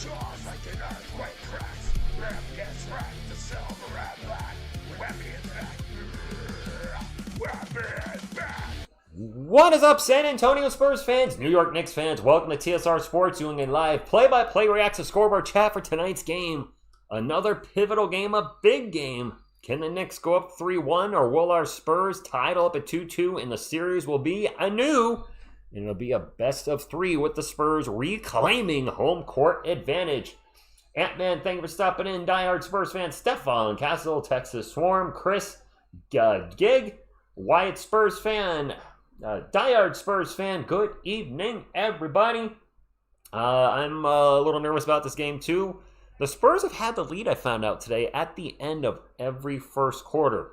jaws like an earthquake cracks. Ram gets wrecked, the silver and black. Webby is back. Webby is back. What is up, San Antonio Spurs fans, New York Knicks fans? Welcome to TSR Sports, doing a live play-by-play reaction scoreboard chat for tonight's game. Another pivotal game, a big game. Can the Knicks go up 3-1, or will our Spurs tied up at 2-2, and the series will be anew? And it'll be a best of three with the Spurs reclaiming home court advantage. Ant-Man, thank you for stopping in. Diehard Spurs fan, Stephon Castle, Texas Swarm, Chris Gig, Wyatt Spurs fan, diehard Spurs fan, good evening, everybody. I'm a little nervous about this game, too. The Spurs have had the lead, I found out today, at the end of every first quarter.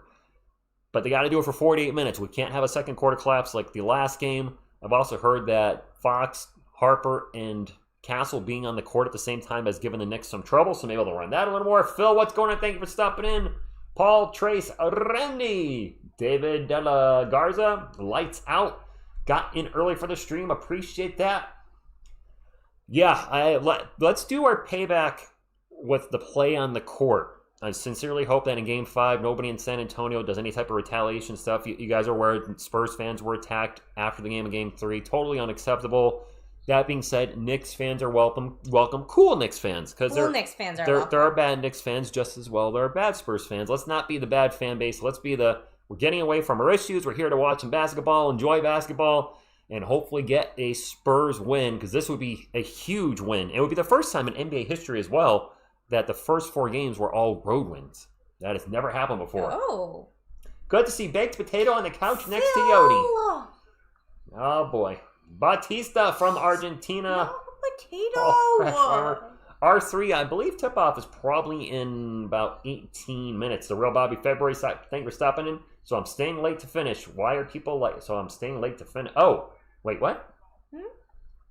But they got to do it for 48 minutes. We can't have a second quarter collapse like the last game. I've also heard that Fox, Harper, and Castle being on the court at the same time has given the Knicks some trouble, so maybe they'll run that a little more. Phil, what's going on? Thank you for stopping in. Paul, Trace, Randy, David De La Garza, lights out. Got in early for the stream. Appreciate that. Yeah, let's do our payback with the play on the court. I sincerely hope that in Game 5, nobody in San Antonio does any type of retaliation stuff. You guys are aware Spurs fans were attacked after the game of Game 3. Totally unacceptable. That being said, Knicks fans are welcome. Cool Knicks fans. Knicks fans are welcome. There are bad Knicks fans just as well. There are bad Spurs fans. Let's not be the bad fan base. Let's be we're getting away from our issues. We're here to watch some basketball, enjoy basketball, and hopefully get a Spurs win, because this would be a huge win. It would be the first time in NBA history as well that the first 4 games were all road wins. That has never happened before. Oh. Good to see Baked Potato on the couch next to Yodi. Oh, boy. Batista from Argentina. No, potato. Oh, R3, I believe tip-off is probably in about 18 minutes. The real Bobby February, thank you for stopping in. So I'm staying late to finish. Why are people like... So I'm staying late to finish. Oh, wait, what? Do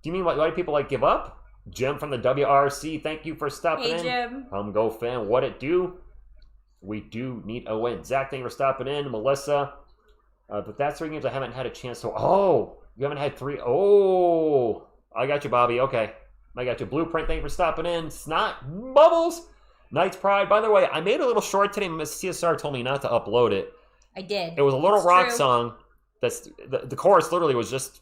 you mean why do people give up? Jim from the WRC, thank you for stopping in. Hey, Jim. Come go fan, what it do? We do need a win. Zach, thank you for stopping in. Melissa. But that's 3 games I haven't had a chance to... Oh, you haven't had 3... Oh, I got you, Bobby. Okay. I got you. Blueprint, thank you for stopping in. Snot Bubbles. Knight's Pride. By the way, I made a little short today. Miss CSR told me not to upload it. I did. It was a Little Rock song. That's the chorus literally was just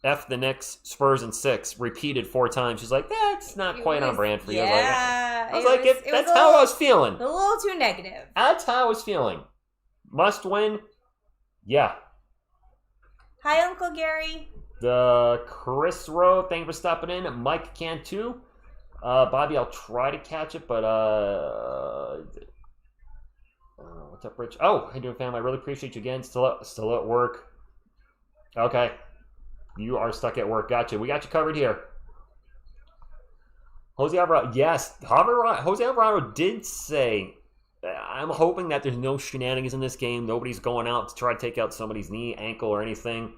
F the Knicks, Spurs, and 6 repeated 4 times. She's like, that's not quite on brand for you. Yeah. I was like, that's how I was feeling. A little too negative. That's how I was feeling. Must win. Yeah. Hi, Uncle Gary. The Chris Rowe, thank you for stopping in. Mike Cantu. Bobby, I'll try to catch it, but what's up, Rich? Oh, how you doing, fam? I really appreciate you again. Still at work. Okay. You are stuck at work. Gotcha. We got you covered here. Jose Alvarado. Yes. Jose Alvarado did say, I'm hoping that there's no shenanigans in this game. Nobody's going out to try to take out somebody's knee, ankle, or anything.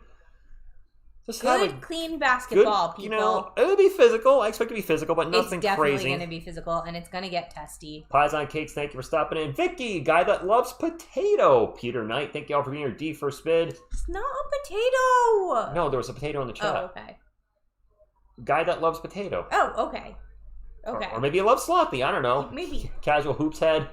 Just good, clean basketball, people. It'll be physical. I expect it to be physical, but nothing crazy. It's definitely going to be physical, and it's going to get testy. Pies on Cakes, thank you for stopping in. Vicky, guy that loves potato. Peter Knight, thank you all for being here. D for Spid. It's not a potato. No, there was a potato in the chat. Oh, okay. Guy that loves potato. Oh, okay. Okay. Or maybe you love sloppy. I don't know. Maybe. Casual Hoops Head.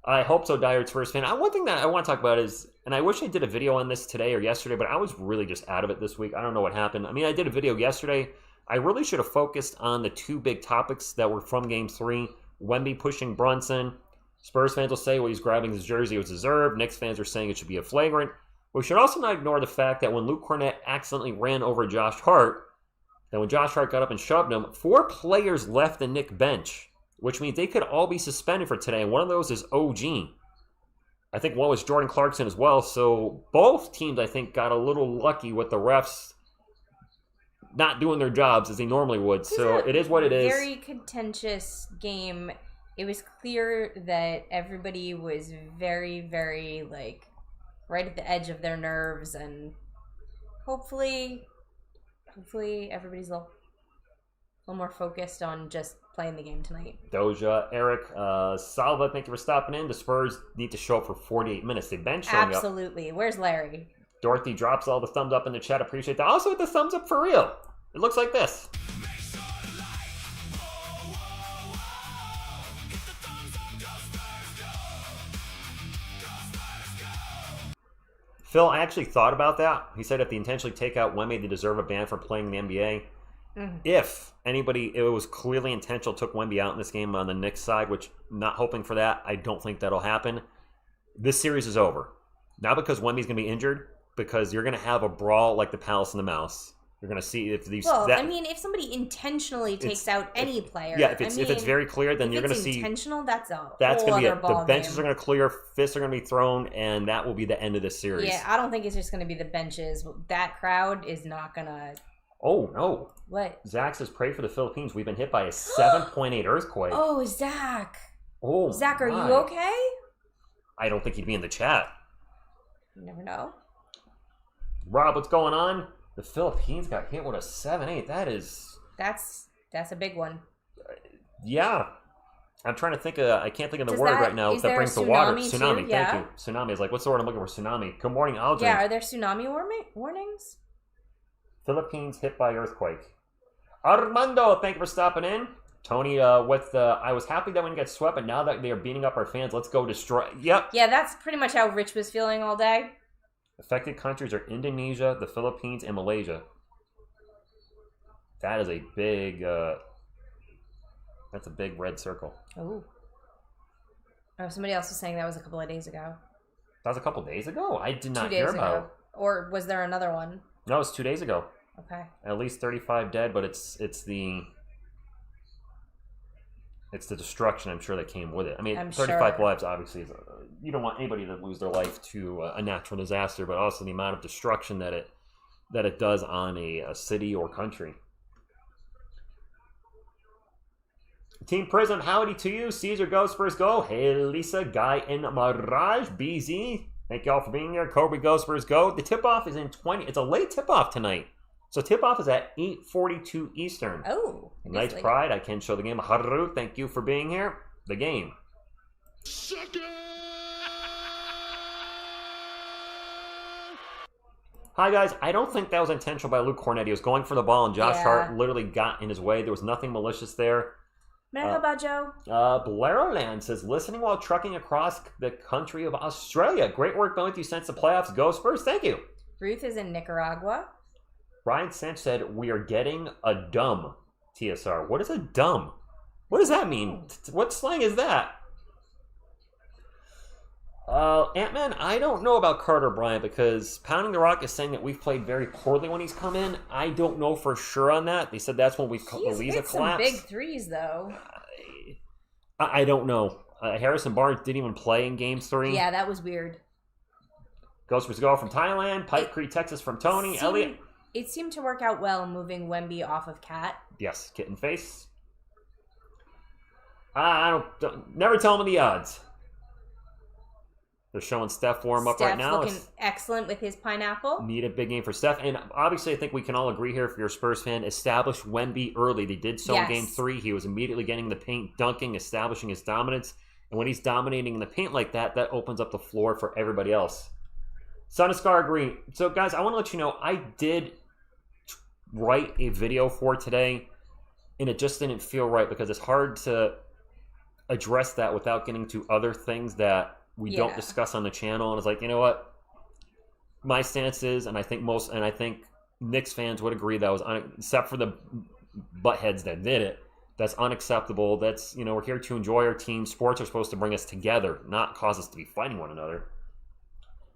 I hope so, Diehard Spurs fan. One thing that I want to talk about is, and I wish I did a video on this today or yesterday, but I was really just out of it this week. I don't know what happened. I mean, I did a video yesterday. I really should have focused on the 2 big topics that were from Game 3. Wemby pushing Brunson. Spurs fans will say, well, he's grabbing his jersey. It was deserved. Knicks fans are saying it should be a flagrant. We should also not ignore the fact that when Luke Kornet accidentally ran over Josh Hart, and when Josh Hart got up and shoved him, 4 players left the Knick bench, which means they could all be suspended for today, and one of those is OG. I think one was Jordan Clarkson as well, so both teams, I think, got a little lucky with the refs not doing their jobs as they normally would, so it is what it is. Very contentious game. It was clear that everybody was very, very, right at the edge of their nerves, and hopefully everybody's a little more focused on just playing the game tonight. Doja, Eric, Salva, thank you for stopping in. The Spurs need to show up for 48 minutes. They've been showing up. Absolutely. Where's Larry? Dorothy drops all the thumbs up in the chat. Appreciate that. Also, with the thumbs up for real. It looks like this. Phil, I actually thought about that. He said if they intentionally take out Wemby, they deserve a ban for playing in the NBA. Mm-hmm. If anybody, it was clearly intentional, took Wemby out in this game on the Knicks side, which I'm not hoping for that. I don't think that'll happen. This series is over. Not because Wemby's going to be injured, because you're going to have a brawl like the Palace and the Mouse. You're going to see if these... Well, I mean, if somebody intentionally takes out any player... Yeah, if it's very clear, then you're going to see... If it's intentional, that's a that's whole gonna be other it. The benches game. are going to clear, fists are going to be thrown, and that will be the end of this series. Yeah, I don't think it's just going to be the benches. That crowd is not going to... Oh, no. What? Zach says, pray for the Philippines. We've been hit by a 7.8 earthquake. Oh, Zach. Oh, Zach, are my. you okay? I don't think he'd be in the chat. You never know. Rob, what's going on? The Philippines got hit with a 7.8. That's a big one. Yeah. I'm trying to think I can't think of the word right now is that there brings a the water. tsunami too? Tsunami, Yeah. thank you. Tsunami is like, what's the word I'm looking for? Tsunami. Good morning, Aldrin. Yeah, are there tsunami warnings? Philippines hit by earthquake. Armando, thank you for stopping in. Tony, I was happy that we didn't get swept, but now that they are beating up our fans, let's go destroy. Yep. Yeah, that's pretty much how Rich was feeling all day. Affected countries are Indonesia, the Philippines, and Malaysia. That is a big, that's a big red circle. Oh, somebody else was saying that was a couple of days ago. That was a couple days ago? I did not 2 days hear ago. about. Or was there another one? No, it was 2 days ago. Okay. At least 35 dead, but it's the destruction, I'm sure, that came with it. I mean, 35 lives, obviously, you don't want anybody to lose their life to a natural disaster, but also the amount of destruction that it does on a city or country. Team Prism, howdy to you. Caesar go, Spurs go. Hey, Lisa, Guy, and Mirage, BZ. Thank you all for being here. Kobe go, Spurs go. The tip-off is in 20. It's a late tip-off tonight. So tip-off is at 8:42 Eastern. Oh. Nice pride. I can show the game. Haru, thank you for being here. The game. Hi, guys. I don't think that was intentional by Luke Kornet. He was going for the ball, and Josh Hart literally got in his way. There was nothing malicious there. Merhaba, Joe. Blairoland says, listening while trucking across the country of Australia. Great work, both you since the playoffs. Go Spurs. Thank you. Ruth is in Nicaragua. Ryan Sanch said, we are getting a dumb TSR. What is a dumb? What does that mean? What slang is that? Ant-Man, I don't know about Carter Bryant because Pounding the Rock is saying that we've played very poorly when he's come in. I don't know for sure on that. They said that's when we've Louisa collapsed. Some big threes, though. I don't know. Harrison Barnes didn't even play in Game 3. Yeah, that was weird. Ghost was go from Thailand. Pipe Creek, Texas from Tony. Elliot. It seemed to work out well moving Wemby off of Cat. Yes, kitten face. I don't never tell them the odds. They're showing Steph warm up right now. Steph's looking excellent with his pineapple. Need a big game for Steph. And obviously, I think we can all agree here, if you're a Spurs fan, establish Wemby early. They did so in Game 3. He was immediately getting the paint, dunking, establishing his dominance. And when he's dominating in the paint like that, that opens up the floor for everybody else. Son of Scar agree. So, guys, I want to let you know, I did write a video for today, and it just didn't feel right because it's hard to address that without getting to other things that we don't discuss on the channel. And it's like, you know what? My stance is, and I think Knicks fans would agree that was, except for the buttheads that did it, that's unacceptable. That's, we're here to enjoy our team. Sports are supposed to bring us together, not cause us to be fighting one another.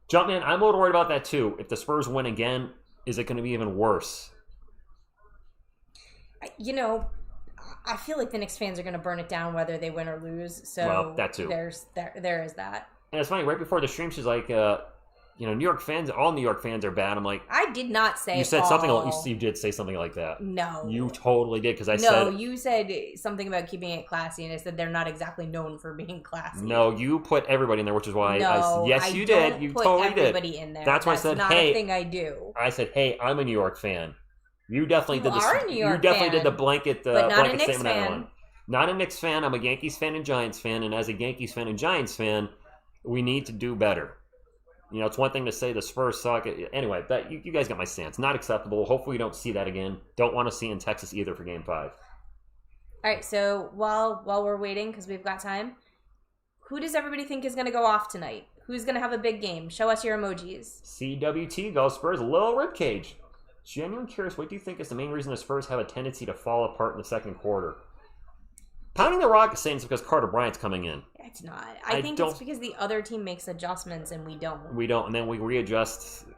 Jumpman, I'm a little worried about that too. If the Spurs win again, is it going to be even worse? I feel like the Knicks fans are going to burn it down whether they win or lose. So well, that too. There is that. And it's funny, right before the stream, she's like, New York fans, all New York fans are bad. I'm like, I did not say you said all. something. You did say something like that. No, you totally did because I said. No, you said something about keeping it classy, and I said they're not exactly known for being classy. No, you put everybody in there, which is why. Yes, you did. You totally did. Everybody in there. That's why I said, not hey. A thing I do. I said, hey, I'm a New York fan. You definitely did. Are a New York You definitely fan, did the blanket. but not blanket a Knicks statement on fan. everyone. Not a Knicks fan. I'm a Yankees fan and Giants fan, and as a Yankees fan and Giants fan, we need to do better. It's one thing to say the Spurs suck. Anyway, that you guys got my stance. Not acceptable. Hopefully we don't see that again. Don't want to see in Texas either for Game 5. All right, so while we're waiting, because we've got time, who does everybody think is going to go off tonight? Who's going to have a big game? Show us your emojis. CWT Go Spurs, little ribcage. Genuinely curious, what do you think is the main reason the Spurs have a tendency to fall apart in the second quarter? Pounding the rock is saying it's because Carter Bryant's coming in. It's not. I think it's because the other team makes adjustments and we don't. We don't, and then we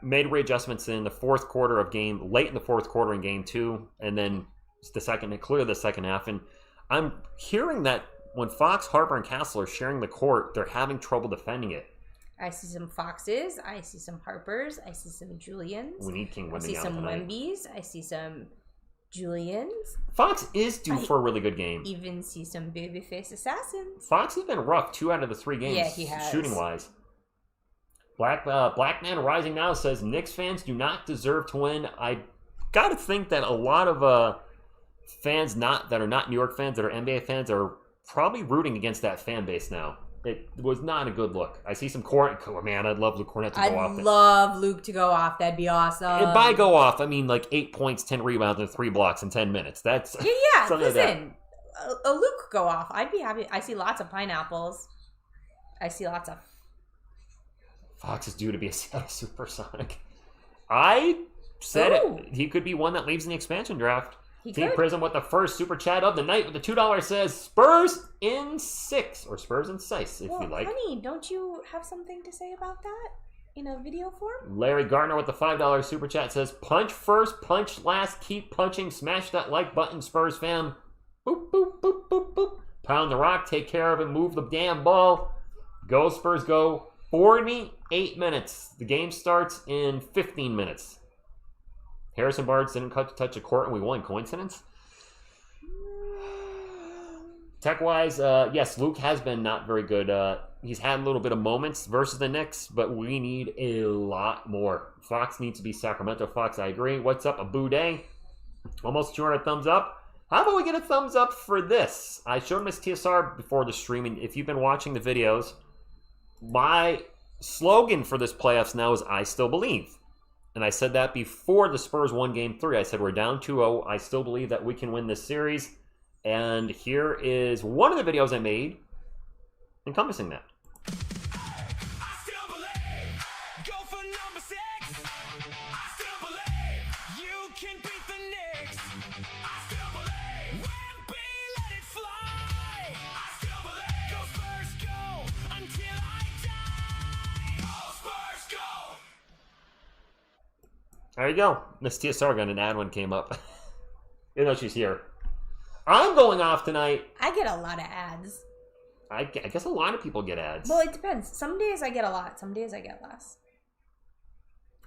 made readjustments in the fourth quarter of late in the fourth quarter in game 2, and then clear the second half. And I'm hearing that when Fox, Harper, and Castle are sharing the court, they're having trouble defending it. I see some Foxes. I see some Harpers. I see some Julians. We need King Wembanyama. I see some tonight. Wembys. I see some Julians. Fox is due for a really good game. Even see some babyface assassins. Fox has been rough 2 out of the 3 games. Yeah, he has. Shooting wise. Black Man Rising Now says Knicks fans do not deserve to win. I got to think that a lot of fans that are not New York fans, that are NBA fans, are probably rooting against that fan base now. It was not a good look. I see some Kornet. Man, I'd love Kornet to go off. I'd love Luke to go off. That'd be awesome. And by go off, I mean like 8 points, 10 rebounds, and 3 blocks in 10 minutes. That's yeah. something Listen, a Luke go off. I'd be happy. I see lots of pineapples. I see lots of. Fox is due to be a Seattle Supersonic. I said he could be one that leaves in the expansion draft. Team Prism with the first super chat of the night with the $2 says Spurs in 6 or Spurs in 6 if you like. Honey, don't you have something to say about that in a video form? Larry Gardner with the $5 super chat says punch first, punch last, keep punching, smash that like button, Spurs fam. Boop, boop, boop, boop, boop. Pound the rock, take care of it, move the damn ball. Go Spurs go. 48 minutes. The game starts in 15 minutes. Harrison Barnes didn't touch a court and we won. Coincidence? Tech-wise, yes, Luke has been not very good. He's had a little bit of moments versus the Knicks, but we need a lot more. Fox needs to be Sacramento Fox, I agree. What's up, Abu Day? Almost 200 thumbs up. How about we get a thumbs up for this? I showed Miss TSR before the streaming. If you've been watching the videos, my slogan for this playoffs now is I still believe. And I said that before the Spurs won Game 3. I said we're down 2-0. I still believe that we can win this series. And here is one of the videos I made encompassing that. I still believe. Go for number 6. I still believe. You can beat the Knicks. I still believe. Wemby, let it fly. I still believe. Go Spurs go until I die. Go Spurs go. There you go. Miss TSR got an ad one came up. You know she's here. I'm going off tonight. I get a lot of ads. I guess a lot of people get ads. Well, it depends. Some days I get a lot. Some days I get less.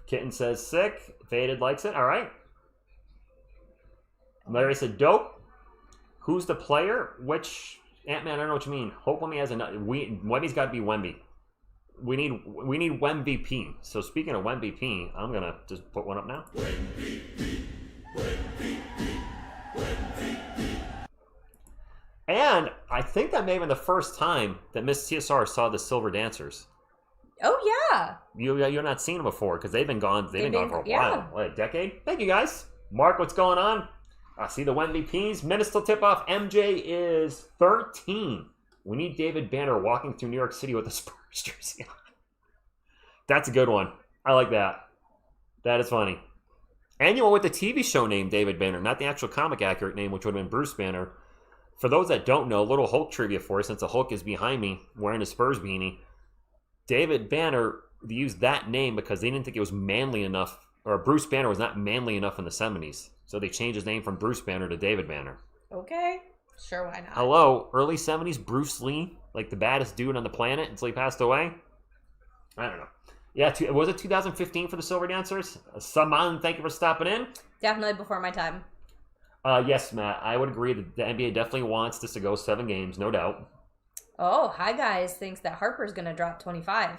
Kitten says sick. Faded likes it. All right. Larry said dope. Who's the player? Which Ant-Man? I don't know what you mean. Hope Wemby has another. Wemby's got to be Wemby. We need Wemby. So speaking of Wemby, I'm gonna just put one up now. And I think that may have been the first time that Miss TSR saw the Silver Dancers. Oh yeah. You're not seen them before because they've been gone. They've been gone for a while. What, a decade? Thank you guys. Mark, what's going on? I see the Wemby. Minutes till tip off. MJ is 13. We need David Banner walking through New York City with a Spurs jersey on. That's a good one. I like that. That is funny. And you went with the TV show name David Banner, not the actual comic accurate name, which would have been Bruce Banner. For those that don't know, a little Hulk trivia for you, since the Hulk is behind me wearing a Spurs beanie. David Banner used that name because they didn't think it was manly enough, or Bruce Banner was not manly enough in the 70s. So they changed his name from Bruce Banner to David Banner. Okay. Sure, why not? Hello, early 70s, Bruce Lee, like the baddest dude on the planet until he passed away. I don't know. Yeah, was it 2015 for the Silver Dancers? Saman, thank you for stopping in. Definitely before my time. Yes, Matt, I would agree that the NBA definitely wants this to go 7 games, no doubt. Oh, Hi Guys thinks that Harper's going to drop 25.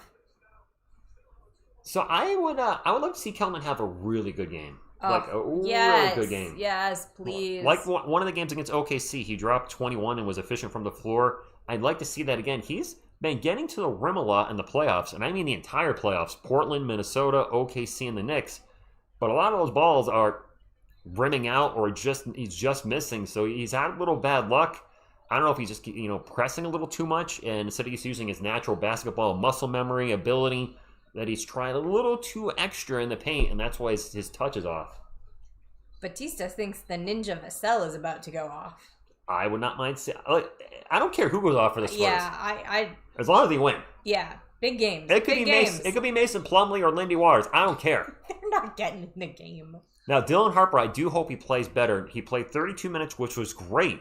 So I would love to see Keldon have a really good game. Oh, like a yes, really good game. Yes, please. Like one of the games against OKC, he dropped 21 and was efficient from the floor. I'd like to see that again. He's been getting to the rim a lot in the playoffs, and I mean the entire playoffs. Portland, Minnesota, OKC, and the Knicks. But a lot of those balls are rimming out or he's just missing. So he's had a little bad luck. I don't know if he's just, pressing a little too much, and instead of just using his natural basketball muscle memory ability, that he's trying a little too extra in the paint, and that's why his touch is off. Batista thinks the Ninja Vassell is about to go off. I would not mind saying... I don't care who goes off for the Spurs. Yeah, as long as they win. Yeah, big games. It could be Mason Plumlee or Lindy Waters. I don't care. They're not getting in the game. Now, Dylan Harper, I do hope he plays better. He played 32 minutes, which was great.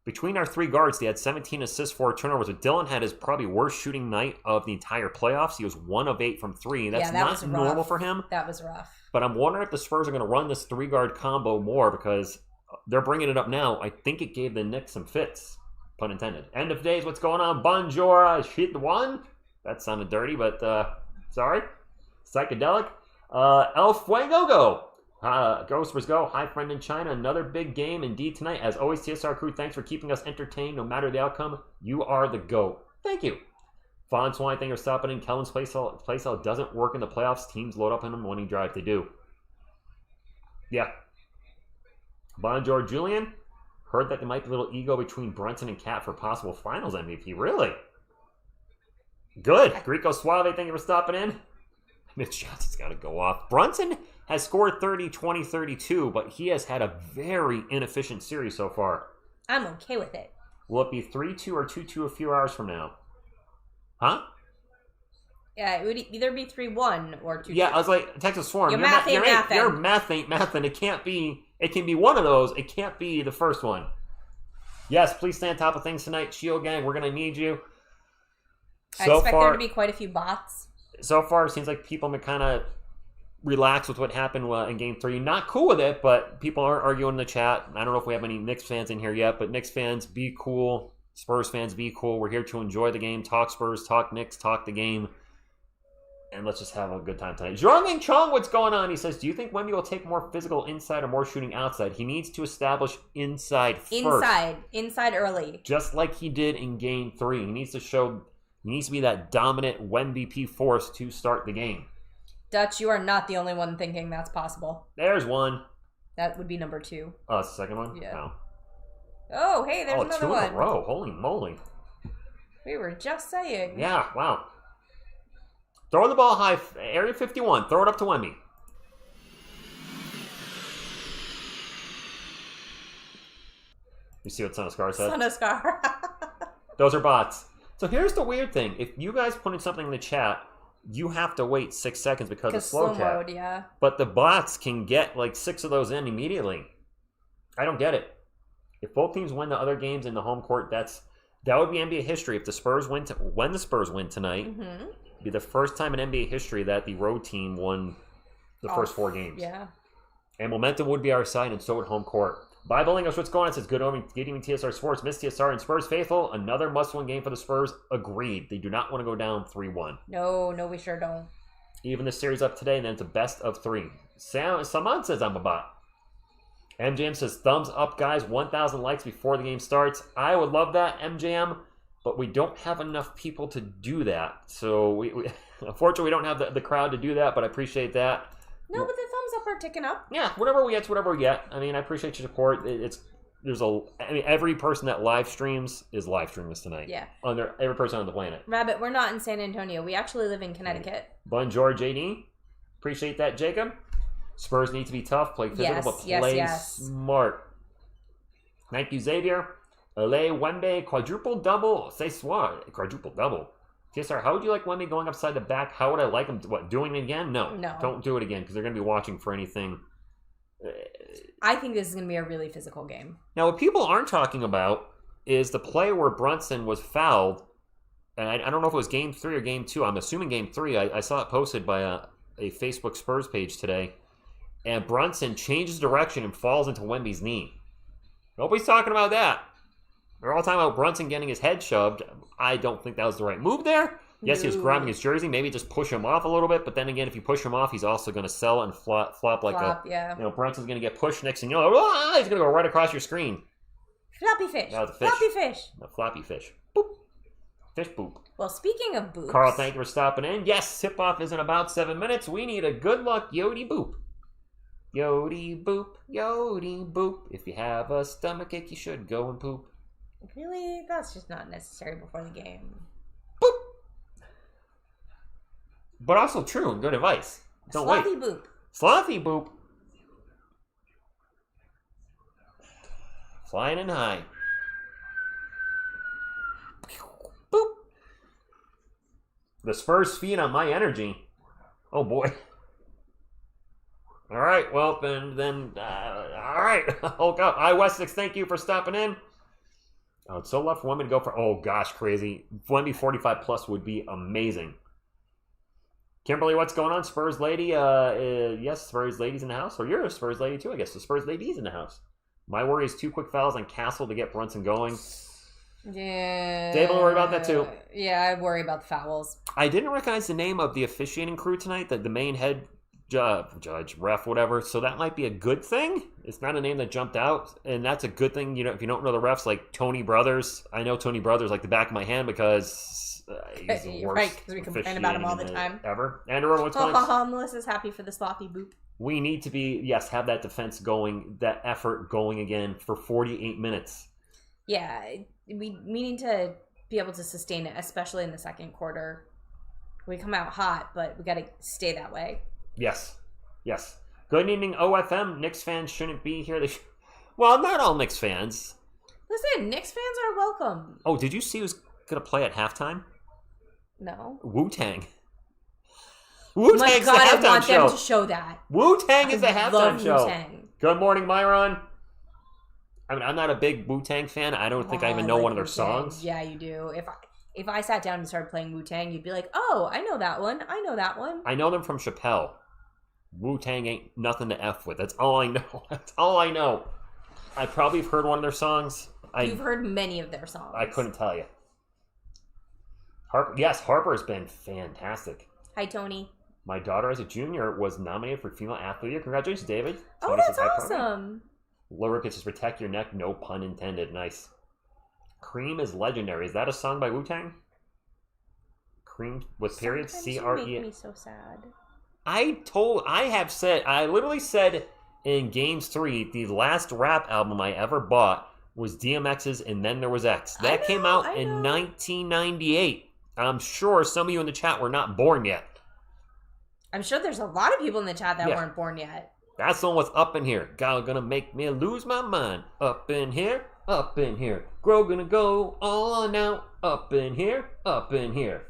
Between our 3 guards, they had 17 assists, 4 turnovers. But Dylan had his probably worst shooting night of the entire playoffs. He was 1 of 8 from 3. That's not normal for him. That was rough. But I'm wondering if the Spurs are going to run this 3-guard combo more because they're bringing it up now. I think it gave the Knicks some fits, pun intended. End of days, what's going on? Bonjour, shit one. That sounded dirty, but sorry. Psychedelic. El Fuego Go. Go Spurs Go. Hi, friend in China. Another big game indeed tonight. As always, TSR crew, thanks for keeping us entertained no matter the outcome. You are the GOAT. Thank you. Fawn Swan, thank you for stopping in. Kellen's playstyle doesn't work in the playoffs. Teams load up on him when he drives. They do. Yeah. Bonjour, Julian. Heard that there might be a little ego between Brunson and Cat for possible finals MVP. Really? Good. Greco Suave, thank you for stopping in. Mitch Johnson's got to go off. Brunson has scored 30, 20, 32, but he has had a very inefficient series so far. I'm okay with it. Will it be 3-2 or 2-2 a few hours from now? Huh? Yeah, it would either be 3-1 or 2-2. Yeah, I was like, Texas Forum. Your math ain't mathin'. Your math ain't mathin'. It can't be. It can be one of those. It can't be the first one. Yes, please stay on top of things tonight. Shield Gang, we're going to need you. I expect there to be quite a few bots. So far, it seems like people have kind of relaxed with what happened in Game 3. Not cool with it, but people are arguing in the chat. I don't know if we have any Knicks fans in here yet, but Knicks fans, be cool. Spurs fans, be cool. We're here to enjoy the game. Talk Spurs, talk Knicks, talk the game. And let's just have a good time tonight. Zhuangming Chong, what's going on? He says, do you think Wemby will take more physical inside or more shooting outside? He needs to establish inside first. Inside early. Just like he did in Game 3. He needs to be that dominant Wemby force to start the game. Dutch, you are not the only one thinking that's possible. There's one. That would be number 2. Oh, it's the second one? Yeah. Oh, Oh, hey, there's another 2 one. in a row. Holy moly. We were just saying. Yeah, wow. Throw the ball high. Area 51. Throw it up to Wemby. You see what Son of Scar said? Son of Scar. Those are bots. So here's the weird thing. If you guys put in something in the chat, you have to wait 6 seconds because of slow chat. Mode, yeah. But the bots can get like 6 of those in immediately. I don't get it. If both teams win the other games in the home court, that would be NBA history. If the Spurs win when the Spurs win tonight, it'd be the first time in NBA history that the road team won the first 4 games. Yeah. And momentum would be our side, and so would home court. Bible English, what's going on? It says, good evening, TSR Sports. Miss TSR and Spurs faithful. Another must-win game for the Spurs. Agreed. They do not want to go down 3-1. No, we sure don't. Even the series up today, and then it's a best of 3. Saman says I'm a bot. MJM says, thumbs up, guys. 1,000 likes before the game starts. I would love that, MJM, but we don't have enough people to do that. So, we unfortunately, we don't have the crowd to do that, but I appreciate that. No, but the thumbs up are ticking up. Yeah, whatever we get's whatever we get. I mean, I appreciate your support. Every person that live streams is live streaming this tonight. Yeah. Every person on the planet. Rabbit, we're not in San Antonio. We actually live in Connecticut. Bonjour, JD. Appreciate that, Jacob. Spurs need to be tough, play physical, but play smart. Thank you, Xavier. Ale Wembe, quadruple double. Say soir, quadruple double. TSR, how would you like Wemby going upside the back? How would I like him? Doing it again? No. Don't do it again because they're going to be watching for anything. I think this is going to be a really physical game. Now, what people aren't talking about is the play where Brunson was fouled. And I don't know if it was Game 3 or Game 2. I'm assuming Game 3. I saw it posted by a Facebook Spurs page today. And Brunson changes direction and falls into Wemby's knee. Nobody's talking about that. They're all talking about Brunson getting his head shoved. I don't think that was the right move there. Yes, he was grabbing his jersey. Maybe just push him off a little bit. But then again, if you push him off, he's also going to sell and flop yeah. Brunson's going to get pushed next thing you know, he's going to go right across your screen. Floppy fish. That was a fish. Floppy fish. A floppy fish. Boop. Fish boop. Well, speaking of boops. Carl, thank you for stopping in. Yes, tip-off is in about 7 minutes. We need a good luck Yodi boop. Yodi boop, Yodi boop. If you have a stomachache, you should go and poop. Really? That's just not necessary before the game. Boop. But also true and good advice. Don't wait. Slothy boop. Slothy boop. Flying in high. Boop. The Spurs feed on my energy. Oh boy. All right. Well, then. All right. Hulk up. Wessex, thank you for stopping in. Oh, it's so left for women to go for. Oh gosh, crazy. Wemby 45 plus would be amazing. Kimberly, what's going on? Spurs lady. Yes, Spurs ladies in the house. Or you're a Spurs lady too, I guess. The Spurs ladies in the house. My worry is 2 quick fouls on Castle to get Brunson going. Yeah. Dave will worry about that too. Yeah, I worry about the fouls. I didn't recognize the name of the officiating crew tonight, the main head judge, ref, whatever. So that might be a good thing. It's not a name that jumped out, and that's a good thing. You know, if you don't know the refs, like Tony Brothers. I know Tony Brothers like the back of my hand because he's the worst. Right, because we complain about him all the time. Ever. Andrew, what's going on? Melissa's happy for the sloppy boop. We need to be, yes, have that defense going, that effort going again for 48 minutes. Yeah, we need to be able to sustain it, especially in the second quarter. We come out hot, but we got to stay that way. Yes. Good evening, OFM. Knicks fans shouldn't be here. Well, not all Knicks fans. Listen, Knicks fans are welcome. Oh, did you see who's going to play at halftime? No. Wu-Tang. Oh my Wu-Tang's God, the I halftime want show. them to show that. Wu-Tang is the halftime love show. Wu-Tang. Good morning, Myron. I mean, I'm not a big Wu-Tang fan. I don't think I even know like one of their Wu-Tang. songs. Yeah, you do. If I sat down and started playing Wu-Tang, you'd be like, oh, I know that one. I know that one. I know them from Chappelle. Wu-Tang ain't nothing to F with. That's all I know. That's all I know. I probably have heard one of their songs. You've heard many of their songs. I couldn't tell you. Harper's been fantastic. Hi, Tony. My daughter, as a junior, was nominated for Female Athlete of the Year. Congratulations, David. Oh, Tony that's says, "Hi, Carmen." awesome. Lower pitches protect your neck, no pun intended. Nice. Cream is legendary. Is that a song by Wu-Tang? Cream with period. Sometimes CRE. you make me so sad. I literally said in Games 3, the last rap album I ever bought was DMX's And Then There Was X. That came out in 1998. I'm sure some of you in the chat were not born yet. I'm sure there's a lot of people in the chat that weren't born yet. That's the one with Up in Here. God gonna make me lose my mind. Up in here, up in here. Grow gonna go on out. Up in here, up in here.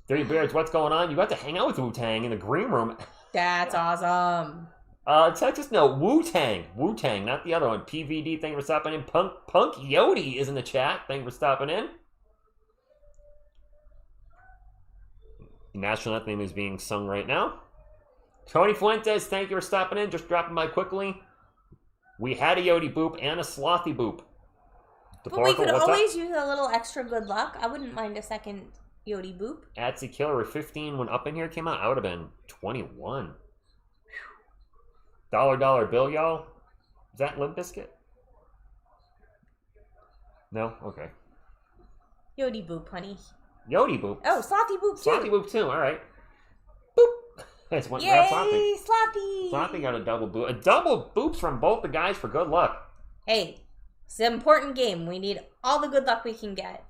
Dirty Beards, what's going on? You got to hang out with Wu-Tang in the green room. That's awesome. Texas, no, Wu-Tang. Wu-Tang, not the other one. PVD, thank you for stopping in. Punk Yodi is in the chat. Thank you for stopping in. The national anthem is being sung right now. Tony Fuentes, thank you for stopping in. Just dropping by quickly. We had a Yodi boop and a Slothy boop. But we could always use a little extra good luck. I wouldn't mind a second Yodi boop. Atsy Killer with 15 when Up in Here came out. I would have been 21. Dollar bill, y'all. Is that Limp Bizkit? No? Okay. Yodi boop, honey. Yodi boop. Oh, Slothy boop too. Slothy boop too. All right. Boop. That's one. Yay, Slothy. Slothy. Slothy got a double boop. A double boops from both the guys for good luck. Hey, it's an important game. We need all the good luck we can get.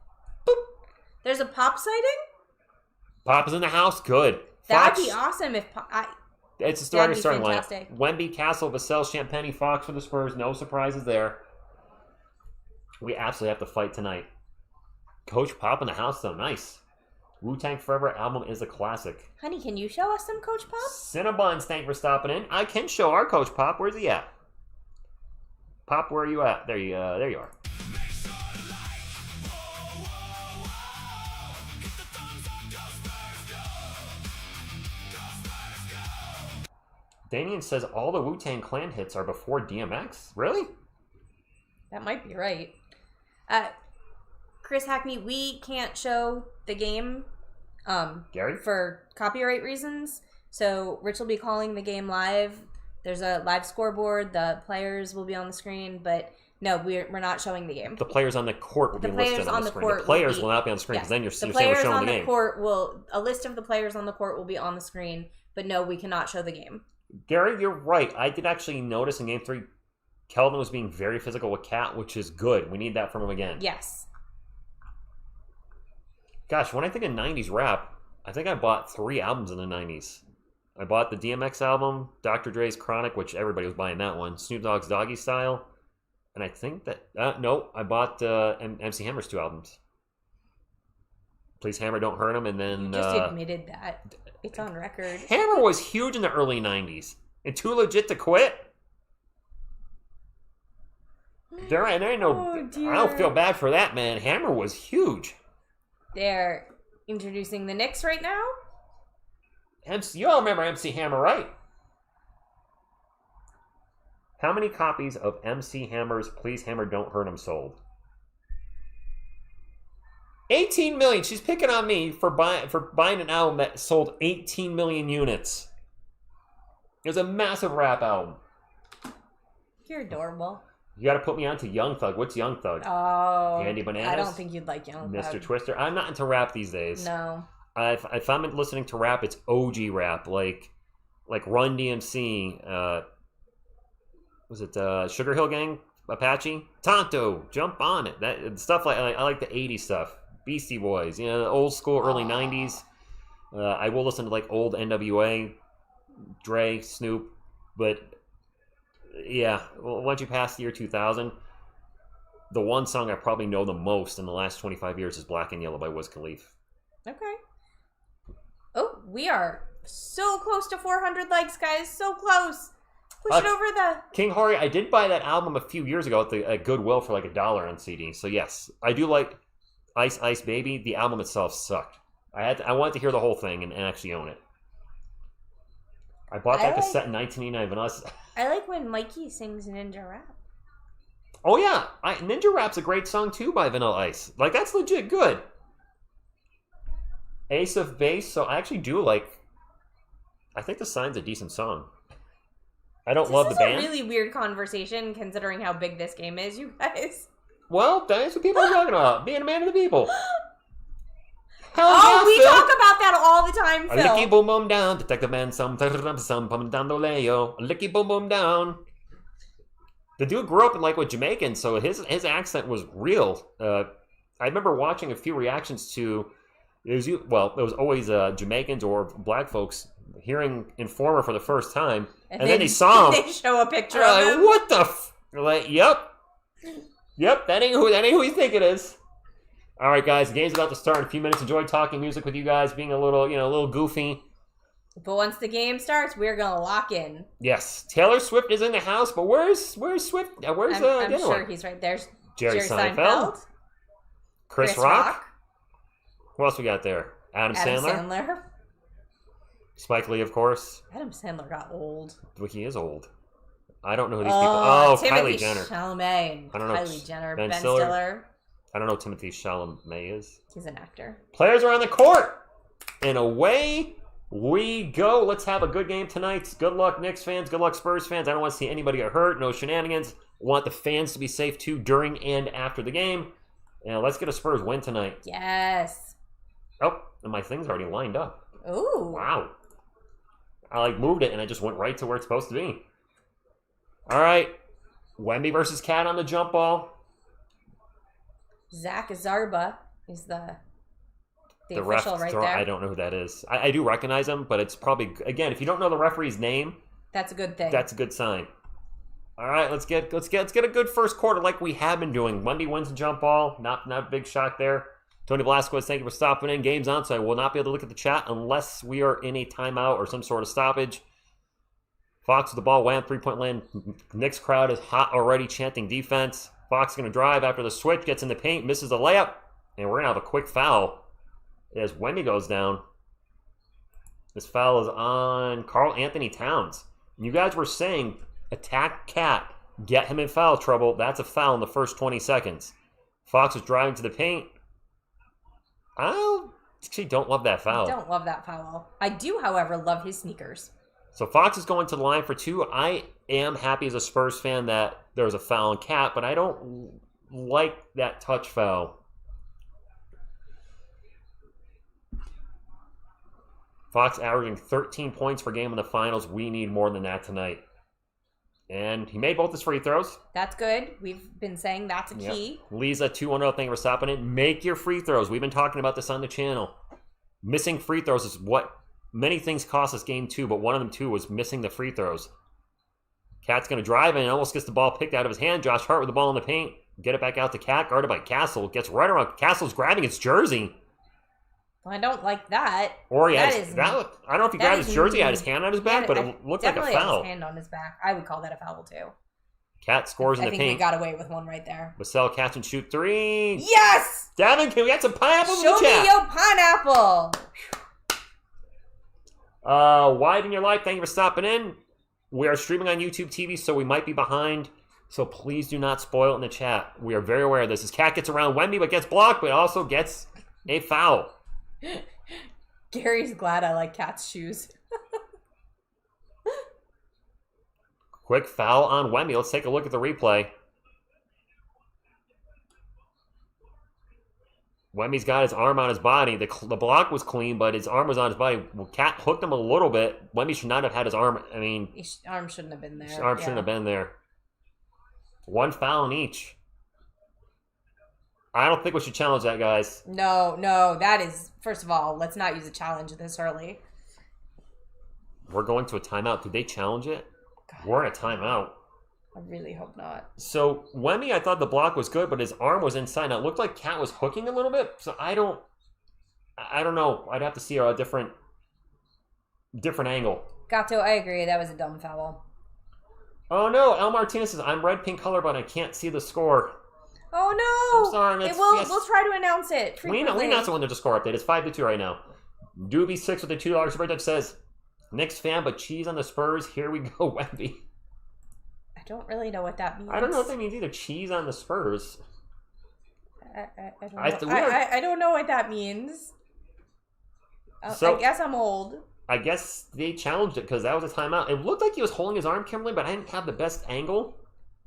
Boop. There's a Pop sighting? Pop is in the house. Good. That'd Fox. be awesome if It's a starting fantastic. lineup. Wemby, Castle, Vassell, Champagny, Fox for the Spurs. No surprises there. We absolutely have to fight tonight. Coach Pop in the house, though. Nice. Wu-Tang Forever album is a classic. Honey, can you show us some Coach Pop? Cinnabons, thank you for stopping in. I can show our Coach Pop. Where's he at? Pop, where are you at? There you are. Make sure to like, whoa, whoa, whoa. Hit the thumbs up, go Spurs go. Go Spurs go. Damien says all the Wu-Tang Clan hits are before DMX. Really? That might be right. Chris Hackney, we can't show the game Gary? for copyright reasons. So Rich will be calling the game live. There's a live scoreboard. The players will be on the screen, but no, we're not showing the game. The players on the court will be listed on the screen. The court players will not be on the screen because then you're saying we're showing the game. A list of the players on the court will be on the screen, but no, we cannot show the game. Gary, you're right. I did actually notice in Game 3, Keldon was being very physical with Cat, which is good. We need that from him again. Yes. Gosh, when I think of 90s rap, I think I bought 3 albums in the 90s. I bought the DMX album, Dr. Dre's Chronic, which everybody was buying that one, Snoop Dogg's Doggy Style, and I think that... no, I bought MC Hammer's 2 albums. Please Hammer, Don't Hurt Him, and then... You just admitted that. It's on record. Hammer was huge in the early 90s. And Too Legit to Quit? There ain't no... Oh, dear. I don't feel bad for that, man. Hammer was huge. They're introducing the Knicks right now? You all remember MC Hammer, right? How many copies of MC Hammer's Please Hammer, Don't Hurt Him sold? 18 million. She's picking on me for buying an album that sold 18 million units. It was a massive rap album. You're adorable. You got to put me on to Young Thug. What's Young Thug? Oh, Candy Bananas? I don't think you'd like Young Thug. Mr. Twister? I'm not into rap these days. No. If I'm listening to rap, it's OG rap, like Run DMC. Was it Sugar Hill Gang? Apache? Tonto, Jump on It. That stuff I like the 80s stuff. Beastie Boys, the old school early 90s. I will listen to like old NWA, Dre, Snoop, but yeah, once you pass the year 2000, the one song I probably know the most in the last 25 years is Black and Yellow by Wiz Khalifa. Okay. Oh, we are so close to 400 likes, guys. So close. Push it over the... King Hori, I did buy that album a few years ago at Goodwill for like $1 on CD. So yes, I do like Ice Ice Baby. The album itself sucked. I wanted to hear the whole thing and actually own it. I bought that cassette in 1989. I like when Mikey sings Ninja Rap. Oh yeah, Ninja Rap's a great song too by Vanilla Ice. Like that's legit good. Ace of Base. So I actually do like. I think The Sign's a decent song. I don't love the band. This is a really weird conversation considering how big this game is, you guys. Well, that's what people are talking about. Being a man of the people. Hell we Phil. talk about that all the time, A Phil. licky boom boom down, detective man some pumping down the layo. A licky boom boom down. The dude grew up in like with Jamaican, so his accent was real. I remember watching a few reactions to it was always Jamaicans or black folks hearing Informer for the first time, and then they saw him. They show a picture of him. What the? Like, yep, that ain't who you think it is. All right, guys, the game's about to start in a few minutes. Enjoyed talking music with you guys, being a little goofy. But once the game starts, we're gonna lock in. Yes, Taylor Swift is in the house, but where's Swift? Where's I'm the other sure one? he's right there. Jerry Seinfeld, Chris Rock. Who else we got there? Adam Sandler, Spike Lee, of course. Adam Sandler got old. Well, he is old. I don't know who these people. Oh, Timothy Kylie Jenner. Chalamet. I don't know. Kylie Jenner. Ben Ben Stiller. Stiller. I don't know who Timothy Chalamet is. He's an actor. Players are on the court, and away we go. Let's have a good game tonight. Good luck, Knicks fans. Good luck, Spurs fans. I don't want to see anybody get hurt. No shenanigans. Want the fans to be safe too during and after the game. And let's get a Spurs win tonight. Yes. Oh, and my thing's already lined up. Ooh. Wow. I moved it and I just went right to where it's supposed to be. All right. Wemby versus Cat on the jump ball. Zach Zarba is the official ref, right there. I don't know who that is. I do recognize him, but it's probably, again, if you don't know the referee's name, that's a good thing. That's a good sign. All right, let's get a good first quarter like we have been doing. Monday wins the jump ball. Not a big shock there. Tony Velasquez, thank you for stopping in. Game's on, so I will not be able to look at the chat unless we are in a timeout or some sort of stoppage. Fox with the ball, wham, three-point land. Knicks crowd is hot already, chanting defense. Fox going to drive after the switch, gets in the paint, misses the layup, and we're going to have a quick foul as Wemby goes down. This foul is on Karl Anthony Towns. And you guys were saying, attack Cat, get him in foul trouble. That's a foul in the first 20 seconds. Fox is driving to the paint. I actually don't love that foul. I don't love that foul. I do, however, love his sneakers. So Fox is going to the line for two. I am happy as a Spurs fan that there was a foul on Cat, but I don't like that touch foul. Fox averaging 13 points per game in the finals. We need more than that tonight. And he made both his free throws. That's good. We've been saying that's a key. Lisa 2-1-0. Thank you for stopping it. Make your free throws. We've been talking about this on the channel. Missing free throws is what many things cost us game 2, but one of them too was missing the free throws. Cat's going to drive and almost gets the ball picked out of his hand. Josh Hart with the ball in the paint. Get it back out to Cat, guarded by Castle. Gets right around. Castle's grabbing his jersey. Well, I don't like that. Or I don't know if he grabbed his jersey, had his hand on his back, but it looked like a foul. Definitely had his hand on his back. I would call that a foul too. Cat scores in the paint. I think we got away with one right there. Vassell catch and shoot 3. Yes! Devin, can we get some pineapple in the chat? Show me your pineapple. Wide in your life, thank you for stopping in. We are streaming on YouTube TV, so we might be behind. So please do not spoil it in the chat. We are very aware of this. As Cat gets around Wemby, but gets blocked, but also gets a foul. Gary's glad I like Cat's shoes. Quick foul on Wemby. Let's take a look at the replay. Wemby's got his arm on his body. The block was clean, but his arm was on his body. Well, Cat hooked him a little bit. Wemby should not have had his arm. I mean, his arm shouldn't have been there. His arm shouldn't have been there. One foul in each. I don't think we should challenge that, guys. No, that is, first of all, let's not use a challenge this early. We're going to a timeout. Did they challenge it? God. We're in a timeout. I really hope not. So, Wemby, I thought the block was good, but his arm was inside. Now, it looked like Cat was hooking a little bit, so I don't know. I'd have to see a different angle. Gato, I agree. That was a dumb foul. Oh, no. El Martinez says, I'm red, pink color, but I can't see the score. Oh, no. I'm sorry. We'll try to announce it. We announce it when there's a score update. It's 5-2 right now. Doobie6 with the $2 super chat says, Knicks fan, but cheese on the Spurs. Here we go, Wemby. I don't really know what that means. I don't know what that means either. Cheese on the Spurs. I don't know what that means. I guess I'm old. I guess they challenged it because that was a timeout. It looked like he was holding his arm, Kimberly, but I didn't have the best angle.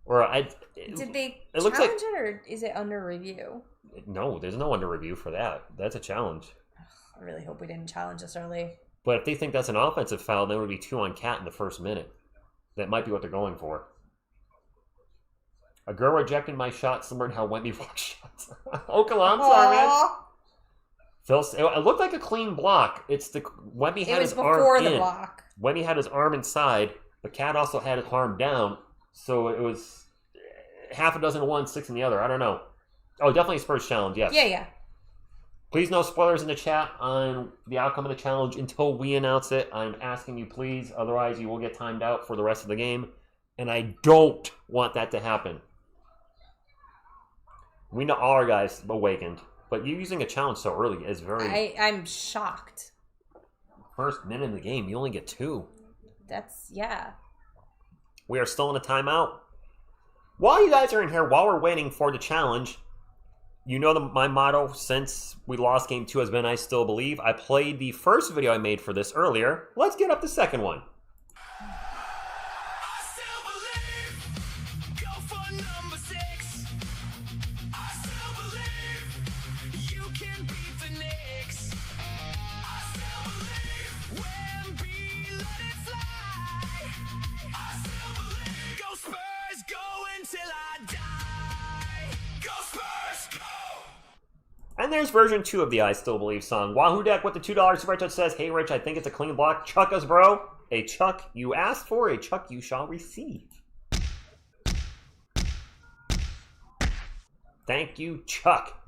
Did they challenge it, or is it under review? No, there's no under review for that. That's a challenge. I really hope we didn't challenge this early. But if they think that's an offensive foul, then it would be 2 on Cat in the first minute. That might be what they're going for. A girl rejected my shot similar to how Wemby blocked shots. Okala, I'm sorry, man. Phil, it looked like a clean block. Wemby had his arm in. It was before the block. Wemby had his arm inside, but Cat also had his arm down. So it was half a dozen in one, 6 in the other. I don't know. Oh, definitely a Spurs challenge, yes. Yeah. Please no spoilers in the chat on the outcome of the challenge until we announce it. I'm asking you, please. Otherwise, you will get timed out for the rest of the game. And I don't want that to happen. We know all our guys awakened. But you using a challenge so early is very... I'm shocked. First minute of the game, you only get 2. Yeah. We are still in a timeout. While you guys are in here, while we're waiting for the challenge, you know my motto since we lost game 2 has been I still believe. I played the first video I made for this earlier. Let's get up the second one. I still believe. Go for number 6. I still believe. You can beat the Knicks. I still believe. Wemby, let it fly. I still believe. Go Spurs, go until I die. Go Spurs, go. And there's version 2 of the I Still Believe song. Wahoo Deck with the $2 super chat says, hey Rich, I think it's a clean block. Chuck us, bro. A chuck you asked for, a chuck you shall receive. Thank you, Chuck.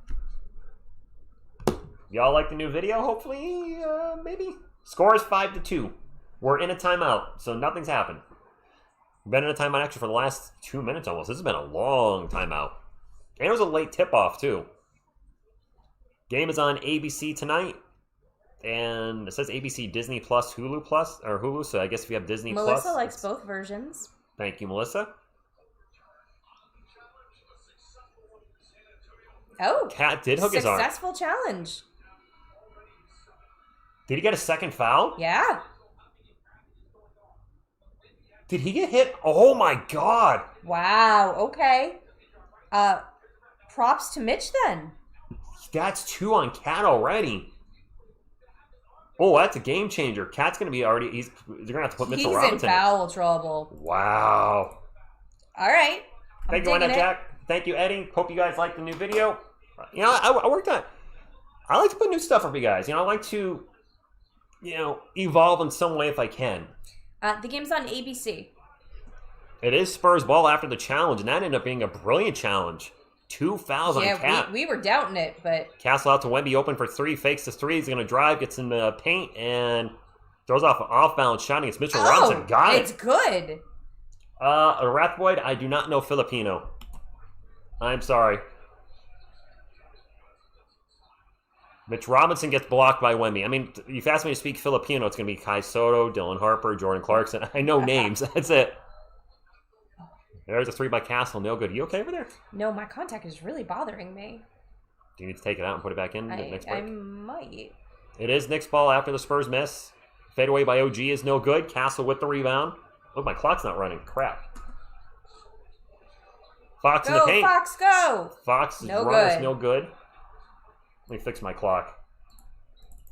Y'all like the new video? Hopefully, maybe. Score is 5-2. We're in a timeout, so nothing's happened. Been in a timeout actually for the last 2 minutes almost. This has been a long timeout. And it was a late tip-off, too. Game is on ABC tonight. And it says ABC, Disney Plus, Hulu Plus, or Hulu, so I guess if you have Disney Plus. Melissa likes both versions. Thank you, Melissa. Oh. Cat did hook his arm. Successful challenge. Did he get a second foul? Yeah. Did he get hit? Oh my god. Wow, okay. Props to Mitch then. That's 2 on Cat already. Oh, that's a game changer. Cat's going to be already... They're going to have to put Mitchell Robinson. He's in foul trouble. Wow. All right. Thank you, Jack. Thank you, Eddie. Hope you guys liked the new video. You know, I worked on. I like to put new stuff up for you guys. You know, I like to, evolve in some way if I can. The game's on ABC. It is Spurs ball after the challenge, and that ended up being a brilliant challenge. 2 fouls on Cat. Yeah, we were doubting it, but... Castle out to Wemby, open for 3, fakes the 3. He's going to drive, gets in the paint, and throws off an off-balance shot against Mitchell Robinson. Got it. It's good. Rathboyd, I do not know Filipino. I'm sorry. Mitch Robinson gets blocked by Wemby. I mean, if you ask me to speak Filipino, it's going to be Kai Soto, Dylan Harper, Jordan Clarkson. I know names. That's it. There's a 3 by Castle. No good. You okay over there? No, my contact is really bothering me. Do you need to take it out and put it back in the next break? I might. It is Knicks ball after the Spurs miss. Fadeaway by OG is no good. Castle with the rebound. Oh, my clock's not running. Crap. Fox in the paint. Go, Fox, go! Fox no run is good. no good. Let me fix my clock.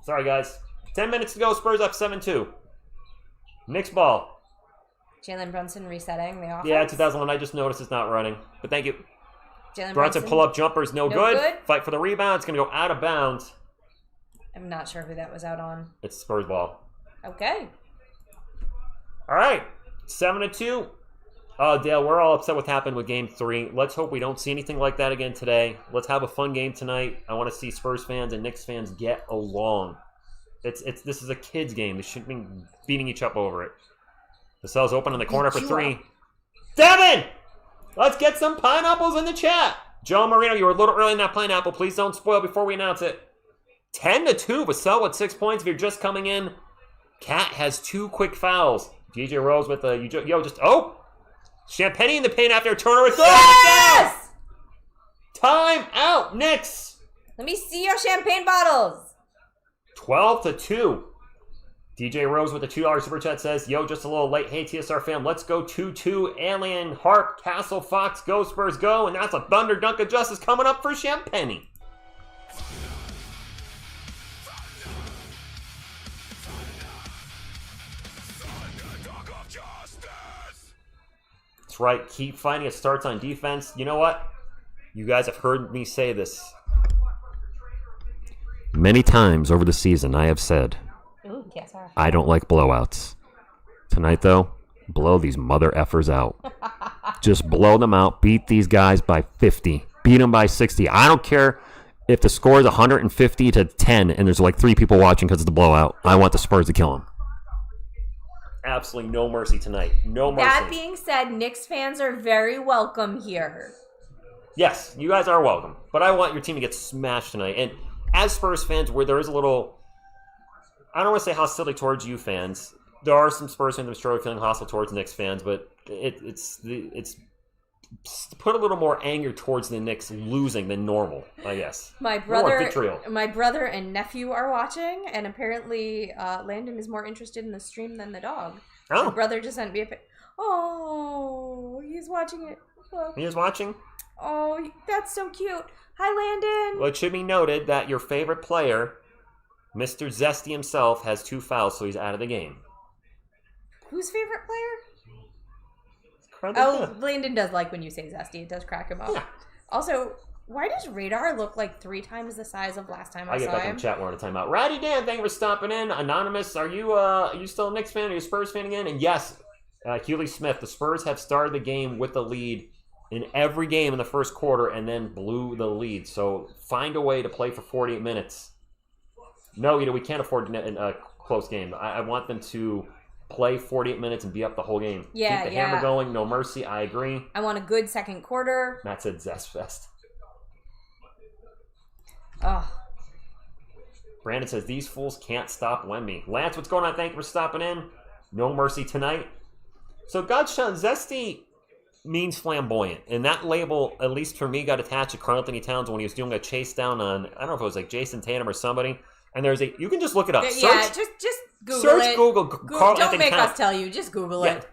Sorry, guys. 10 minutes to go. Spurs up 7-2. Knicks ball. Jalen Brunson resetting the offense. Yeah, 2001. I just noticed it's not running. But thank you. Jalen Brunson pull-up jumpers, no good. Fight for the rebound. It's going to go out of bounds. I'm not sure who that was out on. It's Spurs ball. Okay. All right. 7-2. Dale, we're all upset what happened with Game 3. Let's hope we don't see anything like that again today. Let's have a fun game tonight. I want to see Spurs fans and Knicks fans get along. This is a kids game. They shouldn't be beating each other over it. Vassell's open in the corner for 3. Devin! Let's get some pineapples in the chat. Joe Marino, you were a little early in that pineapple. Please don't spoil before we announce it. 10-2. Vassell with 6 points. If you're just coming in, Cat has 2 quick fouls. DJ Rose with the Champagne in the paint after a turnover. Yes! Time out, Knicks. Let me see your champagne bottles. 12-2. DJ Rose with the $2 super chat says, yo, just a little late. Hey, TSR fam, let's go 2-2. Alien, Harp, Castle, Fox, go, Spurs, go. And that's a Thunder Dunk of Justice coming up for Champagne. That's right. Keep fighting. It starts on defense. You know what? You guys have heard me say this many times over the season. I have said, I don't like blowouts. Tonight, though, blow these mother effers out. Just blow them out. Beat these guys by 50. Beat them by 60. I don't care if the score is 150-10 and there's like 3 people watching because it's a blowout. I want the Spurs to kill them. Absolutely no mercy tonight. No mercy. That being said, Knicks fans are very welcome here. Yes, you guys are welcome. But I want your team to get smashed tonight. And as Spurs fans, where there is a little... I don't want to say hostility towards you fans. There are some Spurs fans that are strongly feeling hostile towards Knicks fans, but it's put a little more anger towards the Knicks losing than normal, I guess. My brother and nephew are watching, and apparently Landon is more interested in the stream than the dog. Oh. My brother just sent me a Oh, he's watching it. Oh. He is watching? Oh, that's so cute. Hi, Landon. Well, it should be noted that your favorite player, Mr. Zesty himself, has 2 fouls, so he's out of the game. Whose favorite player? Landon does like when you say Zesty. It does crack him up. Yeah. Also, why does Radar look like 3 times the size of last time I saw him? I get back in the chat. We're on a timeout. Ratty Dan, thank you for stopping in. Anonymous, are you still a Knicks fan? Are you a Spurs fan again? And yes, Hewley Smith, the Spurs have started the game with the lead in every game in the first quarter and then blew the lead. So find a way to play for 48 minutes. No, we can't afford a close game. I want them to play 48 minutes and be up the whole game. Yeah, keep the hammer going. No mercy. I agree. I want a good second quarter. Matt said Zest Fest. Oh. Brandon says, these fools can't stop Wemby. Lance, what's going on? Thank you for stopping in. No mercy tonight. So, Godshot, Zesty means flamboyant. And that label, at least for me, got attached to Karl Anthony Towns when he was doing a chase down on, I don't know if it was like Jason Tatum or somebody. And there's you can just look it up. Yeah, just Google search it. Google Karl Anthony Towns. Don't make us tell you. Just Google it.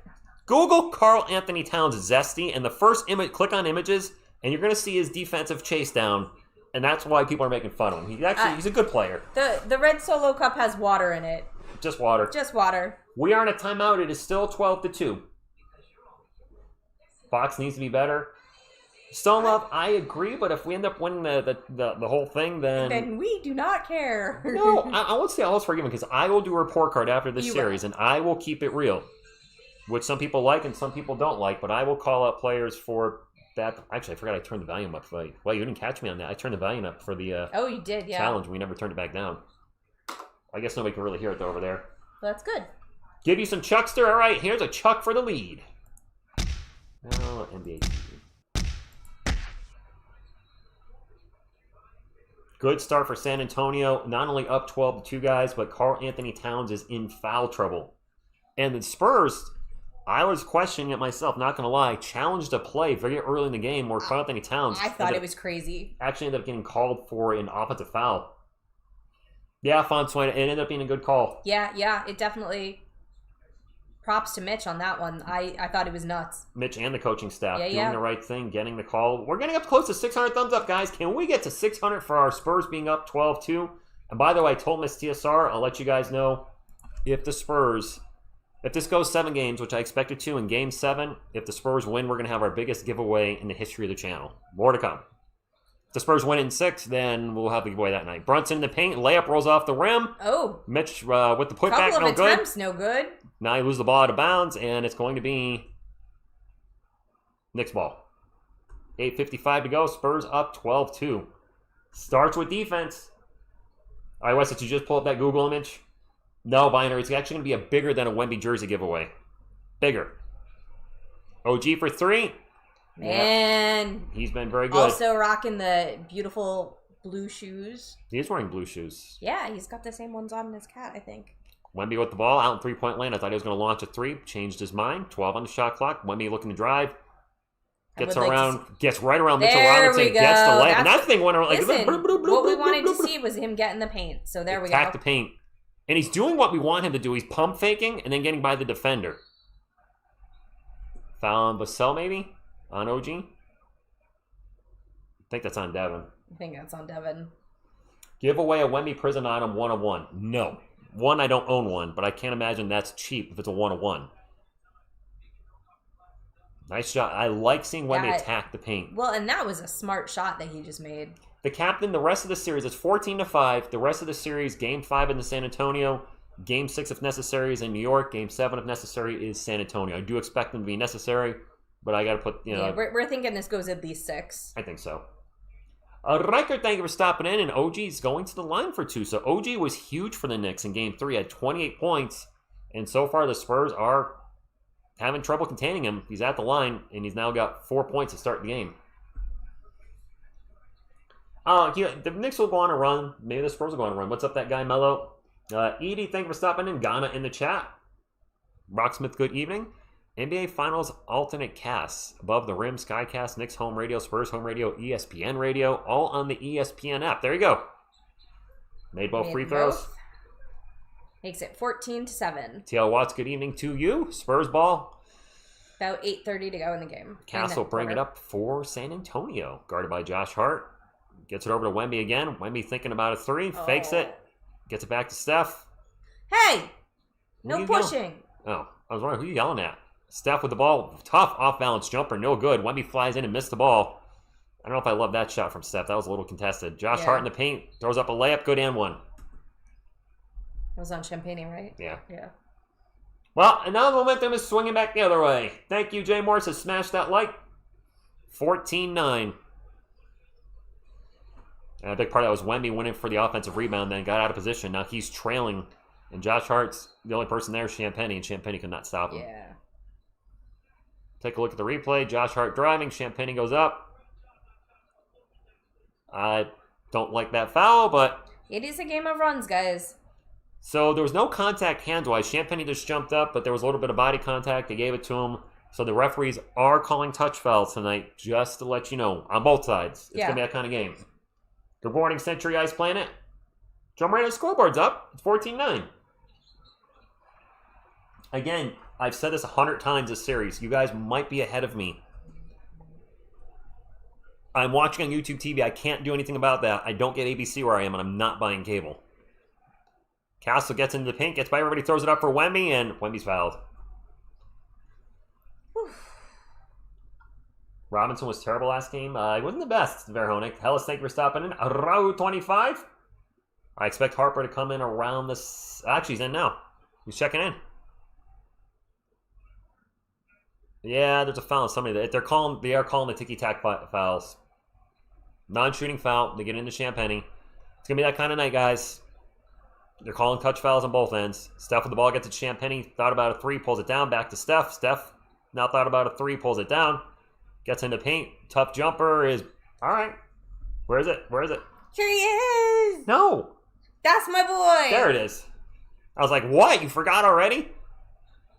Google Karl Anthony Towns Zesty, and the first image, click on images, and you're going to see his defensive chase down. And that's why people are making fun of him. He's a good player. The red Solo cup has water in it. Just water. Just water. We are in a timeout. It is still 12-2. Fox needs to be better. Stone Love, I agree, but if we end up winning the whole thing, Then we do not care. No, I won't say all is forgiven because I will do a report card after this series, and I will keep it real, which some people like and some people don't like, but I will call out players for that. Actually, I forgot I turned the volume up. Well, you didn't catch me on that. I turned the volume up for the oh, you did, yeah. challenge. We never turned it back down. I guess nobody can really hear it though over there. Well, that's good. Give you some Chuckster. All right, here's a Chuck for the lead. Now, NBA TV. Good start for San Antonio. Not only up 12-2 guys, but Karl Anthony Towns is in foul trouble. And the Spurs, I was questioning it myself, not going to lie, challenged a play very early in the game where Karl Anthony Towns... I thought it was crazy. Actually ended up getting called for an offensive foul. Yeah, Fontaine, it ended up being a good call. Yeah, it definitely... Props to Mitch on that one. I thought it was nuts. Mitch and the coaching staff doing the right thing, getting the call. We're getting up close to 600 thumbs up, guys. Can we get to 600 for our Spurs being up 12-2? And by the way, I told Miss TSR, I'll let you guys know if the Spurs, if this goes 7 games, which I expect it to in Game 7, if the Spurs win, we're going to have our biggest giveaway in the history of the channel. More to come. If the Spurs win in 6, then we'll have the giveaway that night. Brunson in the paint, layup rolls off the rim. Oh. Mitch with the putback, couple of attempts, no good. Now you lose the ball out of bounds, and it's going to be Knicks ball. 8:55 to go. Spurs up 12-2. Starts with defense. All right, Wes, did you just pull up that Google image? No, Binary. It's actually going to be a bigger than a Wemby jersey giveaway. Bigger. OG for 3. Man. Yep. He's been very good. Also rocking the beautiful blue shoes. He is wearing blue shoes. Yeah, he's got the same ones on as Cat, I think. Wemby with the ball out in three-point lane. I thought he was going to launch a 3. Changed his mind. 12 on the shot clock. Wemby looking to drive. Gets around. Gets right around Mitchell Robinson. Gets the layup. And that thing went around like... Listen, what we wanted to see was him get in the paint. So there we go. Attack the paint. And he's doing what we want him to do. He's pump faking and then getting by the defender. Foul on Vassell maybe? On OG? I think that's on Devin. I think that's on Devin. Give away a Wemby prison item 1-on-1. No. One, I don't own one, but I can't imagine that's cheap if it's a 1-on-1. Nice shot. I like seeing Wemby attack the paint. Well, and that was a smart shot that he just made. The captain, the rest of the series, it's 14-5. The rest of the series, Game 5 in the San Antonio. Game 6, if necessary, is in New York. Game 7, if necessary, is San Antonio. I do expect them to be necessary, but I got to put, Yeah, we're thinking this goes at least 6. I think so. Riker, thank you for stopping in, and OG's going to the line for 2. So OG was huge for the Knicks in Game 3, had 28 points, and so far the Spurs are having trouble containing him. He's at the line, and he's now got 4 points to start the game. The Knicks will go on a run. Maybe the Spurs will go on a run. What's up, that guy, Mello? Edie, thank you for stopping in. Ghana in the chat. Rocksmith, good evening. NBA Finals alternate casts. Above the Rim, Skycast, Knicks Home Radio, Spurs Home Radio, ESPN Radio, all on the ESPN app. There you go. Made both free throws. Makes it 14-7. TL Watts, good evening to you. Spurs ball. About 8:30 to go in the game. Castle bring it up for San Antonio. Guarded by Josh Hart. Gets it over to Wemby again. Wemby thinking about a 3. Fakes it. Gets it back to Steph. Hey! No pushing. Oh, I was wondering who you yelling at. Steph with the ball. Tough off-balance jumper. No good. Wemby flies in and missed the ball. I don't know if I love that shot from Steph. That was a little contested. Josh Hart in the paint. Throws up a layup. Good and 1. It was on Champagne, right? Yeah. Yeah. Well, and now the momentum is swinging back the other way. Thank you, Jay Morris, has smashed that like. 14-9. And a big part of that was Wemby winning for the offensive rebound, then got out of position. Now he's trailing, and Josh Hart's the only person there, Champagne, and Champagne could not stop him. Yeah. Take a look at the replay. Josh Hart driving. Champagne goes up. I don't like that foul, but... It is a game of runs, guys. So there was no contact hands-wise. Champagne just jumped up, but there was a little bit of body contact. They gave it to him. So the referees are calling touch fouls tonight, just to let you know, on both sides. It's going to be that kind of game. Good morning, Century Ice Planet. Jump right on the scoreboard's up. It's 14-9. Again, I've said this 100 times this series. You guys might be ahead of me. I'm watching on YouTube TV. I can't do anything about that. I don't get ABC where I am, and I'm not buying cable. Castle gets into the paint, gets by everybody, throws it up for Wemby, and Wemby's fouled. Robinson was terrible last game. He wasn't the best, Verhonik. Hellas, thank you for stopping in. Row 25. I expect Harper to come in around this. Actually, he's in now. He's checking in. Yeah, there's a foul on somebody. They are calling the ticky-tack fouls. Non-shooting foul. They get into Champagny. It's going to be that kind of night, guys. They're calling touch fouls on both ends. Steph with the ball gets to Champagny. Thought about a three, pulls it down. Back to Steph. Steph now thought about a three, pulls it down. Gets into paint. Tough jumper is... All right. Where is it? Here he is! No! That's my boy! There it is. I was like, what? You forgot already?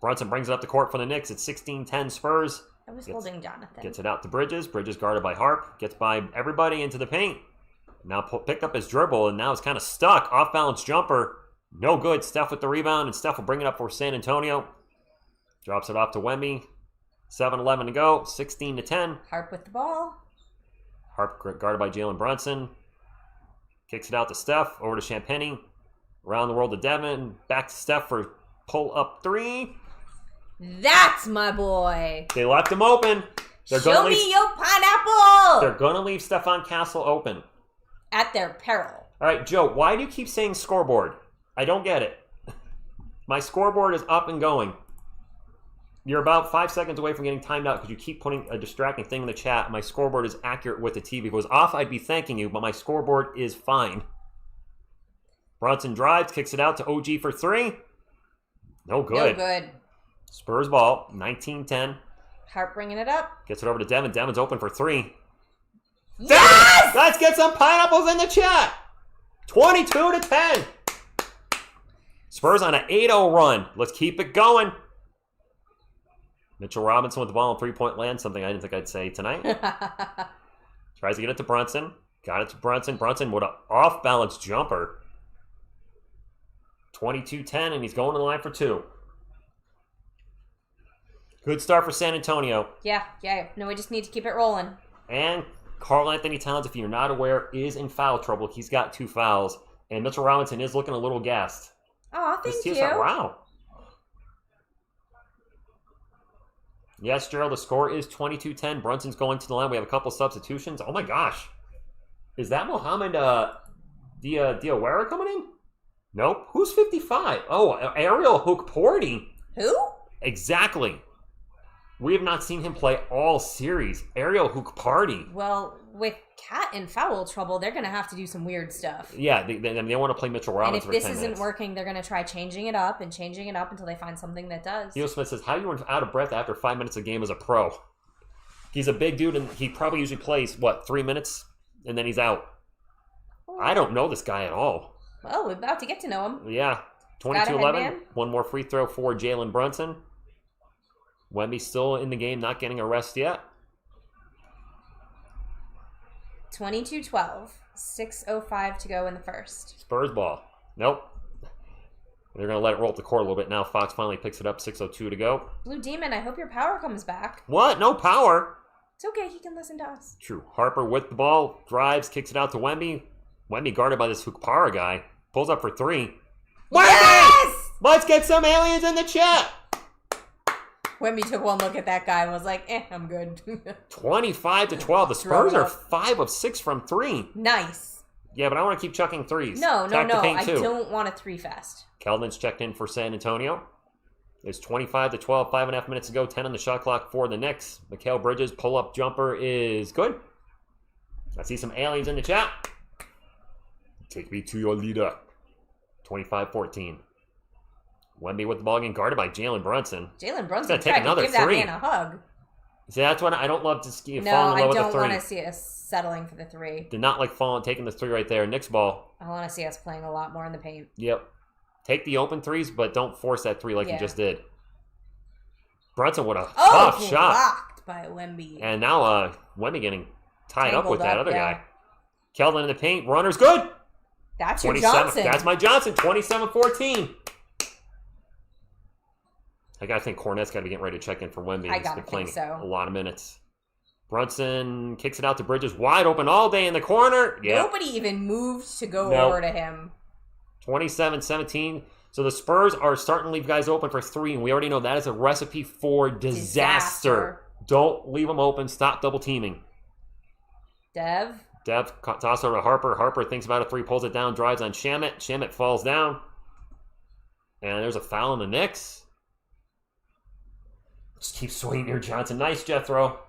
Brunson brings it up the court for the Knicks. It's 16-10 Spurs. I was holding Jonathan. Gets it out to Bridges. Bridges guarded by Harp. Gets by everybody into the paint. Now picked up his dribble, and now it's kind of stuck. Off-balance jumper. No good. Steph with the rebound, and Steph will bring it up for San Antonio. Drops it off to Wemby. 7-11 to go. 16-10. Harp with the ball. Harp guarded by Jalen Brunson. Kicks it out to Steph. Over to Champagny. Around the world to Devin. Back to Steph for pull-up three. That's my boy. They left him open. Show me your pineapple. They're going to leave Stephon Castle open. At their peril. All right, Joe, why do you keep saying scoreboard? I don't get it. My scoreboard is up and going. You're about 5 seconds away from getting timed out because you keep putting a distracting thing in the chat. My scoreboard is accurate with the TV. If it was off, I'd be thanking you, but my scoreboard is fine. Brunson drives, kicks it out to OG for three. No good. No good. Spurs ball, 19-10. Harp bringing it up. Gets it over to Devin. Devin's open for three. Yes! Let's get some pineapples in the chat. 22-10. Spurs on an 8-0 run. Let's keep it going. Mitchell Robinson with the ball on three-point land. Something I didn't think I'd say tonight. Tries to get it to Brunson. Got it to Brunson. Brunson with an off-balance jumper. 22-10, and he's going to the line for two. Good start for San Antonio. Yeah. No, we just need to keep it rolling. And Karl Anthony Towns, if you're not aware, is in foul trouble. He's got 2 fouls. And Mitchell Robinson is looking a little gassed. Oh, thank you. Wow. Yes, Gerald, the score is 22-10. Brunson's going to the line. We have a couple substitutions. Oh, my gosh. Is that Mohamed Diawara coming in? Nope. Who's 55? Oh, Ariel Hookporty. Who? Exactly. We have not seen him play all series. Ariel Hookporty. Well, with Cat in foul trouble, they're going to have to do some weird stuff. Yeah, they want to play Mitchell Robinson for 10 minutes. And if this isn't working, they're going to try changing it up until they find something that does. Neil Smith says, how you were out of breath after 5 minutes of game as a pro? He's a big dude, and he probably usually plays, 3 minutes? And then he's out. Oh. I don't know this guy at all. Well, we're about to get to know him. Yeah. 22-11. One more free throw for Jalen Brunson. Wemby still in the game, not getting a rest yet. 22-12. 6:05 to go in the first. Spurs ball. Nope. They're going to let it roll up the court a little bit now. Fox finally picks it up. 6:02 to go. Blue Demon, I hope your power comes back. What? No power? It's okay. He can listen to us. True. Harper with the ball. Drives. Kicks it out to Wemby. Wemby guarded by this Hukpara guy. Pulls up for three. Yes! Let's get some aliens in the chat. Wemby took one look at that guy and was like, I'm good. 25-12. The Spurs are 5 of 6 from 3. Nice. Yeah, but I want to keep chucking threes. No. I too. don't want a 3 fast. Keldon's checked in for San Antonio. It's 25-12, 5.5 minutes to go. 10 on the shot clock for the Knicks. Mikal Bridges pull-up jumper is good. I see some aliens in the chat. Take me to your leader. 25-14. Wemby with the ball getting guarded by Jalen Brunson. Jalen Brunson take another give that three. man a hug. See, that's what I don't love to ski. No, falling in love I with don't the 3. want to see us settling for the 3. Did not like taking the 3 right there. Knicks ball. I want to see us playing a lot more in the paint. Yep. Take the open 3s, but don't force that 3 like you just did. Brunson with a tough shot. Blocked by Wemby. And now Wemby getting tied up with that other guy. yeah. Keldon in the paint. Runner's good. That's your Johnson. That's my Johnson. 27-14. I gotta think Kornet's got to be getting ready to check in for Wemby. He's been playing a lot of minutes. Brunson kicks it out to Bridges. Wide open all day in the corner. Yep. Nobody even moved to go over to him. 27-17. So the Spurs are starting to leave guys open for 3, and we already know that is a recipe for disaster. Don't leave them open. Stop double teaming. Dev. Toss over to Harper. Harper thinks about it. 3, pulls it down, drives on Shamet. Shamet falls down. And there's a foul on the Knicks. Just keep swinging here, Johnson. Nice jet throw.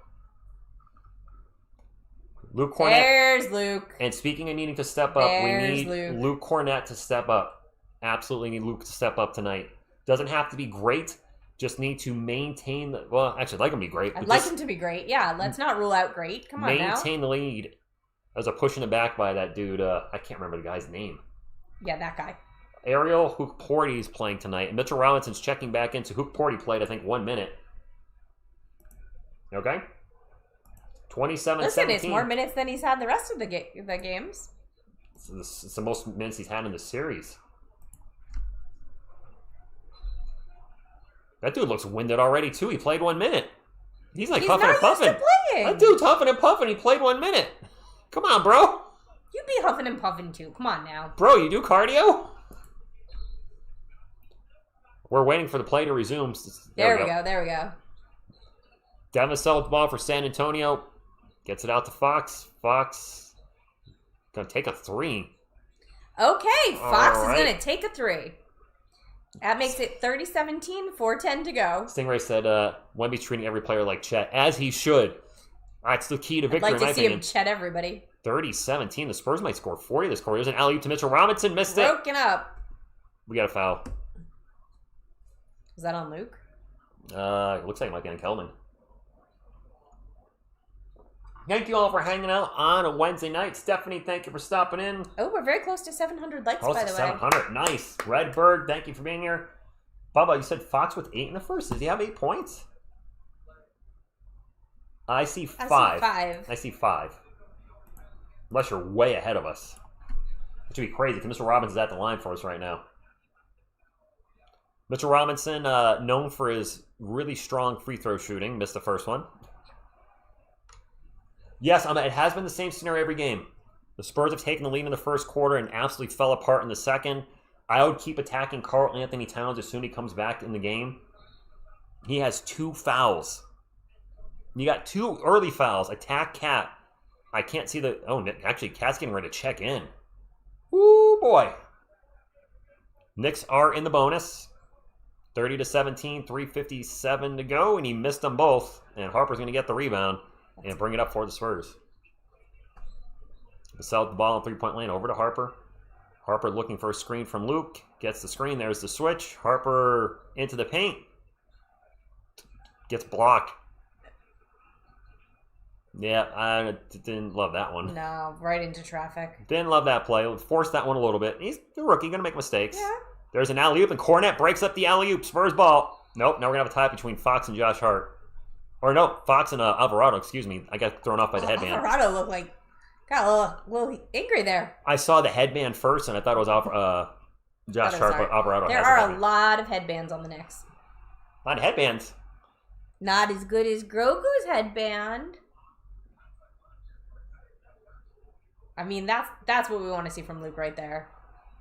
Luke Kornet. There's Luke. And speaking of needing to step up, we need Luke Kornet to step up. Absolutely need Luke to step up tonight. Doesn't have to be great. Just need to maintain the... Well, actually, I'd like him to be great. I'd like him to be great. Yeah, let's not rule out great. Come on now. Maintain the lead. As a pushing it back by that dude. I can't remember the guy's name. Yeah, that guy. Ariel Hook-Porty is playing tonight. Mitchell Robinson's checking back in. So Hook-Porty played, I think, 1 minute. Okay? 27-17. Listen, it's more minutes than he's had the rest of the games. It's the most minutes he's had in the series. That dude looks winded already, too. He played 1 minute. He's like huffing and puffing. That dude's huffing and puffing. He played 1 minute. Come on, bro. You be huffing and puffing, too. Come on now. Bro, you do cardio? We're waiting for the play to resume. There we go. Devin sells the ball for San Antonio. Gets it out to Fox. Fox gonna take a 3. Okay, Fox is gonna take a 3. That makes it 30-17, 4:10 to go. Stingray said Wemby's treating every player like Chet, as he should. That's the key to victory, I'd like to see him Chet everybody. 30-17. The Spurs might score 40 this quarter. There's an alley-oop to Mitchell Robinson. Missed it. Broken up. We got a foul. Was that on Luke? It looks like it might be on Keldon. Thank you all for hanging out on a Wednesday night. Stephanie, thank you for stopping in. Oh, we're very close to 700 likes, by the way. 700. Nice. Redbird, thank you for being here. Bubba, you said Fox with 8 in the first. Does he have 8 points? I see 5. I see 5. Unless you're way ahead of us. Which would be crazy, because Mr. Robinson's at the line for us right now. Mitchell Robinson, known for his really strong free throw shooting. Missed the first one. Yes, it has been the same scenario every game. The Spurs have taken the lead in the first quarter and absolutely fell apart in the second. I would keep attacking Karl Anthony Towns as soon as he comes back in the game. He has 2 fouls. You got 2 early fouls. Attack Cat. I can't see the... Oh, actually, Cat's getting ready to check in. Woo, boy. Knicks are in the bonus. 30-17, 3:57 to go, and he missed them both. And Harper's going to get the rebound and bring it up for the Spurs. Vassell the ball in 3-point lane over to Harper. Harper looking for a screen from Luke. Gets the screen. There's the switch. Harper into the paint. Gets blocked. Yeah, I didn't love that one. No, right into traffic. Didn't love that play. Forced that one a little bit. He's a rookie, going to make mistakes. Yeah. There's an alley-oop, and Kornet breaks up the alley-oop. Spurs ball. Nope, now we're going to have a tie between Fox and Josh Hart. Or no, Fox and Alvarado, excuse me. I got thrown off by the headband. Alvarado looked like, got a little angry there. I saw the headband first, and I thought it was Josh Hart, but Alvarado there are a lot of headbands on the Knicks. A lot of headbands. Not as good as Grogu's headband. I mean, that's what we want to see from Luke right there.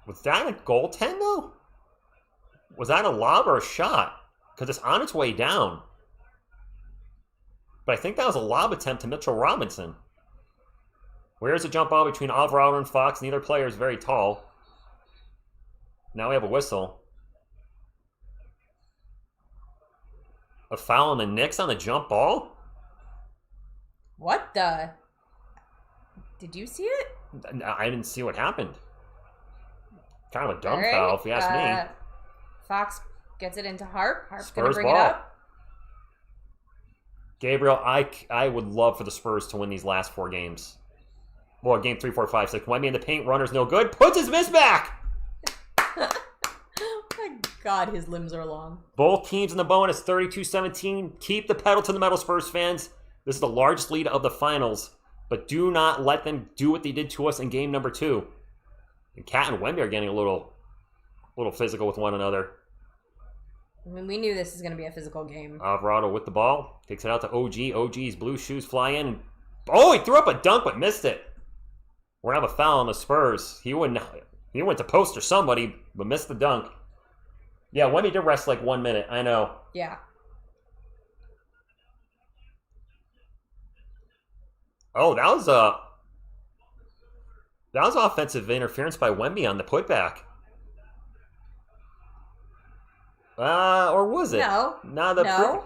Was that a goaltend, though? Was that a lob or a shot? Because it's on its way down. But I think that was a lob attempt to Mitchell Robinson. Where's the jump ball between Alvarado and Fox? Neither player is very tall. Now we have a whistle. A foul on the Knicks on the jump ball? What the? Did you see it? I didn't see what happened. Kind of a dumb foul, if you ask me. Fox gets it into Harp. Harp's going to Spurs bring ball. it up. Gabriel, I would love for the Spurs to win these last 4 games. Well, game 3, 4, 5, 6. Wemby in the paint, runner's no good. Puts his miss back! Oh my God, his limbs are long. Both teams in the bonus, 32-17. Keep the pedal to the metal, Spurs fans. This is the largest lead of the finals. But do not let them do what they did to us in game number 2. And Cat and Wemby are getting a little physical with one another. I mean, we knew this was going to be a physical game. Alvarado with the ball. Takes it out to OG. OG's blue shoes fly in. Oh, he threw up a dunk but missed it. We're going to have a foul on the Spurs. He went to post or somebody, but missed the dunk. Yeah, Wemby did rest like 1 minute. I know. Yeah. Oh, that was offensive interference by Wemby on the putback. Or was it? No. No.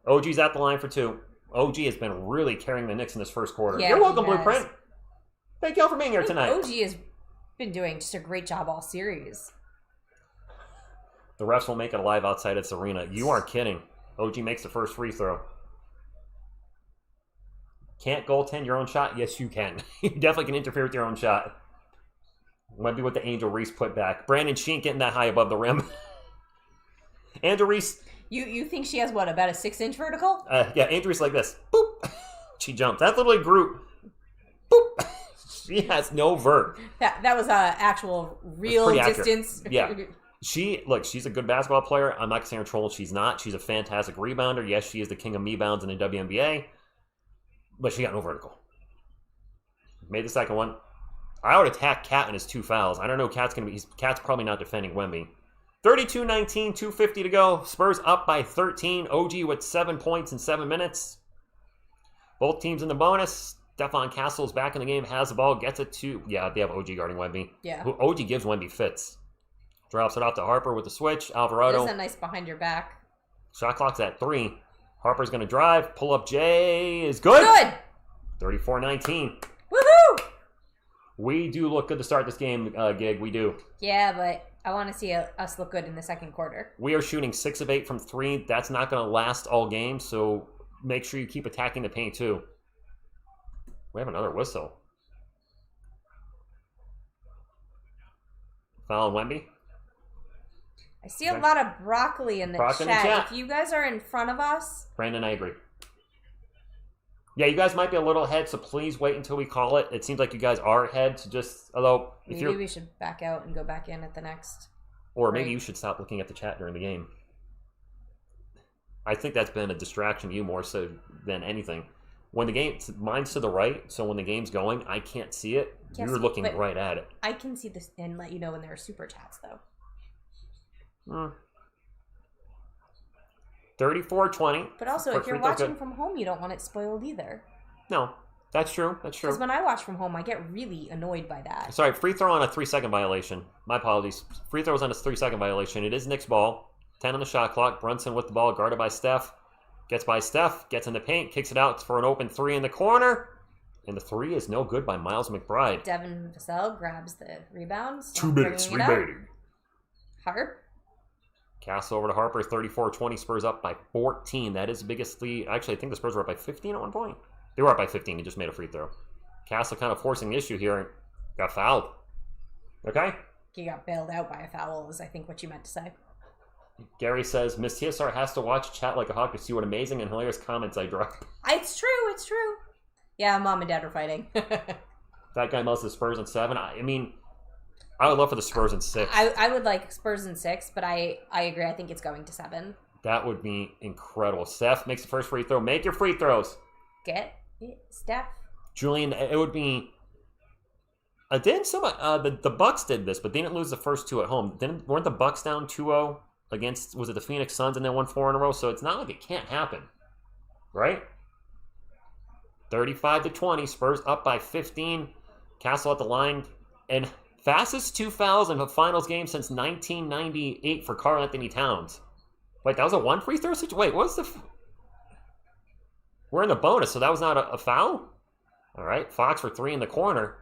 OG's at the line for 2. OG has been really carrying the Knicks in this first quarter. Yeah, You're welcome, he has. Blueprint. Thank y'all for being here tonight. OG has been doing just a great job all series. The refs will make it alive outside its arena. You aren't kidding. OG makes the first free throw. Can't goaltend your own shot? Yes, you can. You definitely can interfere with your own shot. Might be what the Angel Reese put back. Brandon Sheen getting that high above the rim. Angel Reese. You think she has, what, about a 6-inch vertical? Yeah, Angel Reese like this. Boop. She jumps. That's literally Groot. Boop. She has no vert. That was actual real distance. Yeah. She's a good basketball player. I'm not going to say her troll. She's not. She's a fantastic rebounder. Yes, she is the king of me-bounds in the WNBA. But she got no vertical. Made the second one. I would attack Cat in his 2 fouls. I don't know Cat's going to be... Cat's probably not defending Wemby. 32-19, 2:50 to go. Spurs up by 13. OG with 7 points in 7 minutes. Both teams in the bonus. Stephon Castle is back in the game. Has the ball. Gets it to... Yeah, they have OG guarding Wemby. Yeah. Who OG gives Wemby fits. Drops it off to Harper with the switch. Alvarado. That's a nice behind your back. Shot clock's at 3. Harper's going to drive. Pull up J is good. Good. 34-19. Woohoo! We do look good to start this game, Gig. We do. Yeah, but I want to see us look good in the second quarter. We are shooting 6 of 8 from 3. That's not going to last all game, so make sure you keep attacking the paint, too. We have another whistle. Foul on Wemby. I see a lot of broccoli in the Broccoli chat. in the chat. If you guys are in front of us... Brandon, I agree. Yeah, you guys might be a little ahead, so please wait until we call it. It seems like you guys are ahead, so just... Although, if maybe we should back out and go back in at the next... Or maybe you should stop looking at the chat during the game. I think that's been a distraction to you more so than anything. When the game... Mine's to the right, so when the game's going, I can't see it. Yes, You're looking right at it. I can see this and let you know when there are super chats, though. 34-20. But also, if you're watching from home, you don't want it spoiled either. No, that's true. That's true. Because when I watch from home, I get really annoyed by that. Sorry, free throw on a 3-second violation. My apologies. Free throws on a 3-second violation. It is Knicks ball. 10 on the shot clock. Brunson with the ball, guarded by Steph. Gets by Steph, gets in the paint, kicks it out for an open 3 in the corner. And the 3 is no good by Miles McBride. Devin Vassell grabs the rebounds. 2 minutes remaining. Harp. Castle over to Harper, 34-20. Spurs up by 14. That is the biggest lead. Actually, I think the Spurs were up by 15 at one point. They were up by 15. He just made a free throw. Castle kind of forcing the issue here. Got fouled. Okay? He got bailed out by a foul is, I think, what you meant to say. Gary says, Miss TSR has to watch chat like a hawk to see what amazing and hilarious comments I drop. It's true. It's true. Yeah, Mom and Dad are fighting. That guy must have Spurs in 7. I mean... I would love for the Spurs in 6. I would like Spurs in 6, but I agree. I think it's going to 7. That would be incredible. Steph makes the first free throw. Make your free throws. Get it, Steph. Julian, it would be... didn't somebody... the Bucks did this, but they didn't lose the first 2 at home. Weren't the Bucks down 2-0 against... Was it the Phoenix Suns and then won 4 in a row? So it's not like it can't happen. Right? 35-20. Spurs up by 15. Castle at the line. And... Fastest 2 fouls in a finals game since 1998 for Karl Anthony Towns. Wait, that was a 1 free throw situation? Wait, what's the... We're in the bonus, so that was not a foul? All right, Fox for 3 in the corner.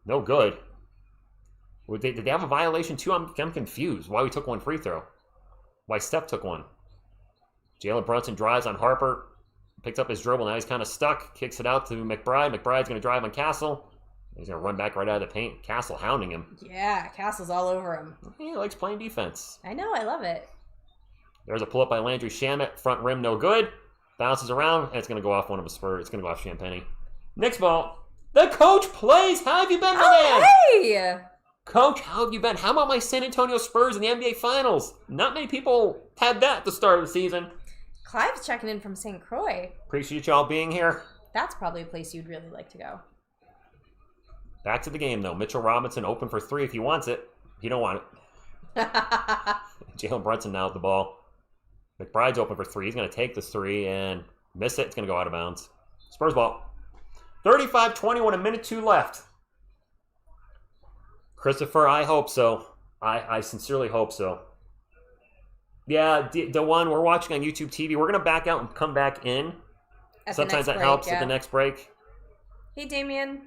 No good. Did they have a violation too? I'm confused why we took 1 free throw. Why Steph took 1. Jalen Brunson drives on Harper. Picks up his dribble. Now he's kind of stuck. Kicks it out to McBride. McBride's going to drive on Castle. He's going to run back right out of the paint. Castle hounding him. Yeah, Castle's all over him. He likes playing defense. I know, I love it. There's a pull-up by Landry Shamet. Front rim, no good. Bounces around, and it's going to go off one of the Spurs. It's going to go off Champagny. Knicks ball. The coach plays. How have you been, my man? Hey! Coach, how have you been? How about my San Antonio Spurs in the NBA Finals? Not many people had that at the start of the season. Clive's checking in from St. Croix. Appreciate y'all being here. That's probably a place you'd really like to go. Back to the game, though. Mitchell Robinson open for 3 if he wants it. You don't want it. Jalen Brunson now with the ball. McBride's open for 3. He's going to take this 3, and Miss it. It's going to go out of bounds. Spurs ball. 35-21, a minute 2 left. Christopher, I hope so. I sincerely hope so. Yeah, the one we're watching on YouTube TV, we're going to back out and come back in. Sometimes that helps at the next break. Hey, Damien.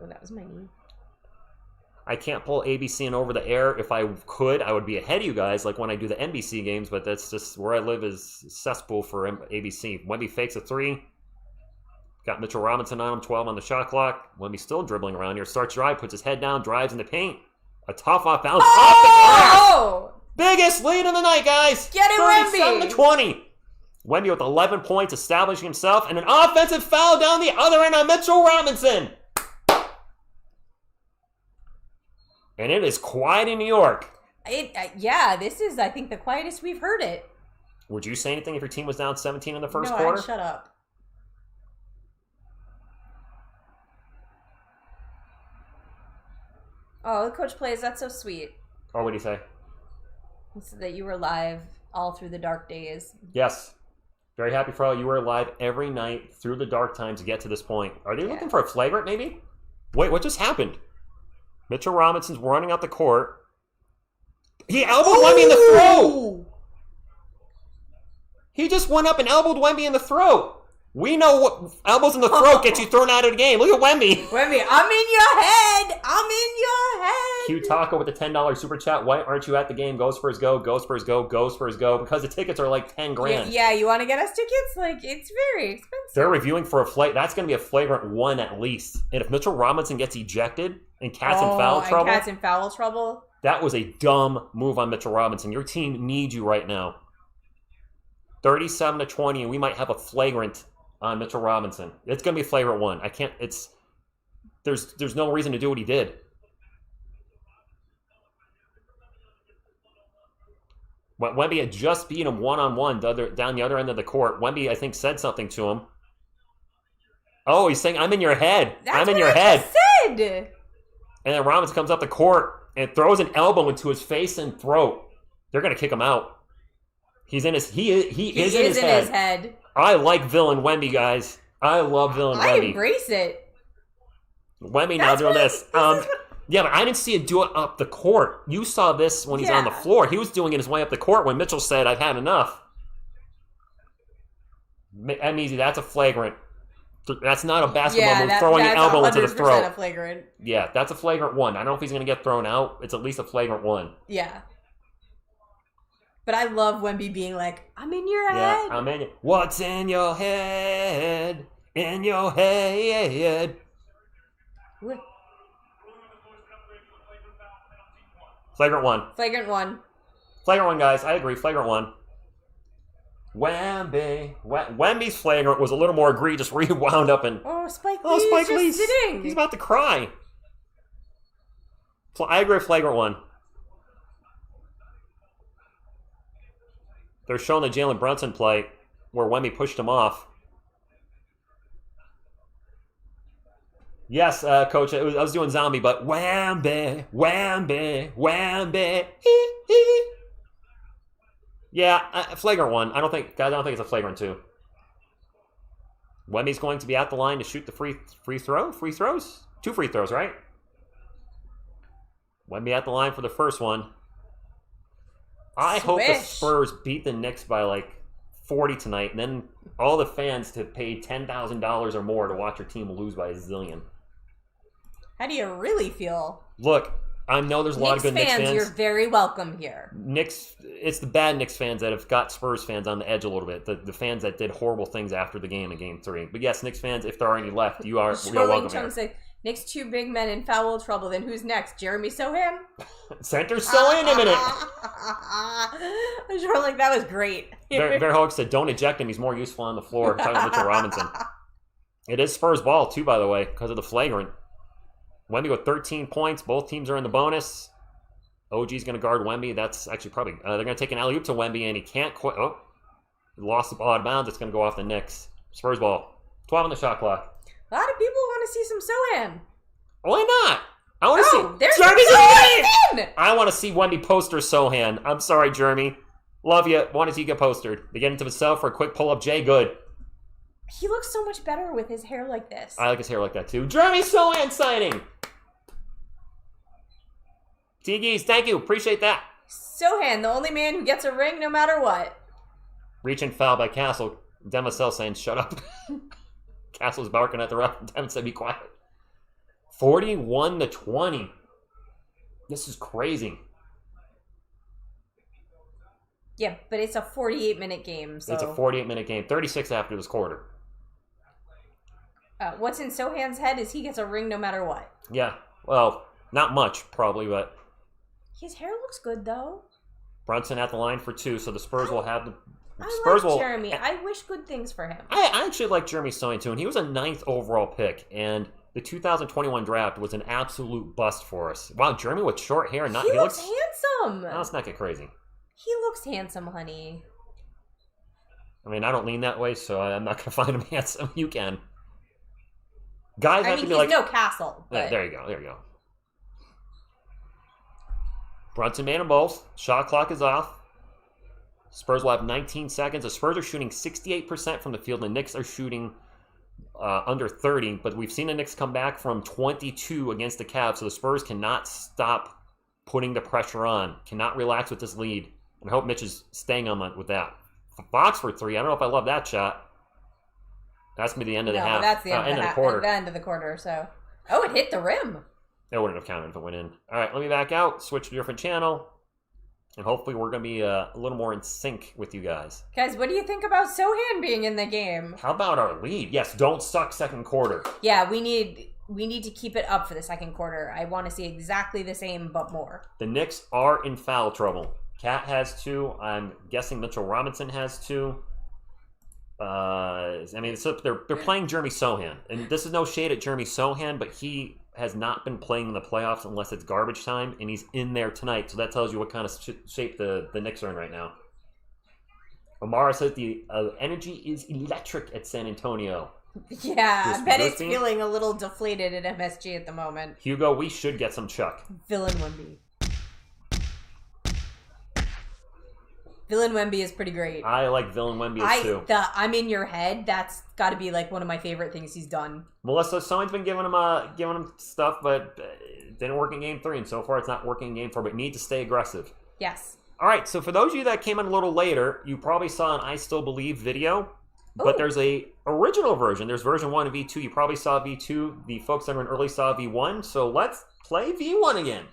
Oh, that was my knee. I can't pull ABC and over the air. If I could, I would be ahead of you guys, like when I do the NBC games, but that's just where I live is cesspool for ABC. Wemby fakes a 3. Got Mitchell Robinson on him, 12 on the shot clock. Wemby still dribbling around here. Starts drive, puts his head down, drives in the paint. A tough off bounce off the glass. Biggest lead of the night, guys. Get it, Wemby. 37-20. Wemby with 11 points, establishing himself, and an offensive foul down the other end on Mitchell Robinson. And it is quiet in New York. Yeah, this is, I think, the quietest we've heard it. Would you say anything if your team was down 17 in the first quarter? No, shut up. Oh, the coach plays. That's so sweet. Oh, what do you say? So that you were live all through the dark days. Yes. Very happy for all. You were live every night through the dark times to get to this point. Are they looking for a flagrant, maybe? Wait, what just happened? Mitchell Robinson's running out the court. He elbowed Wemby in the throat. He just went up and elbowed Wemby in the throat. We know what elbows in the throat get you thrown out of the game. Look at Wemby. Wemby, I'm in your head. I'm in your head. Q Taco with the $10 super chat. Why aren't you at the game? Go Spurs go. Go Spurs go. Go Spurs go. Because the tickets are like $10,000. Yeah, you want to get us tickets? Like, it's very expensive. They're reviewing for a flight. That's going to be a flagrant 1 at least. And if Mitchell Robinson gets ejected and Cat's in foul trouble. Cat's in foul trouble. That was a dumb move on Mitchell Robinson. Your team needs you right now. 37-20, and we might have a flagrant on Mitchell Robinson. It's going to be a flagrant 1. I can't. There's no reason to do what he did. Wemby had just beat him one-on-one down the other end of the court. Wemby, I think, said something to him. Oh, he's saying, I'm in your head. I'm in your head. Just said. And then Robinson comes up the court and throws an elbow into his face and throat. They're going to kick him out. He is in his head. I like villain Wemby, guys. I love villain Wemby. I embrace it. Wemby now doing this. Yeah, but I didn't see it do it up the court. You saw this when he's on the floor. He was doing it his way up the court when Mitchell said, I've had enough. I'm easy. That's a flagrant. That's not a basketball move, throwing an elbow into the throat. That's 100% a flagrant. Yeah, that's a flagrant 1. I don't know if he's going to get thrown out. It's at least a flagrant 1. Yeah. But I love Wemby being like, I'm in your head. Yeah, I'm in your... What's in your head? In your head. What? Flagrant 1. Flagrant 1. Flagrant 1, guys. I agree. Flagrant 1. Wemby's flagrant was a little more egregious where he wound up and... Spike Lee's just sitting. He's about to cry. I agree with flagrant 1. They're showing the Jalen Brunson play where Wemby pushed him off. Yes, Coach, I was doing zombie, but Wemby. Yeah, flagrant 1. I don't think it's a flagrant 2. Wemby's going to be at the line to shoot the free throw. Free throws? 2 free throws, right? Wemby at the line for the first one. I hope the Spurs beat the Knicks by like 40 tonight, and then all the fans to pay $10,000 or more to watch your team lose by a zillion. How do you really feel? Look, I know there's a lot of good Knicks fans. You're very welcome here. It's the bad Knicks fans that have got Spurs fans on the edge a little bit. The fans that did horrible things after the game in Game 3. But yes, Knicks fans, if there are any left, you're welcome here. Say, Knicks 2 big men in foul trouble. Then who's next? Jeremy Sohan? Center Sohan in a minute. I'm sure like that was great. Bear Hawk said, don't eject him. He's more useful on the floor. Talking to Mitchell Robinson. It is Spurs ball, too, by the way, because of the flagrant. Wemby with 13 points. Both teams are in the bonus. OG's going to guard Wemby. That's actually probably... they're going to take an alley-oop to Wemby, and he can't quit. Oh, he lost the ball out of bounds. It's going to go off the Knicks. Spurs ball. 12 on the shot clock. A lot of people want to see some Sohan. Why not? I want to see... There's Jeremy's Sohan! I want to see Wemby poster Sohan. I'm sorry, Jeremy. Love you. Want to see you get postered. They get into himself for a quick pull-up. Jay, good. He looks so much better with his hair like this. I like his hair like that, too. Jeremy Sohan signing. T-Geese, thank you. Appreciate that. Sohan, the only man who gets a ring no matter what. Reaching foul by Castle. Vassell saying, shut up. Castle's barking at the ref. Devin said, be quiet. 41-20. This is crazy. Yeah, but it's a 48-minute game, so... It's a 48-minute game. 36 after this quarter. What's in Sohan's head is he gets a ring no matter what. Yeah. Well, not much, probably, but... His hair looks good, though. Brunson at the line for 2, so the Spurs will have the... I like Jeremy. I wish good things for him. I actually like Jeremy Sohan, too, and he was a 9th overall pick, and the 2021 draft was an absolute bust for us. Wow, Jeremy with short hair. He looks handsome. No, let's not get crazy. He looks handsome, honey. I mean, I don't lean that way, so I'm not going to find him handsome. You can. Guys have to be like... he's no Castle. But... Yeah, there you go. Brunson made them both. Shot clock is off. Spurs will have 19 seconds. The Spurs are shooting 68% from the field. The Knicks are shooting under 30. But we've seen the Knicks come back from 22 against the Cavs. So the Spurs cannot stop putting the pressure on. Cannot relax with this lead. And I hope Mitch is staying on with that. Fox for 3. I don't know if I love that shot. That's going to be the end of the half. That's the end of the quarter. The end of the quarter, so... Oh, it hit the rim. It wouldn't have counted if it went in. All right, let me back out. Switch to a different channel. And hopefully we're going to be a little more in sync with you guys. Guys, what do you think about Sohan being in the game? How about our lead? Yes, don't suck second quarter. Yeah, we need to keep it up for the second quarter. I want to see exactly the same, but more. The Knicks are in foul trouble. Cat has 2. I'm guessing Mitchell Robinson has 2. I mean, they're playing Jeremy Sohan. And this is no shade at Jeremy Sohan, but he has not been playing in the playoffs unless it's garbage time, and he's in there tonight. So that tells you what kind of shape the Knicks are in right now. Amara says the energy is electric at San Antonio. Yeah, I bet it's feeling a little deflated at MSG at the moment. Hugo, we should get some Chuck. Villain Wemby is pretty great. I like Villain Wemby too. I'm in your head. That's got to be like one of my favorite things he's done. Melissa, someone's been giving him stuff, but it didn't work in Game 3, and so far it's not working in Game 4. But need to stay aggressive. Yes. All right. So for those of you that came in a little later, you probably saw an "I Still Believe" video, but there's a original version. There's version 1 of V2. You probably saw V2. The folks that were in early saw V1. So let's play V1 again.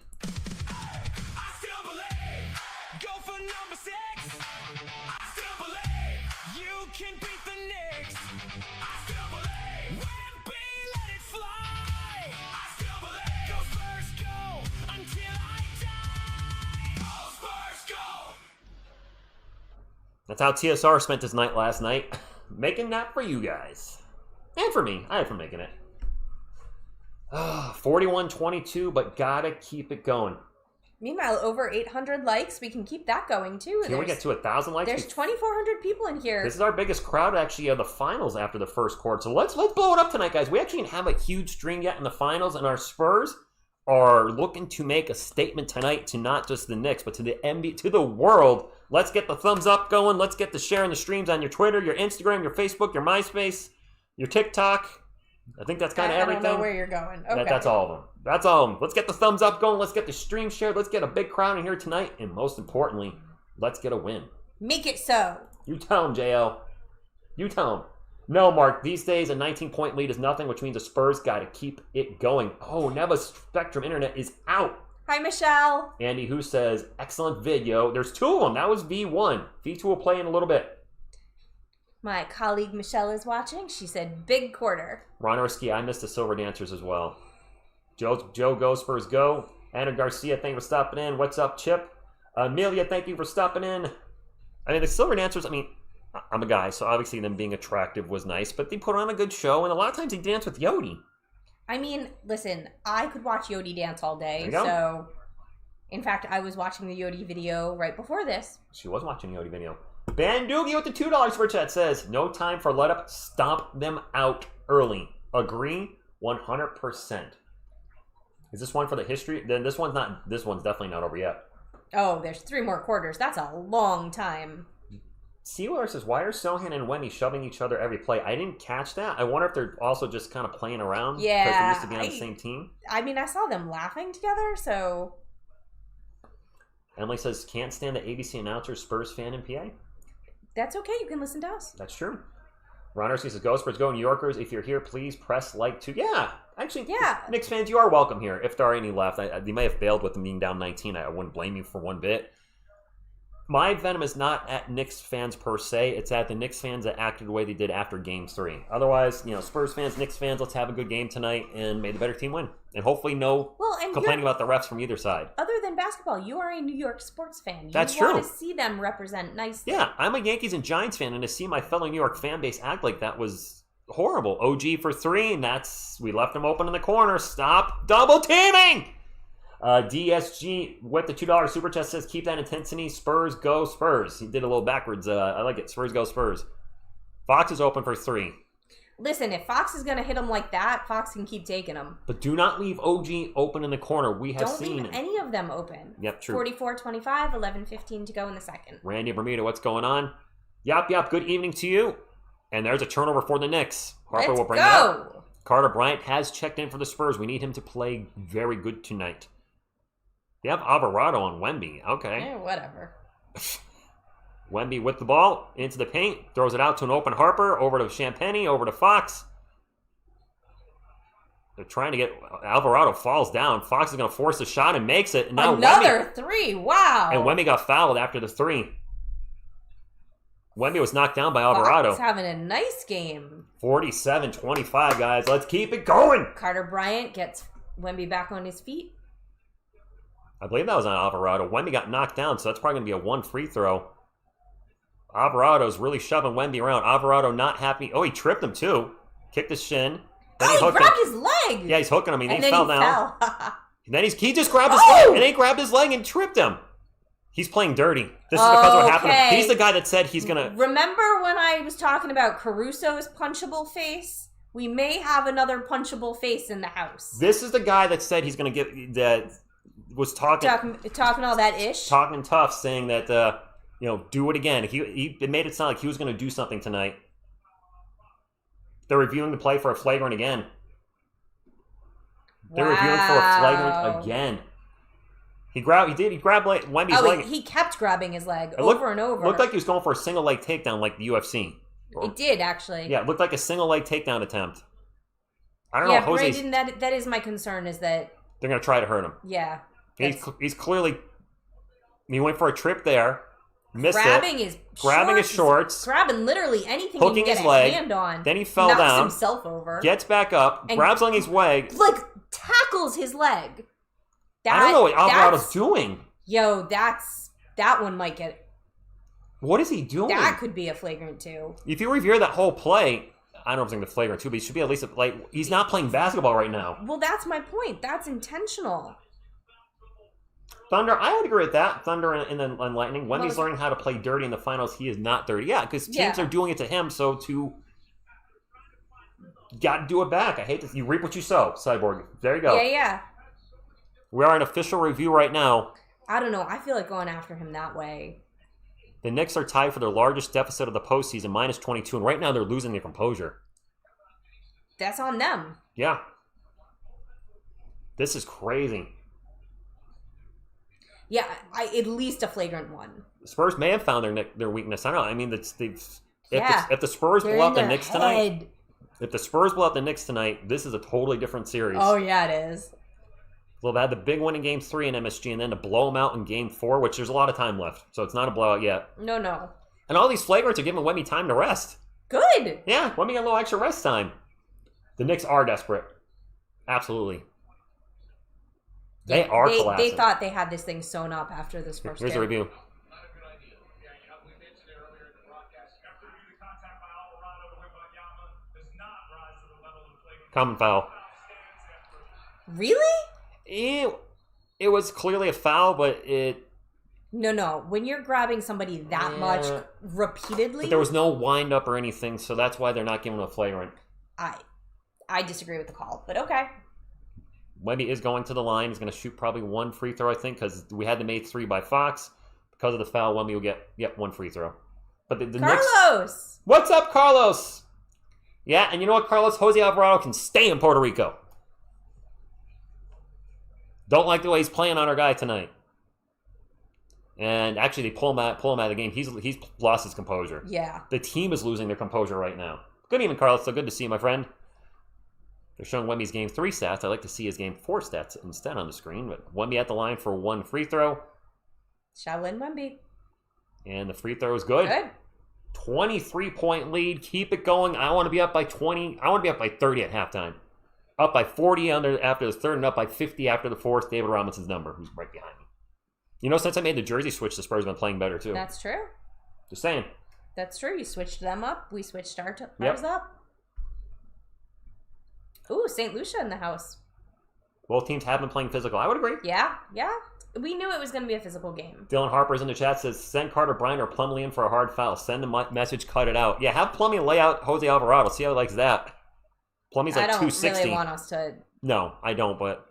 Can beat the Knicks. I still believe. Wemby, let it fly. I still believe. Go Spurs, go until I die. Go Spurs, go. That's how TSR spent his night last night, making that for you guys and for me. I had fun making it. 41-22, but gotta keep it going. Meanwhile, over 800 likes. We can keep that going, too. Can we get to 1,000 likes? There's 2,400 people in here. This is our biggest crowd, actually, of the finals after the first quarter. So let's blow it up tonight, guys. We actually have a huge string yet in the finals, and our Spurs are looking to make a statement tonight to not just the Knicks, but to the NBA, to the world. Let's get the thumbs up going. Let's get the sharing the streams on your Twitter, your Instagram, your Facebook, your MySpace, your TikTok. I think that's kind of everything. I don't know where you're going. Okay. That's all of them. That's all of them. Let's get the thumbs up going. Let's get the stream shared. Let's get a big crowd in here tonight. And most importantly, let's get a win. Make it so. You tell him, JL. You tell him. No, Mark. These days, a 19-point lead is nothing, which means the Spurs got to keep it going. Oh, Neva's Spectrum Internet is out. Hi, Michelle. Andy, who says, excellent video. There's 2 of them. That was V1. V2 will play in a little bit. My colleague Michelle is watching. She said, big quarter. Ron Orski, I missed the Silver Dancers as well. Joe Go, Spurs Go. Anna Garcia, thank you for stopping in. What's up, Chip? Amelia, thank you for stopping in. I mean, the Silver Dancers, I mean, I'm a guy, so obviously them being attractive was nice, but they put on a good show, and a lot of times they dance with Yodi. I mean, listen, I could watch Yodi dance all day, so... In fact, I was watching the Yodi video right before this. She was watching the Yodi video. Ben Doogie with the $2 for chat says, no time for let up, stomp them out early. Agree 100%. Is this one for the history? Then this one's definitely not over yet. Oh, there's 3 more quarters. That's a long time. Sealer says, why are Sohan and Wemby shoving each other every play? I didn't catch that. I wonder if they're also just kind of playing around. Yeah. Because they used to be on the same team. I mean, I saw them laughing together, so... Emily says, can't stand the ABC announcer, Spurs fan in PA. That's okay. You can listen to us. That's true. Ron says, go Spurs, go New Yorkers. If you're here, please press like to... Yeah. Actually, yeah. Knicks fans, you are welcome here. If there are any left. They may have bailed with them being down 19. I wouldn't blame you for one bit. My venom is not at Knicks fans per se. It's at the Knicks fans that acted the way they did after Game 3. Otherwise, Spurs fans, Knicks fans, let's have a good game tonight and may the better team win. And hopefully complaining about the refs from either side. Other than basketball, you are a New York sports fan. That's true. You want to see them represent nicely. Yeah, I'm a Yankees and Giants fan, and to see my fellow New York fan base act like that was horrible. OG for 3, and we left him open in the corner. Stop double teaming! DSG with the $2 super chat says, keep that intensity. Spurs go Spurs. He did a little backwards. I like it. Spurs go Spurs. Fox is open for 3. Listen, if Fox is going to hit him like that, Fox can keep taking him. But do not leave OG open in the corner. We have seen... Don't leave any of them open. Yep, true. 44-25, 11-15 to go in the second. Randy Bermuda, what's going on? Yap, good evening to you. And there's a turnover for the Knicks. Harper will bring it up. Carter Bryant has checked in for the Spurs. We need him to play very good tonight. They have Alvarado on Wemby. Okay. Whatever. Wemby with the ball into the paint. Throws it out to an open Harper. Over to Champagnie. Over to Fox. They're trying to get... Alvarado falls down. Fox is going to force a shot and makes it. And now another 3. Wow. And Wemby got fouled after the 3. Wemby was knocked down by Alvarado. Fox having a nice game. 47-25, guys. Let's keep it going. Carter Bryant gets Wemby back on his feet. I believe that was on Alvarado. Wemby got knocked down, so that's probably going to be a 1 free throw. Alvarado's really shoving Wemby around. Alvarado not happy. Oh, he tripped him, too. Kicked his shin. Then he grabbed his leg. Yeah, he's hooking him. And he fell down. And then he just grabbed his leg. And then he grabbed his leg and tripped him. He's playing dirty. This is because of what happened. He's the guy that said he's going to... Remember when I was talking about Caruso's punchable face? We may have another punchable face in the house. This is the guy that said he's going to get... that was talking all that ish. Talking tough, saying that, do it again. It made it sound like he was going to do something tonight. They're reviewing the play for a flagrant again. They're reviewing for a flagrant again. He grabbed Wemby's leg. He kept grabbing his leg over and over. It looked like he was going for a single leg takedown like the UFC. It did, actually. Yeah, it looked like a single leg takedown attempt. I don't know, Jose. Brandon, that is my concern, is that... They're going to try to hurt him. Yeah. He's clearly... He went for a trip there. Missed grabbing it. His shorts. Grabbing literally anything hooking he can get his leg, a hand on. Then he fell down. Knocks himself over. Gets back up. Grabs on his leg. Tackles his leg. I don't know what Alvarado's doing. Yo, that one might get... What is he doing? That could be a flagrant 2. If you review that whole play... I don't know if it's going to be flagrant 2, but he should be at least... he's not playing basketball right now. Well, that's my point. That's intentional. Thunder, I would agree with that. Thunder and Lightning. When he's learning how to play dirty in the finals, he is not dirty. Yeah, because teams are doing it to him, so got to do it back. I hate this. You reap what you sow, Cyborg. There you go. Yeah. We are in official review right now. I don't know. I feel like going after him that way. The Knicks are tied for their largest deficit of the postseason, minus 22, and right now they're losing their composure. That's on them. Yeah. This is crazy. Yeah, at least a flagrant 1. The Spurs may have found their weakness. I don't know. I mean, if the Spurs blow out the Knicks tonight, this is a totally different series. Oh yeah, it is. Well, they had the big win in Game 3 in MSG, and then to blow them out in Game 4, which there's a lot of time left, so it's not a blowout yet. No. And all these flagrants are giving Wemby time to rest. Good. Yeah, Wemby got a little extra rest time. The Knicks are desperate. Absolutely. They are collapsing. They thought they had this thing sewn up after this first game. Here's a review. Common foul. Really? It was clearly a foul, but it... No. When you're grabbing somebody that much repeatedly... But there was no wind-up or anything, so that's why they're not giving a flagrant. I disagree with the call, but okay. Wemby is going to the line. He's going to shoot probably one free throw, I think, because we had the made 3 by Fox. Because of the foul, Wemby will get one free throw. But the Carlos! Knicks, what's up, Carlos? Yeah, and you know what, Carlos? Jose Alvarado can stay in Puerto Rico. Don't like the way he's playing on our guy tonight. And actually, they pull him out of the game. He's lost his composure. Yeah. The team is losing their composure right now. Good evening, Carlos. So good to see you, my friend. They're showing Wemby's Game 3 stats. I'd like to see his Game 4 stats instead on the screen. But Wemby at the line for one free throw. Shaolin Wemby. And the free throw is good. Good. 23-point lead. Keep it going. I want to be up by 20. I want to be up by 30 at halftime. Up by 40 after the third and up by 50 after the fourth. David Robinson's number, who's right behind me. You know, since I made the jersey switch, the Spurs have been playing better, too. That's true. Just saying. That's true. You switched them up. We switched ours Yep. up. Ooh, St. Lucia in the house. Both teams have been playing physical. I would agree. Yeah. We knew it was going to be a physical game. Dylan Harper's in the chat, says, send Carter Bryant or Plumlee in for a hard foul. Send the message, cut it out. Yeah, have Plumlee lay out Jose Alvarado. See how he likes that. Plumlee's like 260. I don't really want us to... No, I don't, but...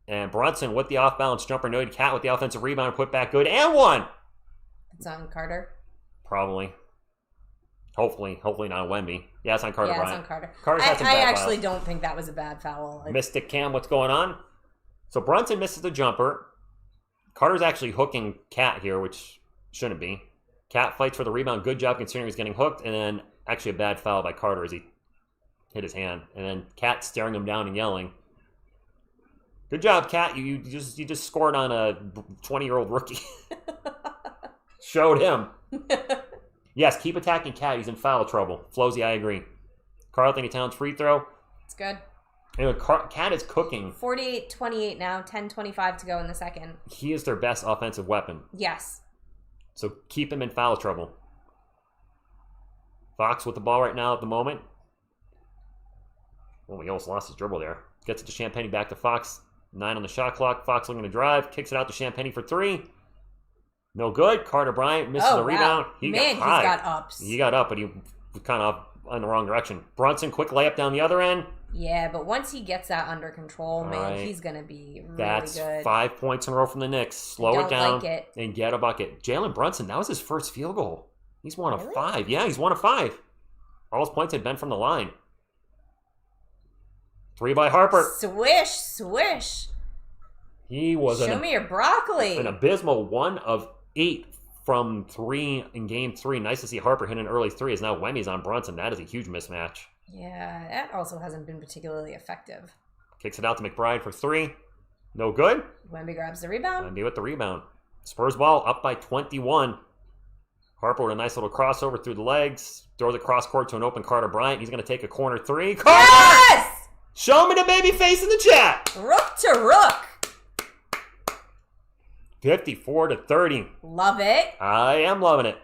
And Brunson with the off-balance jumper. Noted Cat with the offensive rebound. Put back good. And one! It's on Carter. Probably. Hopefully not Wemby. Yeah, it's on Carter Bryant. Yeah, it's on Carter. Carter's had some bad I actually fouls. don't think that was a bad foul. Mystic Cam, what's going on? So Brunson misses the jumper. Carter's actually hooking Cat here, which shouldn't be. Cat fights for the rebound. Good job considering he's getting hooked. And then actually a bad foul by Carter as he hit his hand. And then Cat staring him down and yelling. Good job, Cat. You just scored on a 20-year-old rookie. Showed him. Yes, keep attacking Cat. He's in foul trouble. Flowsy, I agree. Carl Towns free throw. It's good. Anyway, Cat is cooking. 48-28 now. 10:25 to go in the second. He is their best offensive weapon. Yes. So keep him in foul trouble. Fox with the ball right now at the moment. Oh, he almost lost his dribble there. Gets it to Champagny, back to Fox. 9 on the shot clock. Fox looking to drive. Kicks it out to Champagny for 3. No good. Carter Bryant misses the rebound. Wow. He's got ups. He got up, but he was kind of in the wrong direction. Brunson, quick layup down the other end. Yeah, but once he gets that under control, he's going to be really That's good. That's 5 points in a row from the Knicks. Slow it down and get a bucket. Jalen Brunson, that was his first field goal. He's 1 of 5. Yeah, he's 1 of 5. All his points had been from the line. 3 by Harper. Swish. He was Show me your broccoli. An abysmal 1 of 8 from 3 in Game 3. Nice to see Harper hit an early 3 as now Wemmy's on Brunson. That is a huge mismatch. Yeah, that also hasn't been particularly effective. Kicks it out to McBride for 3. No good. Wemby grabs the rebound. Wemby with the rebound. Spurs ball up by 21. Harper with a nice little crossover through the legs. Throws it cross court to an open Carter Bryant. He's going to take a corner 3. Carter! Yes! Show me the baby face in the chat. Rook to rook. 54-30. Love it. I am loving it.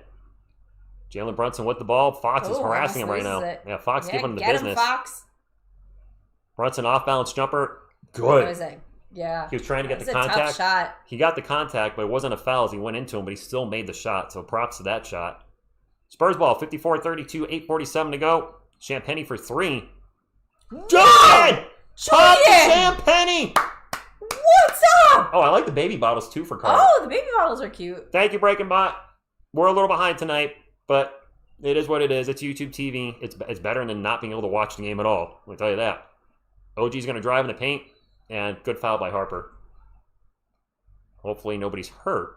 Jalen Brunson with the ball. Fox is harassing him right now. Yeah, Fox giving him the business. Get him, Fox. Brunson off-balance jumper. Good. Yeah. He was trying to get the Tough contact. Shot. He got the contact, but it wasn't a foul as he went into him, but he still made the shot, so props to that shot. Spurs ball, 54-32, 8:47 to go. Champagny for 3. Good! Top Champagny! What's up? Oh, I like the baby bottles, too, for Carter. Oh, the baby bottles are cute. Thank you, Breaking Bot. We're a little behind tonight, but it is what it is. It's YouTube TV. It's better than not being able to watch the game at all. Let me tell you that. OG's going to drive in the paint, and good foul by Harper. Hopefully nobody's hurt.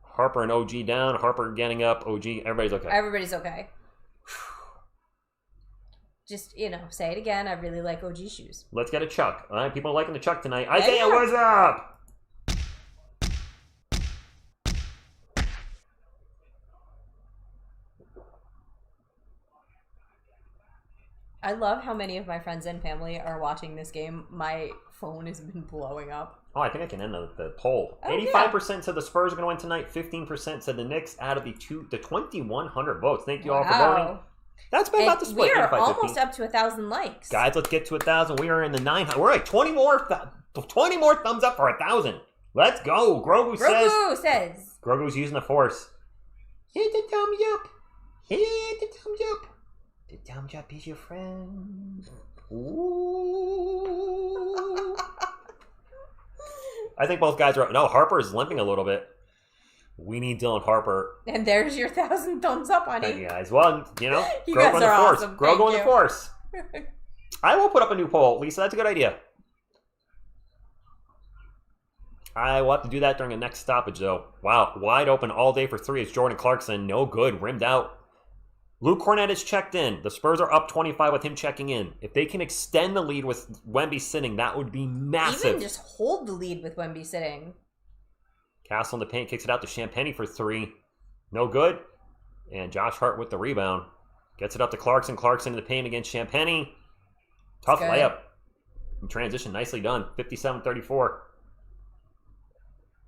Harper and OG down. Harper getting up. OG, everybody's okay. Everybody's okay. Just, say it again. I really like OG shoes. Let's get a Chuck. All right, people are liking the Chuck tonight. Isaiah, what's up? I love how many of my friends and family are watching this game. My phone has been blowing up. Oh, I think I can end the poll. Oh, 85% said the Spurs are going to win tonight. 15% said the Knicks out of the 2,100 votes. Thank you all for voting. That's been about the split. We are almost up to 1,000 likes. Guys, let's get to 1,000. We are in the 900. We're like 20 more thumbs up for 1,000. Let's go. Grogu says. Grogu's using the force. Hit the thumbs up. Hit the thumbs up. The thumbs up is your friend. Ooh. I think both guys are... No, Harper is limping a little bit. We need Dylan Harper. And there's your 1,000 thumbs up, honey. Thank you guys. Well, you know, You grow guys going the are force. awesome. Grow Thank going the you. force. I will put up a new poll, Lisa. That's a good idea. I will have to do that during the next stoppage, though. Wow, wide open all day for three. It's Jordan Clarkson. No good. Rimmed out. Luke Kornet is checked in. The Spurs are up 25 with him checking in. If they can extend the lead with Wemby sitting, that would be massive. Even just hold the lead with Wemby sitting. Castle in the paint kicks it out to Champagny for three. No good. And Josh Hart with the rebound. Gets it up to Clarkson. Clarkson in the paint against Champagny. Tough Good. layup. In transition, nicely done. 57-34.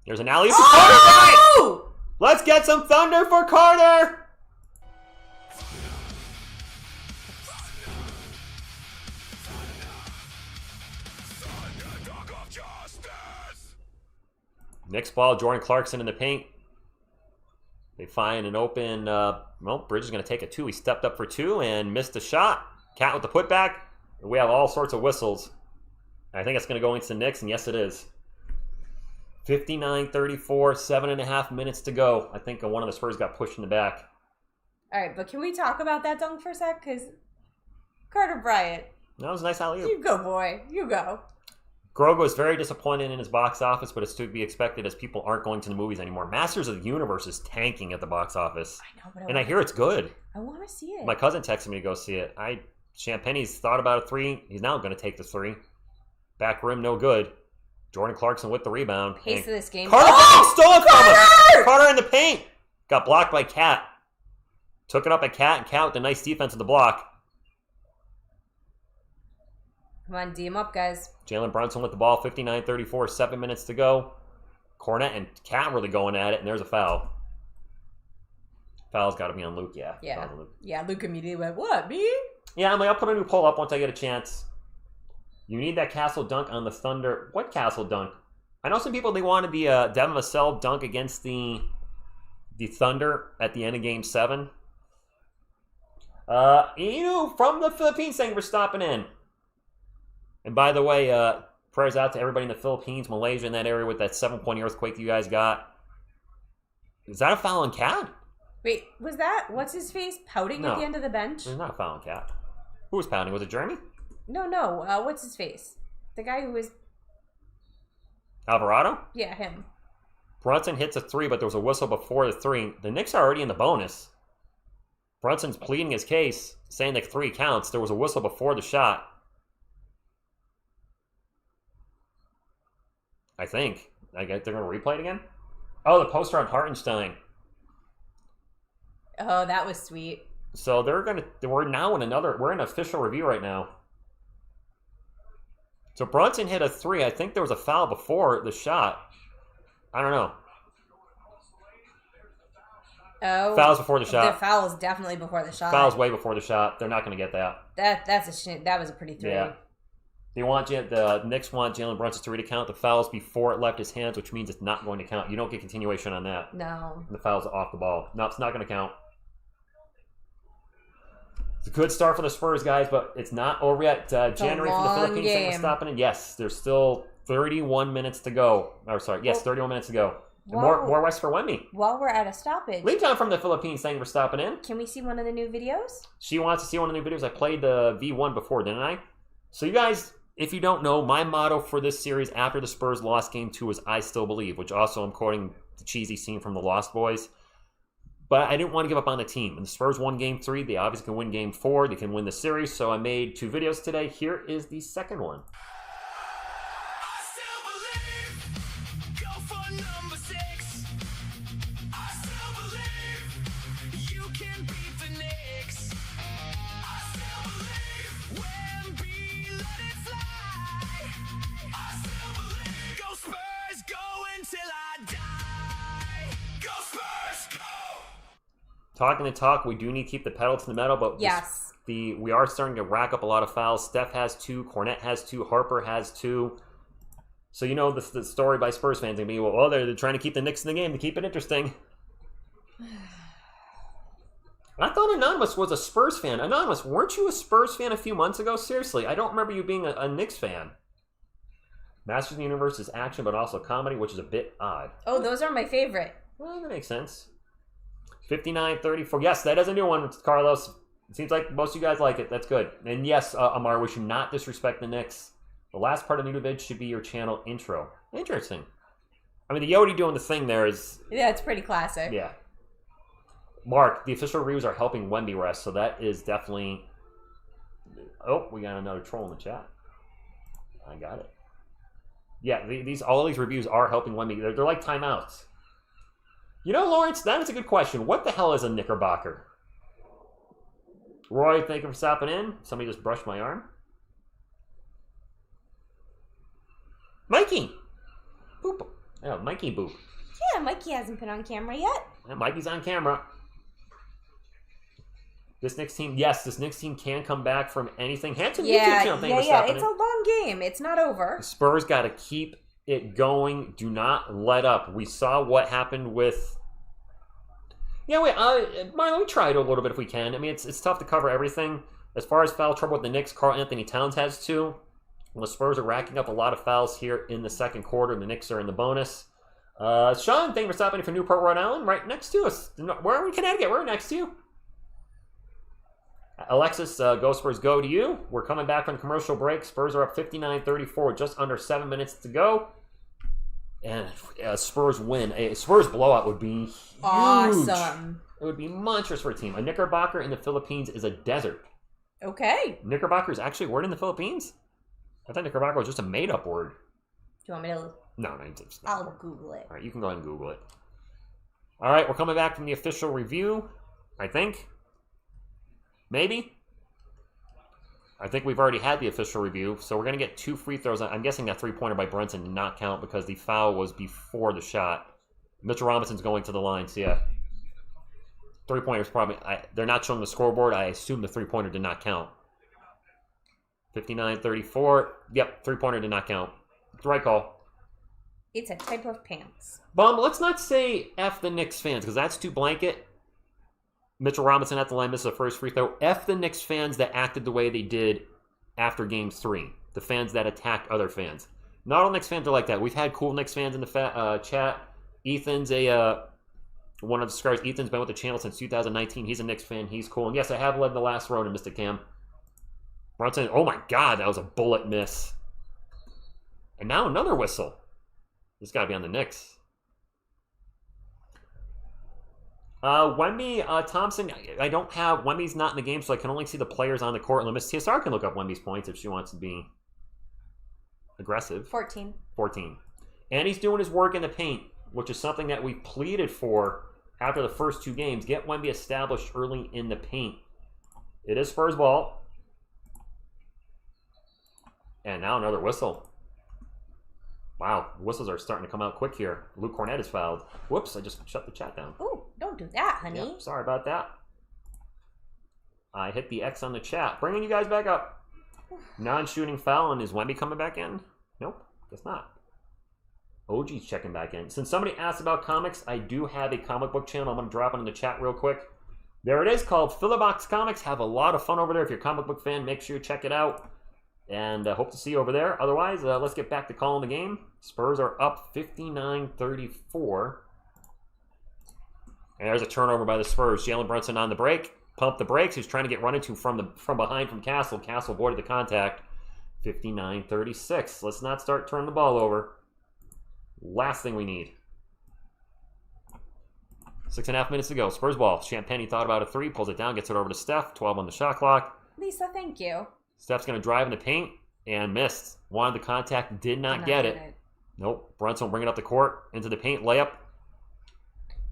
There's an alley-oop to Carter. Oh! Let's get some thunder for Carter. Knicks ball, Jordan Clarkson in the paint. They find an open, well, Bridge is going to take a two. He stepped up for two and missed a shot. Cat with the putback. We have all sorts of whistles. I think it's going to go into the Knicks, and yes, it is. 59-34, 7.5 minutes to go. I think one of the Spurs got pushed in the back. All right, but can we talk about that dunk for a sec? Because Carter Bryant, That was a nice alley-oop. you go, boy. You go. Grogo is very disappointed in his box office, but it's to be expected as people aren't going to the movies anymore. Masters of the Universe is tanking at the box office. I know, but And I hear it's good. I want to see it. My cousin texted me to go see it. Champagne's thought about a three. He's now going to take the three. Back rim, no good. Jordan Clarkson with the rebound. Pace of this game. Carter stole it from us. Carter in the paint. Got blocked by Cat. Took it up at Cat, and Cat with a nice defense of the block. Come on, D him up, guys. Jalen Brunson with the ball, 59-34, 7 minutes to go. Kornet and Cat really going at it, and there's a foul. Foul's got to be on Luke, yeah. Yeah. Foul's on Luke. Yeah, Luke immediately went, what, me? Yeah, I'll put a new poll up once I get a chance. You need that Castle dunk on the Thunder. What Castle dunk? I know some people, they wanted the Devin Vassell dunk against the Thunder at the end of Game 7. From the Philippines, thank you for stopping in. And by the way, prayers out to everybody in the Philippines, Malaysia, in that area with that 7-point earthquake you guys got. Is that a foul on Cat? Wait, was that, what's his face, pouting No. at the end of the bench? There's not a foul on Cat. Who was pounding? Was it Jeremy? No, what's his face? The guy who was, Alvarado? yeah, him. Brunson hits a three, but there was a whistle before the three. The Knicks are already in the bonus. Brunson's pleading his case, saying that three counts. There was a whistle before the shot. I think. I guess they're going to replay it again? Oh, the poster on Hartenstein. Oh, that was sweet. So we're in official review right now. So Brunson hit a three. I think there was a foul before the shot. I don't know. Oh, Foul's before the shot. The foul is definitely before the shot. Foul's way before the shot. They're not going to get that. That's a shit. That was a pretty three. Yeah. The Knicks want Jalen Brunson's three to count. The foul's before it left his hands, which means it's not going to count. You don't get continuation on that. No. The foul's off the ball. No, it's not going to count. It's a good start for the Spurs, guys, but it's not over yet. January for the long Philippines. Thanks for game. stopping in. Yes, there's still 31 minutes to go. Or sorry, yes, 31 minutes to go. And more West for Wemby. While we're at a stoppage, Lee John from the Philippines, thank you for stopping in. can we see one of the new videos? She wants to see one of the new videos. I played the V1 before, didn't I? So you guys, if you don't know, my motto for this series after the Spurs lost Game 2 was I Still Believe, which also I'm quoting the cheesy scene from The Lost Boys. But I didn't want to give up on the team. And the Spurs won Game 3. They obviously can win Game 4. They can win the series. So I made 2 videos today. Here is the second one. I still believe. Go for number 6. I still believe. You can beat the Knicks. I still believe. Wemby, let it fly. I still believe. Go Spurs, go until I die. Go Spurs, go. Talking the talk, we do need to keep the pedal to the metal, but Yes. we are starting to rack up a lot of fouls. Steph has 2, Kornet has 2, Harper has 2. So you know the story by Spurs fans and be, well, they're trying to keep the Knicks in the game to keep it interesting. I thought Anonymous was a Spurs fan. Anonymous, weren't you a Spurs fan a few months ago? Seriously, I don't remember you being a Knicks fan. Masters of the Universe is action, but also comedy, which is a bit odd. Oh, those are my favorite. Well, that makes sense. 59-34. Yes, that is a new one, Carlos. It seems like most of you guys like it. That's good. And yes, Amar, we should not disrespect the Knicks. The last part of new vid should be your channel intro. Interesting. I mean, the Yodi doing the thing there is... Yeah, it's pretty classic. Yeah. Mark, the official reviews are helping Wemby rest, so that is definitely... Oh, we got another troll in the chat. I got it. Yeah, all these reviews are helping Wemby. They're like timeouts. You know, Lawrence, that is a good question. What the hell is a knickerbocker? Roy, thank you for stopping in. Somebody just brushed my arm. Mikey! Boop. Oh, Mikey boop. Yeah, Mikey hasn't been on camera yet. Yeah, Mikey's on camera. This Knicks team, yes, this Knicks team can come back from anything. Handsome YouTube channel, thank you for stopping in. It's a long game. It's not over. The Spurs got to keep it going. Do not let up. We saw what happened with... Yeah, wait, Marlon, we try it a little bit if we can. I mean, it's tough to cover everything. As far as foul trouble with the Knicks, Karl Anthony Towns has 2. The Spurs are racking up a lot of fouls here in the second quarter. The Knicks are in the bonus. Sean, thank you for stopping in from Newport, Rhode Island, right next to us. Where are we in Connecticut? We're next to you. Alexis, go Spurs go to you. We're coming back from the commercial break. Spurs are up 59-34, just under 7 minutes to go. And Spurs win. A Spurs blowout would be huge. Awesome. It would be monstrous for a team. A Knickerbocker in the Philippines is a desert. Okay. Knickerbocker is actually a word in the Philippines? I thought Knickerbocker was just a made-up word. Do you want me to... No, it's not. I'll Google it. All right, you can go ahead and Google it. All right, we're coming back from the official review, I think. Maybe. I think we've already had the official review, so we're going to get 2 free throws. I'm guessing that three-pointer by Brunson did not count because the foul was before the shot. Mitchell Robinson's going to the line, so yeah. Three-pointer's probably... they're not showing the scoreboard. I assume the three-pointer did not count. 59-34. Yep, three-pointer did not count. It's the right call. It's a type of pants. Bum, let's not say F the Knicks fans, because that's too blanket. Mitchell Robinson at the line misses the first free throw. F the Knicks fans that acted the way they did after Game 3. The fans that attacked other fans. Not all Knicks fans are like that. We've had cool Knicks fans in the chat. Ethan's one of the subscribers. Ethan's been with the channel since 2019. He's a Knicks fan. He's cool. And yes, I have led the last road in Mr. Cam. Brunson, oh my God, that was a bullet miss. And now another whistle. This got to be on the Knicks. Wemby, Thompson, I don't have... Wemby's not in the game, so I can only see the players on the court. And Miss TSR can look up Wemby's points if she wants to be aggressive. 14. And he's doing his work in the paint, which is something that we pleaded for after the first 2 games. Get Wemby established early in the paint. It is Spurs ball. And now another whistle. Wow, whistles are starting to come out quick here. Luke Kornet is fouled. Whoops, I just shut the chat down. Ooh, don't do that, honey. Yep, sorry about that. I hit the X on the chat. Bringing you guys back up. Non-shooting foul, and is Wemby coming back in? Nope, guess not. OG's checking back in. Since somebody asked about comics, I do have a comic book channel. I'm going to drop it in the chat real quick. There it is, called Filibox Comics. Have a lot of fun over there. If you're a comic book fan, make sure you check it out. And hope to see you over there. Otherwise, let's get back to calling the game. Spurs are up 59-34. And there's a turnover by the Spurs. Jalen Brunson on the break. Pump the brakes. He's trying to get run into from behind from Castle. Castle avoided the contact. 59-36. Let's not start turning the ball over. Last thing we need. 6.5 minutes to go. Spurs ball. Champagne thought about a 3. Pulls it down. Gets it over to Steph. 12 on the shot clock. Lisa, thank you. Steph's going to drive in the paint and missed. Wanted the contact, did not get it. Nope. Brunson will bring it up the court, into the paint, layup.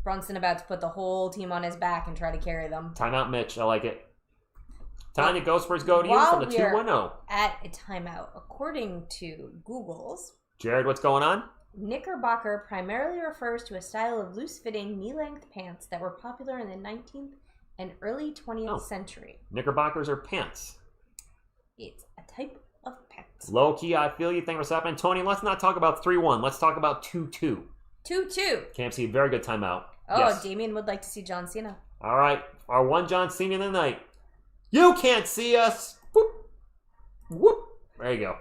Brunson about to put the whole team on his back and try to carry them. Timeout, Mitch. I like it. Tanya, go Spurs go to you from the 2-1-0. At a timeout, according to Google's, Jared, what's going on? Knickerbocker primarily refers to a style of loose-fitting, knee-length pants that were popular in the 19th and early 20th century. Knickerbockers are pants. It's a type of pants. Low key, I feel you. Thanks for stopping. Tony, let's not talk about 3-1. Let's talk about 2-2. 2-2. Can't see a very good timeout. Oh, yes. Damien would like to see John Cena. All right. our one John Cena of the night. You can't see us. Whoop. Whoop. There you go.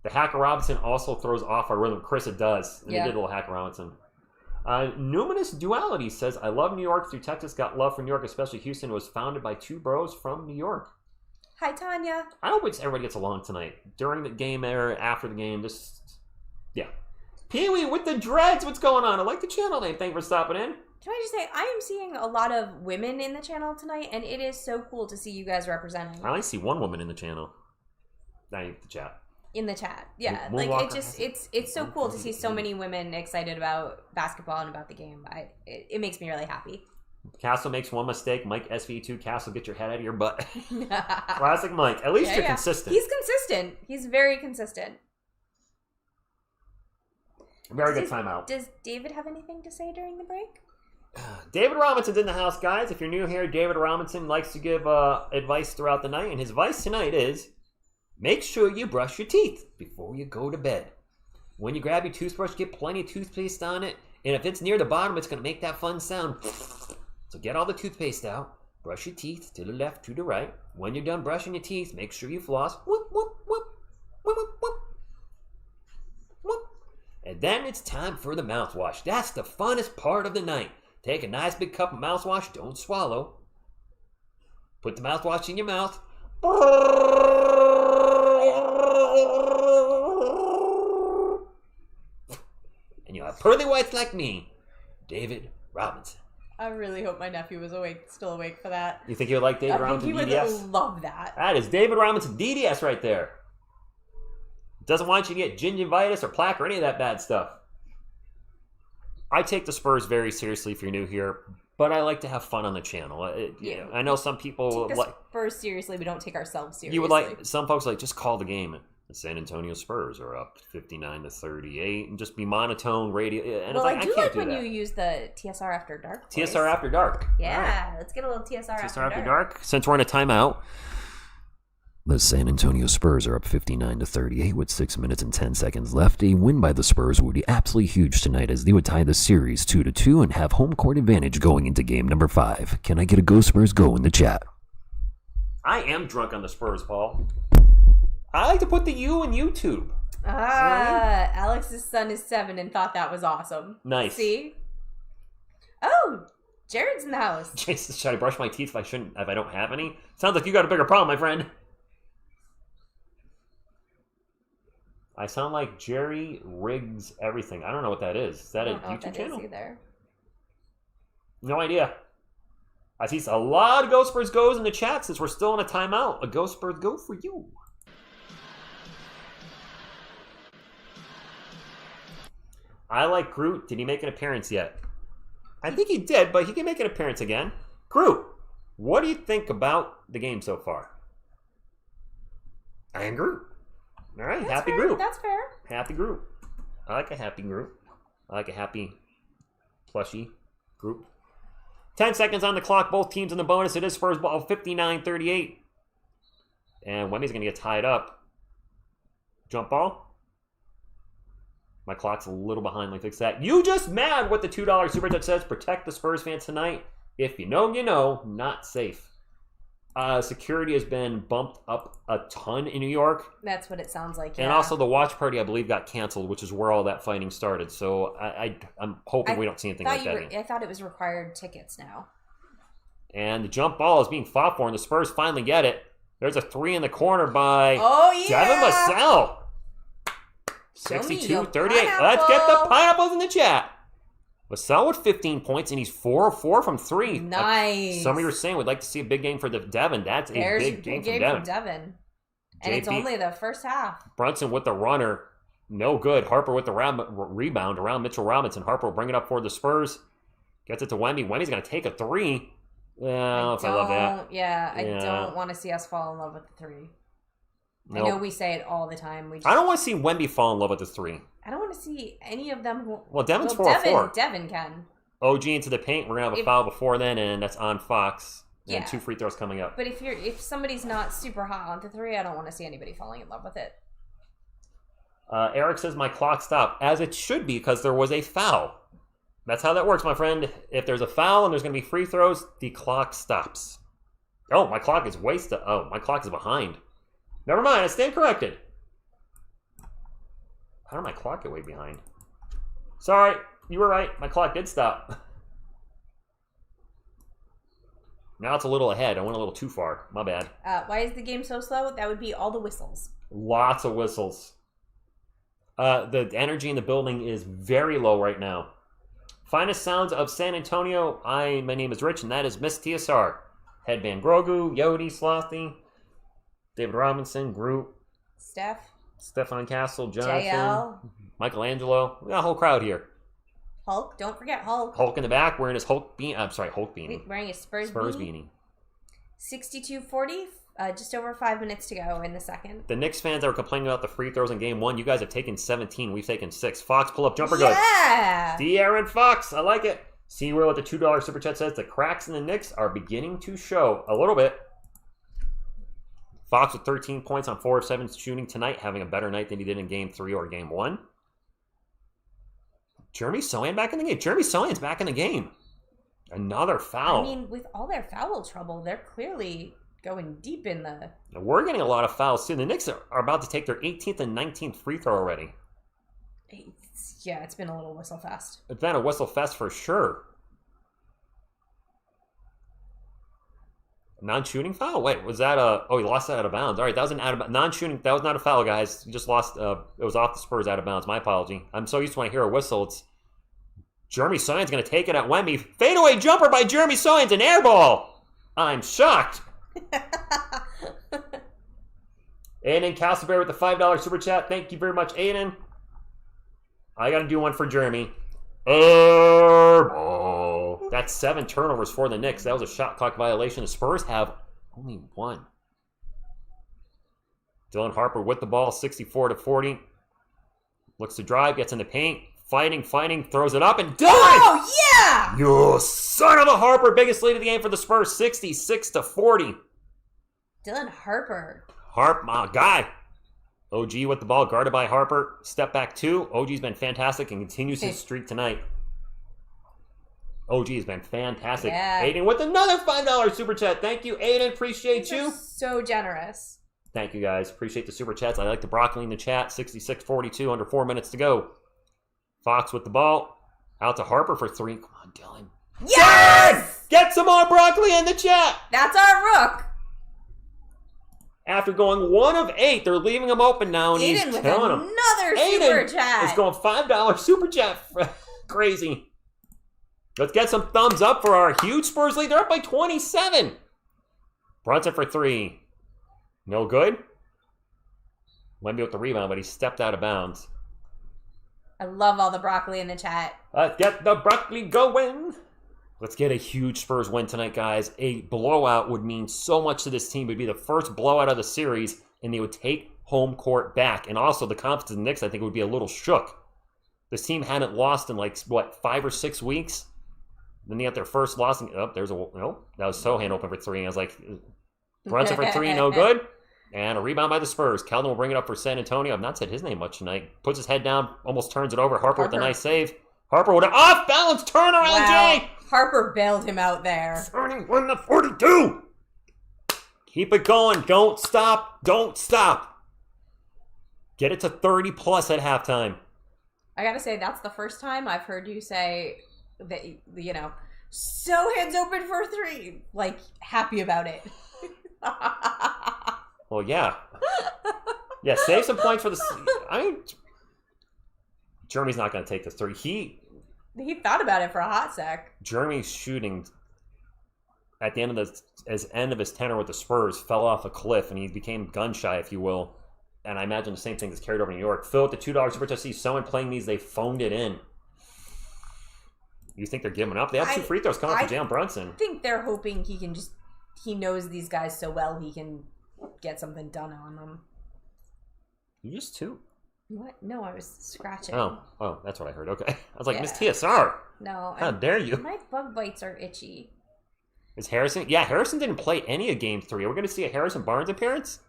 The Hacker Robinson also throws off our rhythm. Chris, it does. And They did a little Hacker Robinson. Numinous Duality says, I love New York through Texas. Got love for New York, especially Houston. Was founded by two bros from New York. Hi, Tanya. I hope everybody gets along tonight. During the game or after the game. Just, yeah. Pee-wee with the dreads. What's going on? I like the channel name. Thank you for stopping in. Can I just say, I am seeing a lot of women in the channel tonight, and it is so cool to see you guys representing. I only see one woman in the channel. Not even the chat. In the chat, yeah. It's so cool to see so many women excited about basketball and about the game. It makes me really happy. Castle makes one mistake. Mike SV2, Castle, get your head out of your butt. Classic Mike. At least you're consistent. He's consistent. He's very consistent. Very good timeout. Does David have anything to say during the break? David Robinson's in the house, guys. If you're new here, David Robinson likes to give advice throughout the night, and his advice tonight is make sure you brush your teeth before you go to bed. When you grab your toothbrush, get plenty of toothpaste on it, and if it's near the bottom, it's going to make that fun sound. So get all the toothpaste out, brush your teeth to the left, to the right. When you're done brushing your teeth, make sure you floss. Whoop, whoop, whoop, whoop, whoop, whoop, whoop. And then it's time for the mouthwash. That's the funnest part of the night. Take a nice big cup of mouthwash, don't swallow. Put the mouthwash in your mouth. And you'll have pearly whites like me, David Robinson. I really hope my nephew was still awake for that. You think he would like David Robinson DDS? He would love that. That is David Robinson DDS right there. Doesn't want you to get gingivitis or plaque or any of that bad stuff. I take the Spurs very seriously if you're new here, but I like to have fun on the channel. I know some people take the Spurs seriously. We don't take ourselves seriously. You would some folks just call the game. The San Antonio Spurs are up 59-38, and just be monotone radio. And well, I do can't when you use the TSR After Dark voice. TSR After Dark. Yeah, right. Let's get a little TSR After Dark. Since we're in a timeout, the San Antonio Spurs are up 59-38 with 6 minutes and 10 seconds left. A win by the Spurs would be absolutely huge tonight as they would tie the series 2-2 and have home court advantage going into game number 5. Can I get a Go Spurs Go in the chat? I am drunk on the Spurs, Paul. I like to put the U in YouTube. Alex's son is 7 and thought that was awesome. Nice. See? Oh, Jared's in the house. Jason, should I brush my teeth if I don't have any? Sounds like you got a bigger problem, my friend. I sound like Jerry Riggs everything. I don't know what that is. Is that a YouTube channel? Either. No idea. I see a lot of Go Spurs Goes in the chat since we're still in a timeout. A Go Spurs Go for you. I like Groot. Did he make an appearance yet? I think he did, but he can make an appearance again. Groot, what do you think about the game so far? I am Groot. All right, happy Groot. That's fair. Happy Groot. I like a happy Groot. I like a happy plushy Groot. 10 seconds on the clock. Both teams in the bonus. It is Spurs ball 59-38. And Wemmy's going to get tied up. Jump ball. My clock's a little behind. Let me fix that. You just mad what the $2 super chat says. Protect the Spurs fans tonight. If you know, not safe. Security has been bumped up a ton in New York. That's what it sounds like, yeah. And also the watch party, I believe, got canceled, which is where all that fighting started. So I'm hoping we don't see anything like that. I thought it was required tickets now. And the jump ball is being fought for, and the Spurs finally get it. There's a 3 in the corner by Devin Vassell. 62-38. Let's get the pineapples in the chat. Vassell with 15 points, and he's 4 of 4 from 3. Nice. Some of you were saying we'd like to see a big game for Devin. That's a big game for Devin. And it's only the first half. Brunson with the runner. No good. Harper with the rebound around Mitchell Robinson. Harper will bring it up for the Spurs. Gets it to Wemby. Wemby's going to take a 3. I love that. Yeah, I don't want to see us fall in love with the 3. Nope. I know we say it all the time. I don't want to see Wemby fall in love with the 3. I don't want to see any of them who... Well, Devin's 4-4. Devin can. OG into the paint. We're going to have a foul before then, and that's on Fox. And 2 free throws coming up. But if somebody's not super hot on the 3, I don't want to see anybody falling in love with it. Eric says my clock stopped, as it should be, because there was a foul. That's how that works, my friend. If there's a foul and there's going to be free throws, the clock stops. Oh, my clock is Oh, my clock is behind. Never mind, I stand corrected. How did my clock get way behind? Sorry, you were right. My clock did stop. Now it's a little ahead. I went a little too far. My bad. Why is the game so slow? That would be all the whistles. Lots of whistles. The energy in the building is very low right now. Finest sounds of San Antonio. My name is Rich, and that is Miss TSR. Headband Grogu, Yodi, Slothy, David Robinson, Groot, Stephon Castle, Jonathan, JL, Michelangelo. We got a whole crowd here. Hulk. Don't forget Hulk. Hulk in the back wearing his Hulk beanie. Wearing a Spurs beanie. 62-40. Just over 5 minutes to go in the second. The Knicks fans that were complaining about the free throws in game 1, you guys have taken 17. We've taken 6. Fox, pull up jumper good. Yeah! De'Aaron Fox, I like it. C-Will at the $2 super chat says the cracks in the Knicks are beginning to show a little bit. Fox with 13 points on 4 of 7 shooting tonight, having a better night than he did in game 3 or game 1. Jeremy Sochan back in the game. Jeremy Sochan's back in the game. Another foul. I mean, with all their foul trouble, they're clearly going deep in the... We're getting a lot of fouls too. The Knicks are about to take their 18th and 19th free throw already. It's been a little whistle fest. It's been a whistle fest for sure. Non-shooting foul? Wait, was that a... Oh, he lost that out of bounds. All right, that was an out of... Non-shooting... That was not a foul, guys. You just lost... It was off the Spurs out of bounds. My apology. I'm so used to when I hear a whistle. It's... Jeremy Sochan's going to take it at Wemby. Fadeaway jumper by Jeremy Sochan's an air ball. I'm shocked. Aiden Castleberry with the $5 super chat. Thank you very much, Aiden. I got to do one for Jeremy. Air ball. That's 7 turnovers for the Knicks. That was a shot clock violation. The Spurs have only 1. Dylan Harper with the ball, 64-40. Looks to drive, gets in the paint. Fighting, throws it up and done! Oh, yeah! You son of a Harper. Biggest lead of the game for the Spurs, 66-40. Dylan Harper. My guy. OG with the ball, guarded by Harper. Step back 2. OG's been fantastic and continues his streak tonight. OG has been fantastic. Yeah. Aiden with another $5 super chat. Thank you, Aiden. Appreciate you. So generous. Thank you, guys. Appreciate the super chats. I like the broccoli in the chat. 66-42, under 4 minutes to go. Fox with the ball. Out to Harper for 3. Come on, Dylan. Yes! Get some more broccoli in the chat. That's our rook. After going 1 of 8, they're leaving him open now, and Aiden he's with killing him. another Aiden super chat. is going $5 super chat. Crazy. Let's get some thumbs up for our huge Spurs lead. They're up by 27. Brunson for 3. No good. Wemby with the rebound, but he stepped out of bounds. I love all the broccoli in the chat. Let's get the broccoli going. Let's get a huge Spurs win tonight, guys. A blowout would mean so much to this team. It would be the first blowout of the series, and they would take home court back. And also, the confidence of the Knicks, I think, would be a little shook. This team hadn't lost in, 5 or 6 weeks? Then they got their first loss. That was Sochan open for 3. And I was like, Brunson for 3, no good. And a rebound by the Spurs. Keldon will bring it up for San Antonio. I've not said his name much tonight. Puts his head down, almost turns it over. Harper with a nice save. Harper with an off-balance turnaround, Jay! Harper bailed him out there. 31-42! Keep it going. Don't stop. Get it to 30-plus at halftime. I gotta say, that's the first time I've heard you say that, Sochan's open for 3. Happy about it. Well, yeah. Yeah, save some points for the... Jeremy's not going to take this 3. He thought about it for a hot sec. Jeremy's shooting at the end of his tenure with the Spurs fell off a cliff, and he became gun-shy, if you will. And I imagine the same thing is carried over to New York. Phil with the $2 super chat. See someone playing these, they phoned it in. You think they're giving up? They have 2 free throws coming for Jalen Brunson. I think they're hoping he knows these guys so well he can get something done on them. You just 2. What? No, I was scratching. Oh, that's what I heard. Okay. I was like, Miss TSR. No. How dare you? My bug bites are itchy. Is Harrison? Yeah, Harrison didn't play any of Game 3. Are we going to see a Harrison Barnes appearance?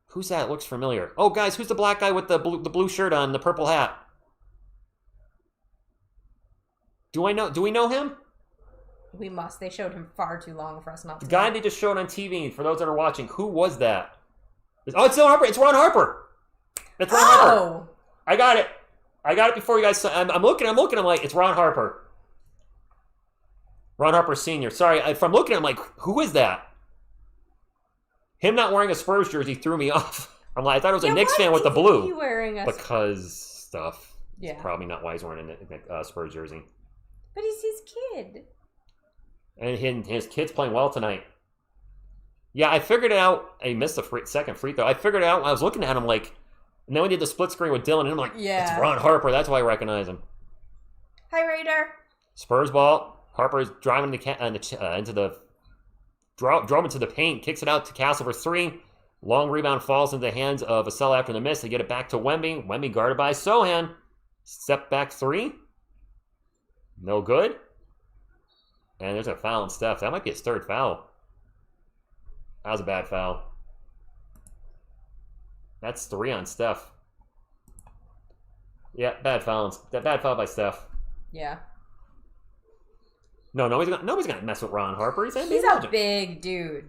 Who's that? Looks familiar. Oh, guys, who's the black guy with the blue shirt on, the purple hat? Do we know him? We must. They showed him far too long for us not to. The guy they just showed on TV, for those that are watching, who was that? Oh, it's still Harper. It's Ron Harper. It's Ron Harper. I got it. I got it before you guys. I'm looking. I'm like, it's Ron Harper. Ron Harper Sr. Sorry, if I'm looking, I'm like, who is that? Him not wearing a Spurs jersey threw me off. I'm like, I thought it was a Knicks fan with the blue. He wearing a because stuff. Yeah. It's probably not why he's wearing a Spurs jersey. But he's his kid. And his kid's playing well tonight. Yeah, I figured it out. He missed the second free throw. I figured it out when I was looking at him like, and then we did the split screen with Dylan, and I'm like, it's Ron Harper. That's why I recognize him. Hi, Raider. Spurs ball. Harper's driving into the paint, kicks it out to Castle for three. Long rebound falls into the hands of Vassell after the miss. They get it back to Wemby. Wemby guarded by Sohan. Step back three. No good. And there's a foul on Steph. That might be his third foul. That was a bad foul. That's 3 on Steph. Yeah, bad foul. Bad foul by Steph. Yeah. No, nobody's gonna mess with Ron Harper. He's a big dude.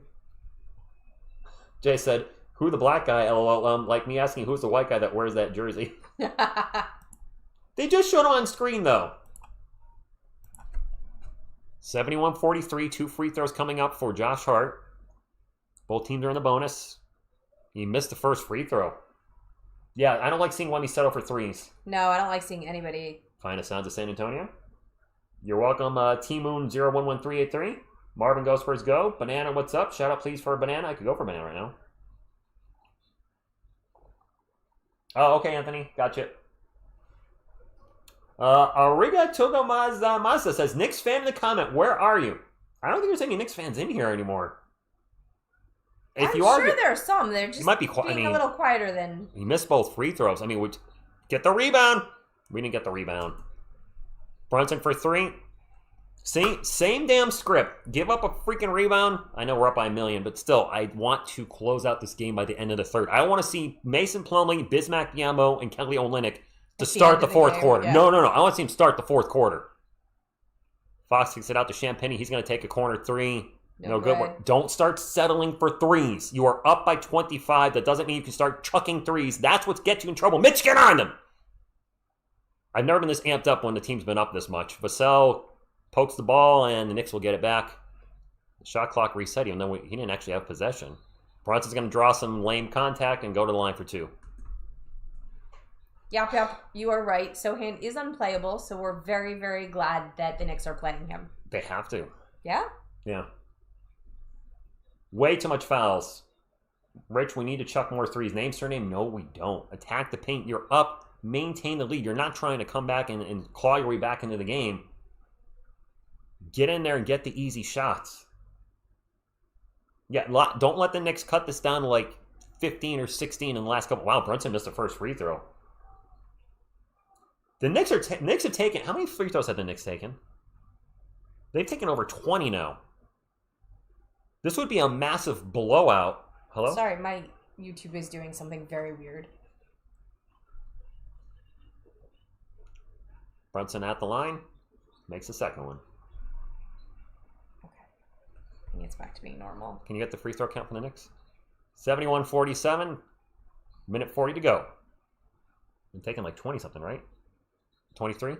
Jay said, "Who the black guy?" LOL. Like me asking, "Who's the white guy that wears that jersey?" They just showed him on screen though. 71-43. 2 free throws coming up for Josh Hart. Both teams are in the bonus. He missed the first free throw. Yeah, I don't like seeing Wemby settle for threes. No, I don't like seeing anybody. Finest sounds of San Antonio. You're welcome, T-Moon011383. Marvin Go Spurs Go. Banana, what's up? Shout out, please, for Banana. I could go for Banana right now. Oh, okay, Anthony. Gotcha. Ariga Togo Mazda says, Knicks fan in the comment, where are you? I don't think there's any Knicks fans in here anymore. I'm sure there are some. They're just being a little quieter than... He missed both free throws. I mean, get the rebound. We didn't get the rebound. Brunson for 3. See, same damn script. Give up a freaking rebound. I know we're up by 1 million, but still, I want to close out this game by the end of the third. I want to see Mason Plumlee, Bismack Biyombo, and Kelly Olynyk to start the fourth quarter. Yeah. No. I want to see him start the fourth quarter. Fox kicks it out to Champagny. He's going to take a corner 3. No good work. Don't start settling for threes. You are up by 25. That doesn't mean you can start chucking threes. That's what gets you in trouble. Mitch, get on them! I've never been this amped up when the team's been up this much. Vassell pokes the ball, and the Knicks will get it back. The shot clock reset, even though he didn't actually have possession. Brunson's going to draw some lame contact and go to the line for 2. Yep. You are right. Sohan is unplayable, so we're very, very glad that the Knicks are playing him. They have to. Yeah? Yeah. Way too much fouls. Rich, we need to chuck more threes. Name, surname? No, we don't. Attack the paint. You're up. Maintain the lead. You're not trying to come back and claw your way back into the game. Get in there and get the easy shots. Yeah, don't let the Knicks cut this down to like 15 or 16 in the last couple. Wow, Brunson missed the first free throw. The Knicks have taken... How many free throws have the Knicks taken? They've taken over 20 now. This would be a massive blowout. Hello? Sorry, my YouTube is doing something very weird. Brunson at the line. Makes the second one. Okay. I think it's back to being normal. Can you get the free throw count from the Knicks? 71-47. Minute 40 to go. Been taking like 20-something, right? 23?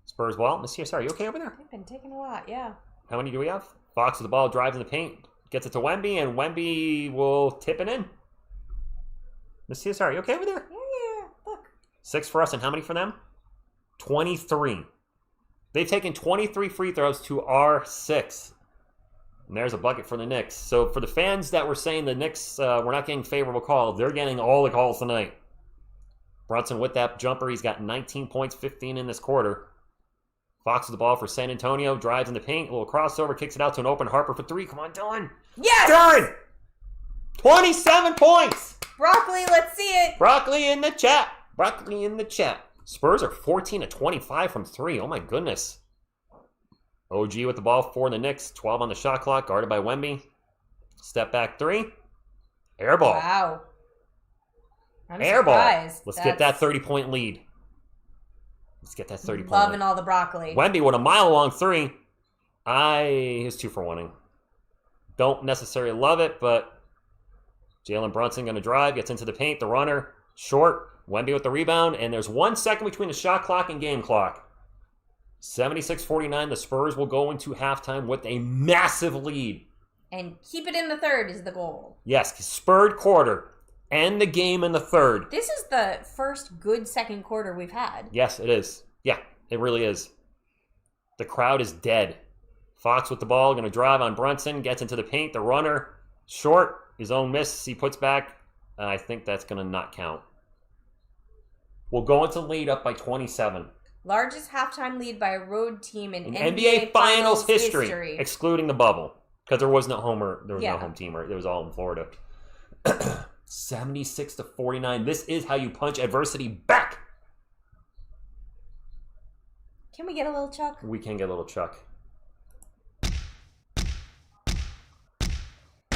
Spurs ball. Miss TSR, are you okay over there? I've been taking a lot, yeah. How many do we have? Fox with the ball, drives in the paint, gets it to Wemby, and Wemby will tip it in. Miss TSR, are you okay over there? Yeah. Look. 6 for us, and how many for them? 23. They've taken 23 free throws to our 6. And there's a bucket for the Knicks. So for the fans that were saying the Knicks were not getting favorable calls, they're getting all the calls tonight. Brunson with that jumper. He's got 19 points, 15 in this quarter. Fox with the ball for San Antonio. Drives in the paint. A little crossover. Kicks it out to an open Harper for 3. Come on, Dylan. Yes! Dylan! 27 points! Broccoli, let's see it. Broccoli in the chat. Broccoli in the chat. Spurs are 14-25 from 3. Oh, my goodness. OG with the ball for the Knicks. 12 on the shot clock. Guarded by Wemby. Step back 3. Air ball. Wow. I'm Air ball. surprised. Let's get that 30-point lead. Let's get that 30 point. Loving all the broccoli. Wemby with a mile-long three. He's 2 for 1-ing. Don't necessarily love it, but Jalen Brunson going to drive, gets into the paint, the runner, short. Wemby with the rebound, and there's 1 second between the shot clock and game clock. 76-49, the Spurs will go into halftime with a massive lead. And keep it in the third is the goal. Yes, spurred quarter. End the game in the third. This is the first good second quarter we've had. Yes, it is. Yeah, it really is. The crowd is dead. Fox with the ball, going to drive on Brunson, gets into the paint, the runner, short, his own miss, he puts back. I think that's going to not count. We'll go into lead up by 27. Largest halftime lead by a road team in NBA Finals history, excluding the bubble, because there was no no home team. It was all in Florida. 76-49. This is how you punch adversity back. Can we get a little Chuck? We can get a little Chuck.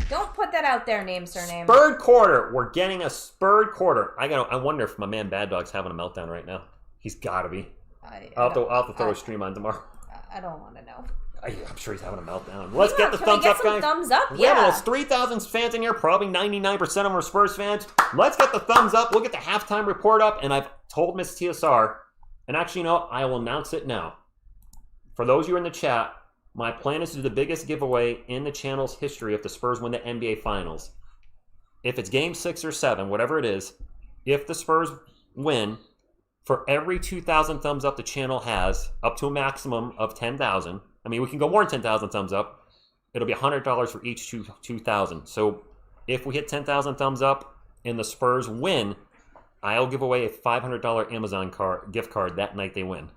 Don't put that out there, surname. Spurred quarter. We're getting a spurred quarter. I wonder if my man Bad Dog's having a meltdown right now. He's got to be. I'll have to throw a stream on tomorrow. I don't want to know. I'm sure he's having a meltdown. Let's get the thumbs up, guys. Thumbs up, We have almost 3,000 fans in here. Probably 99% of them are Spurs fans. Let's get the thumbs up. We'll get the halftime report up. And I've told Miss TSR, and actually, I will announce it now. For those of you in the chat, my plan is to do the biggest giveaway in the channel's history if the Spurs win the NBA Finals. If it's Game 6 or 7, whatever it is, if the Spurs win, for every 2,000 thumbs up the channel has, up to a maximum of 10,000. I mean, we can go more than 10,000 thumbs up. It'll be $100 for each 2,000. So if we hit 10,000 thumbs up and the Spurs win, I'll give away a $500 Amazon gift card that night they win.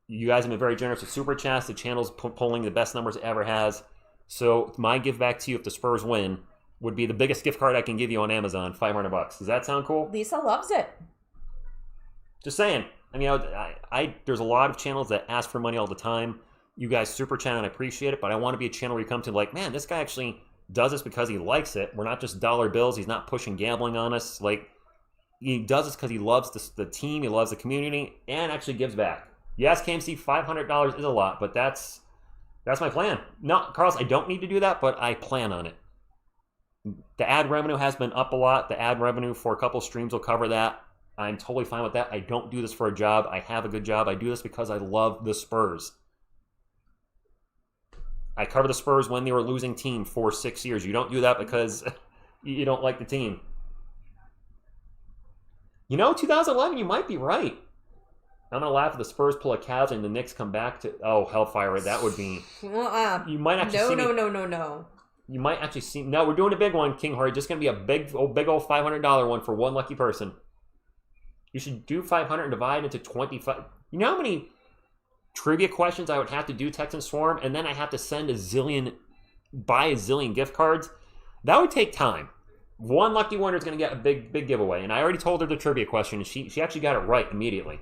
You guys have been very generous with Super Chats. The channel's pulling the best numbers it ever has. So my give back to you if the Spurs win would be the biggest gift card I can give you on Amazon, $500. Does that sound cool? Lisa loves it. Just saying. I mean, there's a lot of channels that ask for money all the time. You guys Super Chat, and I appreciate it, but I want to be a channel where you come to like, man, this guy actually does this because he likes it. We're not just dollar bills. He's not pushing gambling on us. Like, he does this because he loves the team, he loves the community, and actually gives back. Yes, KMC, $500 is a lot, but that's my plan. No, Carlos, I don't need to do that, but I plan on it. The ad revenue has been up a lot. The ad revenue for a couple streams will cover that. I'm totally fine with that. I don't do this for a job. I have a good job. I do this because I love the Spurs. I cover the Spurs when they were a losing team for 6 years. You don't do that because you don't like the team. 2011, you might be right. I'm going to laugh if the Spurs pull a Cavs and the Knicks come back to... Oh, hellfire. That would be... You might actually see... No. You might actually see... No, we're doing a big one, King Hardy. Just going to be a big old $500 one for one lucky person. You should do 500 and divide into 25. You know how many trivia questions I would have to do, Texan Swarm, and then I have to buy a zillion gift cards? That would take time. One lucky winner is going to get a big giveaway. And I already told her the trivia question, and she actually got it right immediately.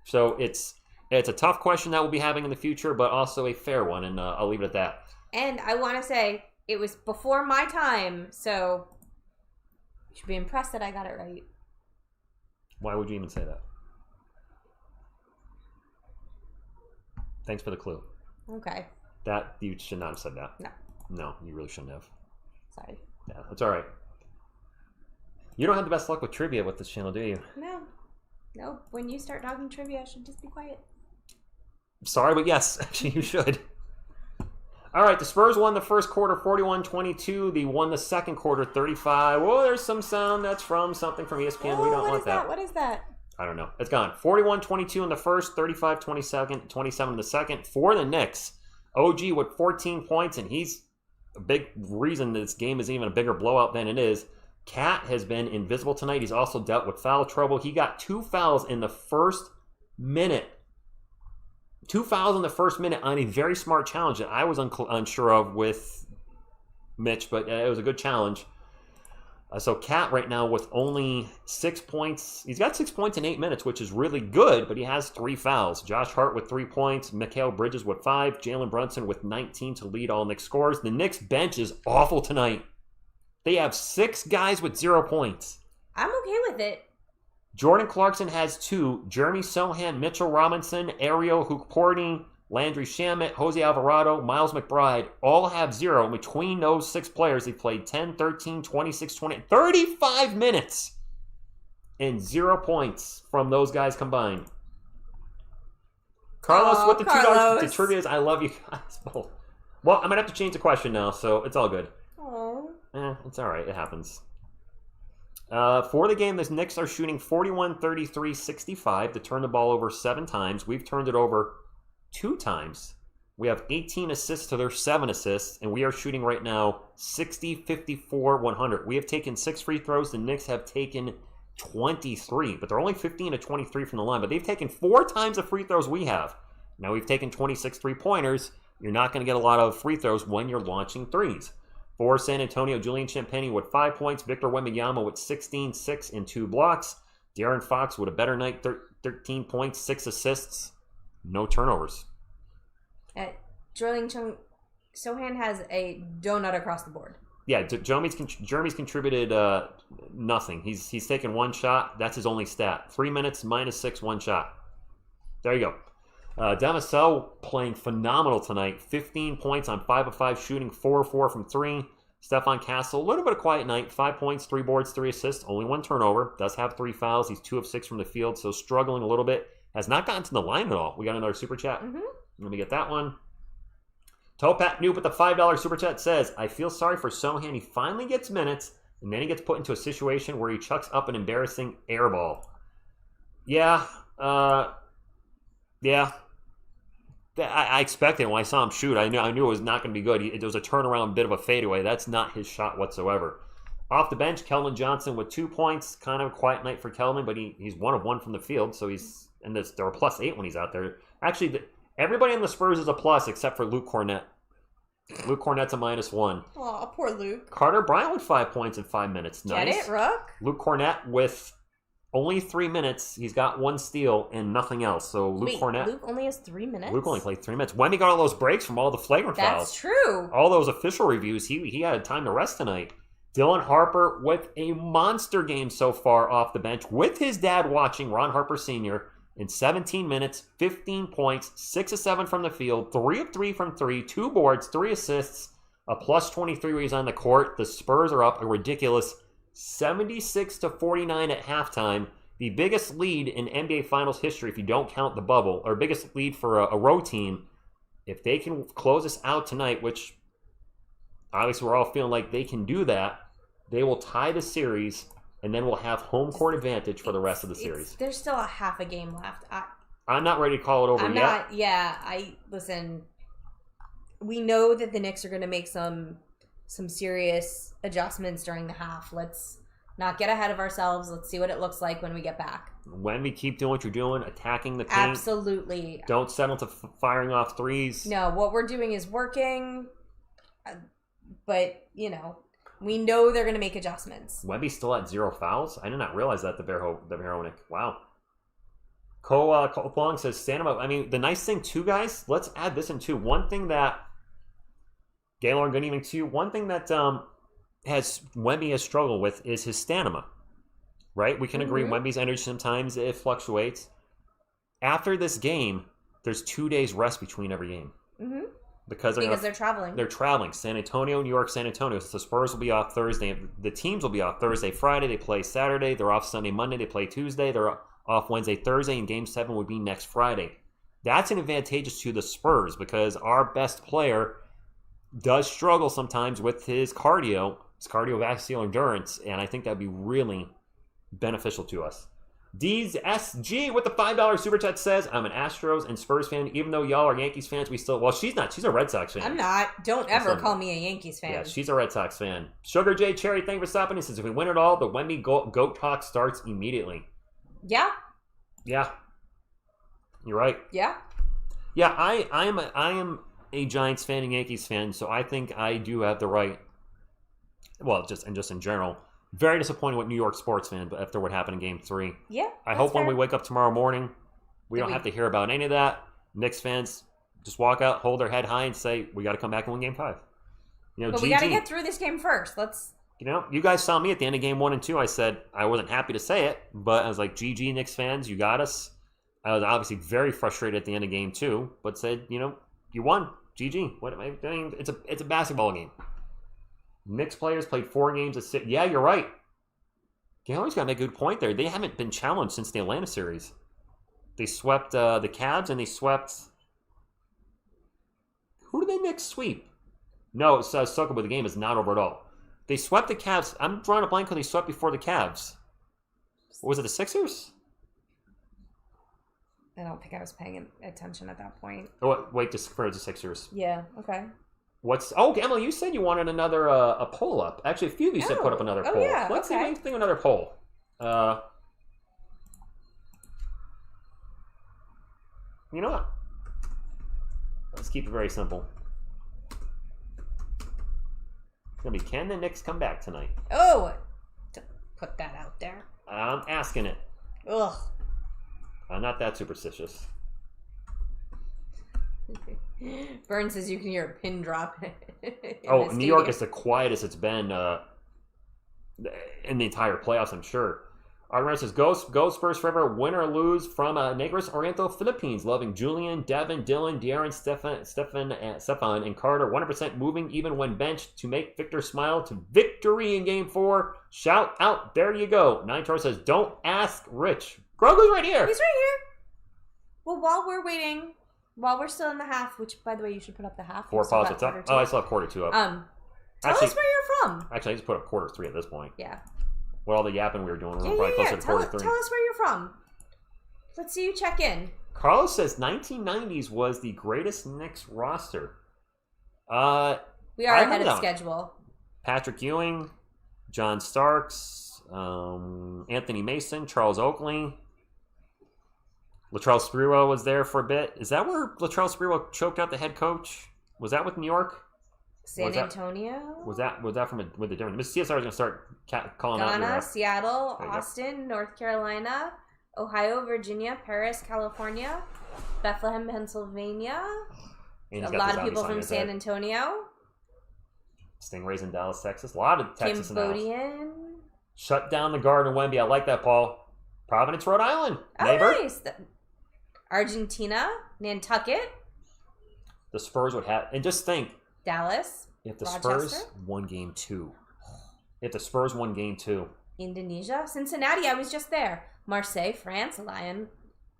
So it's a tough question that we'll be having in the future, but also a fair one, and I'll leave it at that. And I want to say, it was before my time, so you should be impressed that I got it right. Why would you even say that? Thanks for the clue. Okay. That, you should not have said that. No. No, you really shouldn't have. Sorry. Yeah, that's all right. You don't have the best luck with trivia with this channel, do you? No. When you start talking trivia, I should just be quiet. Sorry, but yes, actually you should. All right, the Spurs won the first quarter 41-22. They won the second quarter 35. Whoa, there's some sound that's from something from ESPN. We don't want that. What is that? I don't know. It's gone. 41-22 in the first, 35-27 in the second for the Knicks. OG with 14 points, and he's a big reason this game is even a bigger blowout than it is. Cat has been invisible tonight. He's also dealt with foul trouble. He got 2 fouls in the first minute. 2 fouls in the first minute on a very smart challenge that I was unsure of with Mitch, but it was a good challenge. So Cat right now with only 6 points. He's got 6 points in 8 minutes, which is really good, but he has 3 fouls. Josh Hart with 3 points. Mikal Bridges with 5. Jalen Brunson with 19 to lead all Knicks scores. The Knicks bench is awful tonight. They have 6 guys with 0 points. I'm okay with it. Jordan Clarkson has 2. Jeremy Sohan, Mitchell Robinson, Ariel Hukporty, Landry Shamet, Jose Alvarado, Miles McBride all have 0. Between those 6 players, they played 10, 13, 26, 20, 35 minutes and 0 points from those guys combined. Carlos with the $2 to trivia is I love you guys both. Well, I'm going to have to change the question now, so it's all good. It's all right. It happens. For the game, the Knicks are shooting 41, 33, 65 to turn the ball over 7 times. We've turned it over 2 times. We have 18 assists to their 7 assists, and we are shooting right now 60, 54, 100. We have taken 6 free throws. The Knicks have taken 23, but they're only 15 to 23 from the line. But they've taken 4 times the free throws we have. Now we've taken 26 3-pointers. You're not going to get a lot of free throws when you're launching threes. For San Antonio, Julian Champagnie with 5 points. Victor Wembanyama with 16, 6, and 2 blocks. De'Aaron Fox with a better night, 13 points, 6 assists, no turnovers. Jeremy Sohan has a donut across the board. Yeah, Jeremy's contributed nothing. He's taken 1 shot. That's his only stat. 3 minutes, -6, 1 shot. There you go. Vassell playing phenomenal tonight. 15 points on 5 of 5 shooting, 4 of 4 from 3. Stephon Castle, a little bit of quiet night. 5 points, 3 boards, 3 assists, only 1 turnover. Does have 3 fouls. He's 2 of 6 from the field, so struggling a little bit. Has not gotten to the line at all. We got another super chat. Let me get that one. Topat Noob with the $5 super chat says, I feel sorry for Sohan. He finally gets minutes, and then he gets put into a situation where he chucks up an embarrassing air ball. Yeah. I expected it when I saw him shoot. I knew it was not going to be good. It was a turnaround, bit of a fadeaway. That's not his shot whatsoever. Off the bench, Keldon Johnson with 2 points. Kind of a quiet night for Keldon, but he's 1 of 1 from the field, so they're a +8 when he's out there. Actually, everybody in the Spurs is a plus except for Luke Kornet. Luke Kornet's a -1. Oh, poor Luke. Carter Bryant with 5 points in 5 minutes. Nice. Get it, Rook? Luke Kornet with only 3 minutes. He's got 1 steal and nothing else. So Luke Kornet. Luke only has 3 minutes? Luke only played 3 minutes. Wemby got all those breaks from all the flagrant fouls. That's true. All those official reviews. He had time to rest tonight. Dylan Harper with a monster game so far off the bench with his dad watching, Ron Harper Sr., in 17 minutes, 15 points, 6 of 7 from the field, 3 of 3 from 3, 2 boards, 3 assists, a +23 when he's on the court. The Spurs are up a ridiculous 76-49 at halftime. The biggest lead in NBA Finals history, if you don't count the bubble, or biggest lead for a road team. If they can close this out tonight, which obviously we're all feeling like they can do that, they will tie the series, and then we'll have home court advantage for the rest of the series. There's still a half a game left. I'm not ready to call it over yet. Listen, we know that the Knicks are going to make some serious adjustments during the half. Let's not get ahead of ourselves. Let's see what it looks like when we get back. When we keep doing what you're doing, attacking the paint. Absolutely. Don't settle to firing off threes. No, what we're doing is working. But, we know they're going to make adjustments. Wemby's still at 0 fouls? I did not realize that, the Veronic. Wow. Cole Long says, stand him up. I mean, the nice thing, too, guys, let's add this in, too. One thing that, Gaylord, good evening to you. One thing that Wemby has struggled with is his stamina, right? We can agree Wemby's energy sometimes it fluctuates. After this game, there's 2 days rest between every game. Mm-hmm. Because they're traveling. They're traveling. San Antonio, New York, San Antonio. So the Spurs will be off Thursday. The teams will be off Thursday, Friday. They play Saturday. They're off Sunday, Monday. They play Tuesday. They're off Wednesday, Thursday. And Game 7 would be next Friday. That's an advantage to the Spurs because our best player does struggle sometimes with his cardiovascular endurance. And I think that would be really beneficial to us. Deez SG with the $5 super chat says, I'm an Astros and Spurs fan. Even though y'all are Yankees fans, we still... Well, she's not. She's a Red Sox fan. I'm not. Don't ever call me a Yankees fan. Yeah, she's a Red Sox fan. Sugar J Cherry, thank you for stopping. He says, if we win it all, the Wemby GOAT talk starts immediately. Yeah. Yeah. You're right. Yeah. Yeah, I am a Giants fan and Yankees fan, so I think I do have the right... Well, just in general... Very disappointed with New York sports fan after what happened in Game 3. Yeah, I hope when we wake up tomorrow morning, we don't have to hear about any of that. Knicks fans just walk out, hold their head high, and say, we got to come back and win Game 5. But we got to get through this game first. You guys saw me at the end of game 1 and 2. I said I wasn't happy to say it, but I was like, GG Knicks fans, you got us. I was obviously very frustrated at the end of game 2, but said, you won. GG. What am I doing? It's a basketball game. Knicks players played 4 games at 6. Yeah, you're right. Gallery's got to make a good point there. They haven't been challenged since the Atlanta series. They swept the Cavs and they swept. Who did the Knicks sweep? No, it's Soka, but the game is not over at all. They swept the Cavs. I'm drawing a blank because they swept before the Cavs. What was it, the Sixers? I don't think I was paying attention at that point. Oh, wait, for the Sixers. Yeah, okay. Emily, you said you wanted another a poll up. Actually, a few of you said put up another poll. Yeah, Let's see if we can think of another poll. You know what? Let's keep it very simple. It's going to be, can the Knicks come back tonight? Oh! Don't put that out there. I'm asking it. Ugh. I'm not that superstitious. Burns says you can hear a pin drop. New York is the quietest it's been in the entire playoffs, I'm sure. Armand says, go Spurs forever, win or lose from Negros Oriental, Philippines. Loving Julian, Devin, Dylan, De'Aaron, Stephon, and Carter. 100% moving even when benched to make Victor smile to victory in Game 4. Shout out. There you go. Nine Tor says, don't ask Rich. Grogu's right here. He's right here. Well, while we're waiting, while we're still in the half, which, by the way, you should put up the half. 4 posits up. Oh, I still have quarter 2 up. Tell us where you're from. Actually, I just put up quarter 3 at this point. Yeah. With all the yapping we were doing, we're probably closer to quarter 3. Tell us where you're from. Let's see you check in. Carlos says 1990s was the greatest Knicks roster. We are ahead of schedule. Patrick Ewing, John Starks, Anthony Mason, Charles Oakley. Latrell Sprewell was there for a bit. Is that where Latrell Sprewell choked out the head coach? Was that with New York? San Antonio? Was that from with the different? Miss TSR is going to start calling out. Ghana, Seattle, Austin, North Carolina, Ohio, Virginia, Paris, California, Bethlehem, Pennsylvania. A lot of people from San Antonio. Stingrays in Dallas, Texas. A lot of Texas and Dallas. Cambodian. Shut down the guard in Wemby. I like that, Paul. Providence, Rhode Island. Neighbor. Oh, nice. Argentina, Nantucket. The Spurs would have, and just think. Dallas. If the Rochester? Spurs won game 2. If the Spurs won game 2. Indonesia. Cincinnati, I was just there. Marseille, France. Lyon,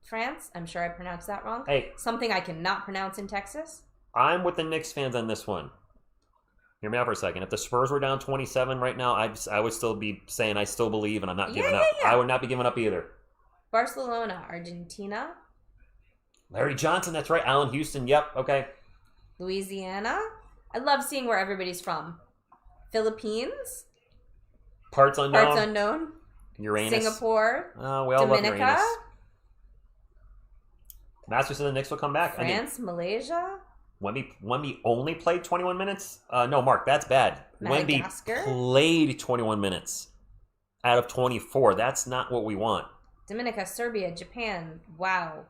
France. I'm sure I pronounced that wrong. Hey. Something I cannot pronounce in Texas. I'm with the Knicks fans on this one. Hear me out for a second. If the Spurs were down 27 right now, I would still be saying I still believe and I'm not giving up. Yeah. I would not be giving up either. Barcelona, Argentina. Larry Johnson, that's right. Allen Houston, yep, okay. Louisiana. I love seeing where everybody's from. Philippines. Parts unknown. Uranus. Singapore. We all love Dominica. Uranus. Master said the Knicks will come back. France, Malaysia. Wemby only played 21 minutes? No, Mark, that's bad. Madagascar? Wemby played 21 minutes out of 24. That's not what we want. Dominica, Serbia, Japan. Wow.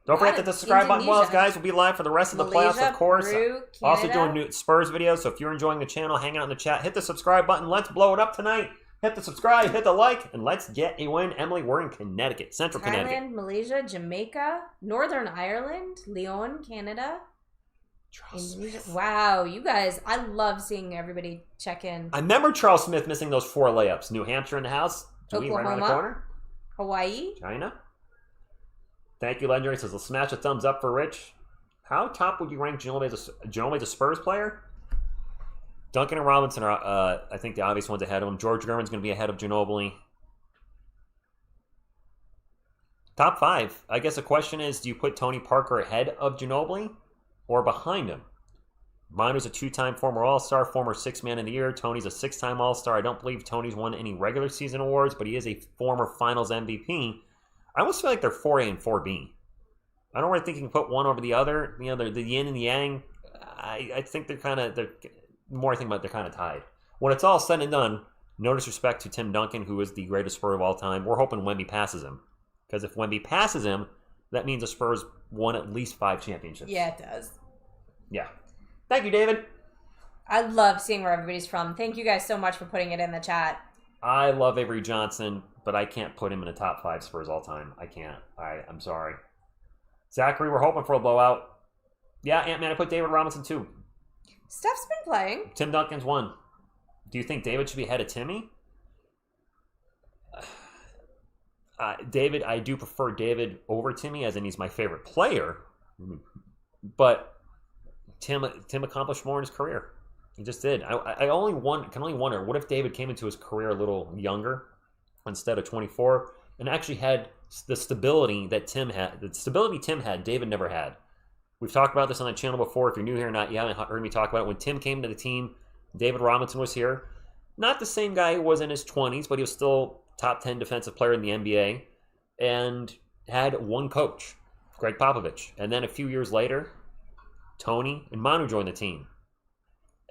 Don't forget that the subscribe button was, guys. We'll be live for the rest of the playoffs, of course. Peru, also doing new Spurs videos, so if you're enjoying the channel, hang out in the chat. Hit the subscribe button. Let's blow it up tonight. Hit the subscribe, hit the like, and let's get a win. Emily, we're in Connecticut, Central Connecticut. Thailand, Malaysia, Jamaica, Northern Ireland, Leon, Canada, Indonesia. Wow, you guys, I love seeing everybody check in. I remember Charles Smith missing those 4 layups. New Hampshire in the house. Oklahoma, right around the corner. Hawaii. China. Thank you, Legendary. Says, let's smash a thumbs up for Rich. How top would you rank Ginobili as a Spurs player? Duncan and Robinson are, I think, the obvious ones ahead of him. George Gervin's going to be ahead of Ginobili. Top 5. I guess the question is, do you put Tony Parker ahead of Ginobili or behind him? Mine was a 2-time former All-Star, former 6th Man of the Year. Tony's a 6-time All-Star. I don't believe Tony's won any regular season awards, but he is a former Finals MVP. I almost feel like they're 4A and 4B. I don't really think you can put one over the other. You know, the yin and the yang. I think they're the more I think about it, they're kind of tied. When it's all said and done, no disrespect to Tim Duncan, who is the greatest Spur of all time. We're hoping Wemby passes him. Because if Wemby passes him, that means the Spurs won at least 5 championships. Yeah, it does. Yeah. Thank you, David. I love seeing where everybody's from. Thank you guys so much for putting it in the chat. I love Avery Johnson, but I can't put him in the top 5 Spurs all time. I can't. I'm sorry. Zachary, we're hoping for a blowout. Yeah, Ant-Man, I put David Robinson too. Steph's been playing. Tim Duncan's one. Do you think David should be ahead of Timmy? David, I do prefer David over Timmy, as in he's my favorite player. But Tim accomplished more in his career. He just did. I can only wonder, what if David came into his career a little younger instead of 24 and actually had the stability that Tim had. The stability Tim had, David never had. We've talked about this on the channel before. If you're new here or not, you haven't heard me talk about it. When Tim came to the team, David Robinson was here. Not the same guy who was in his 20s, but he was still top 10 defensive player in the NBA and had one coach, Greg Popovich. And then a few years later, Tony and Manu joined the team.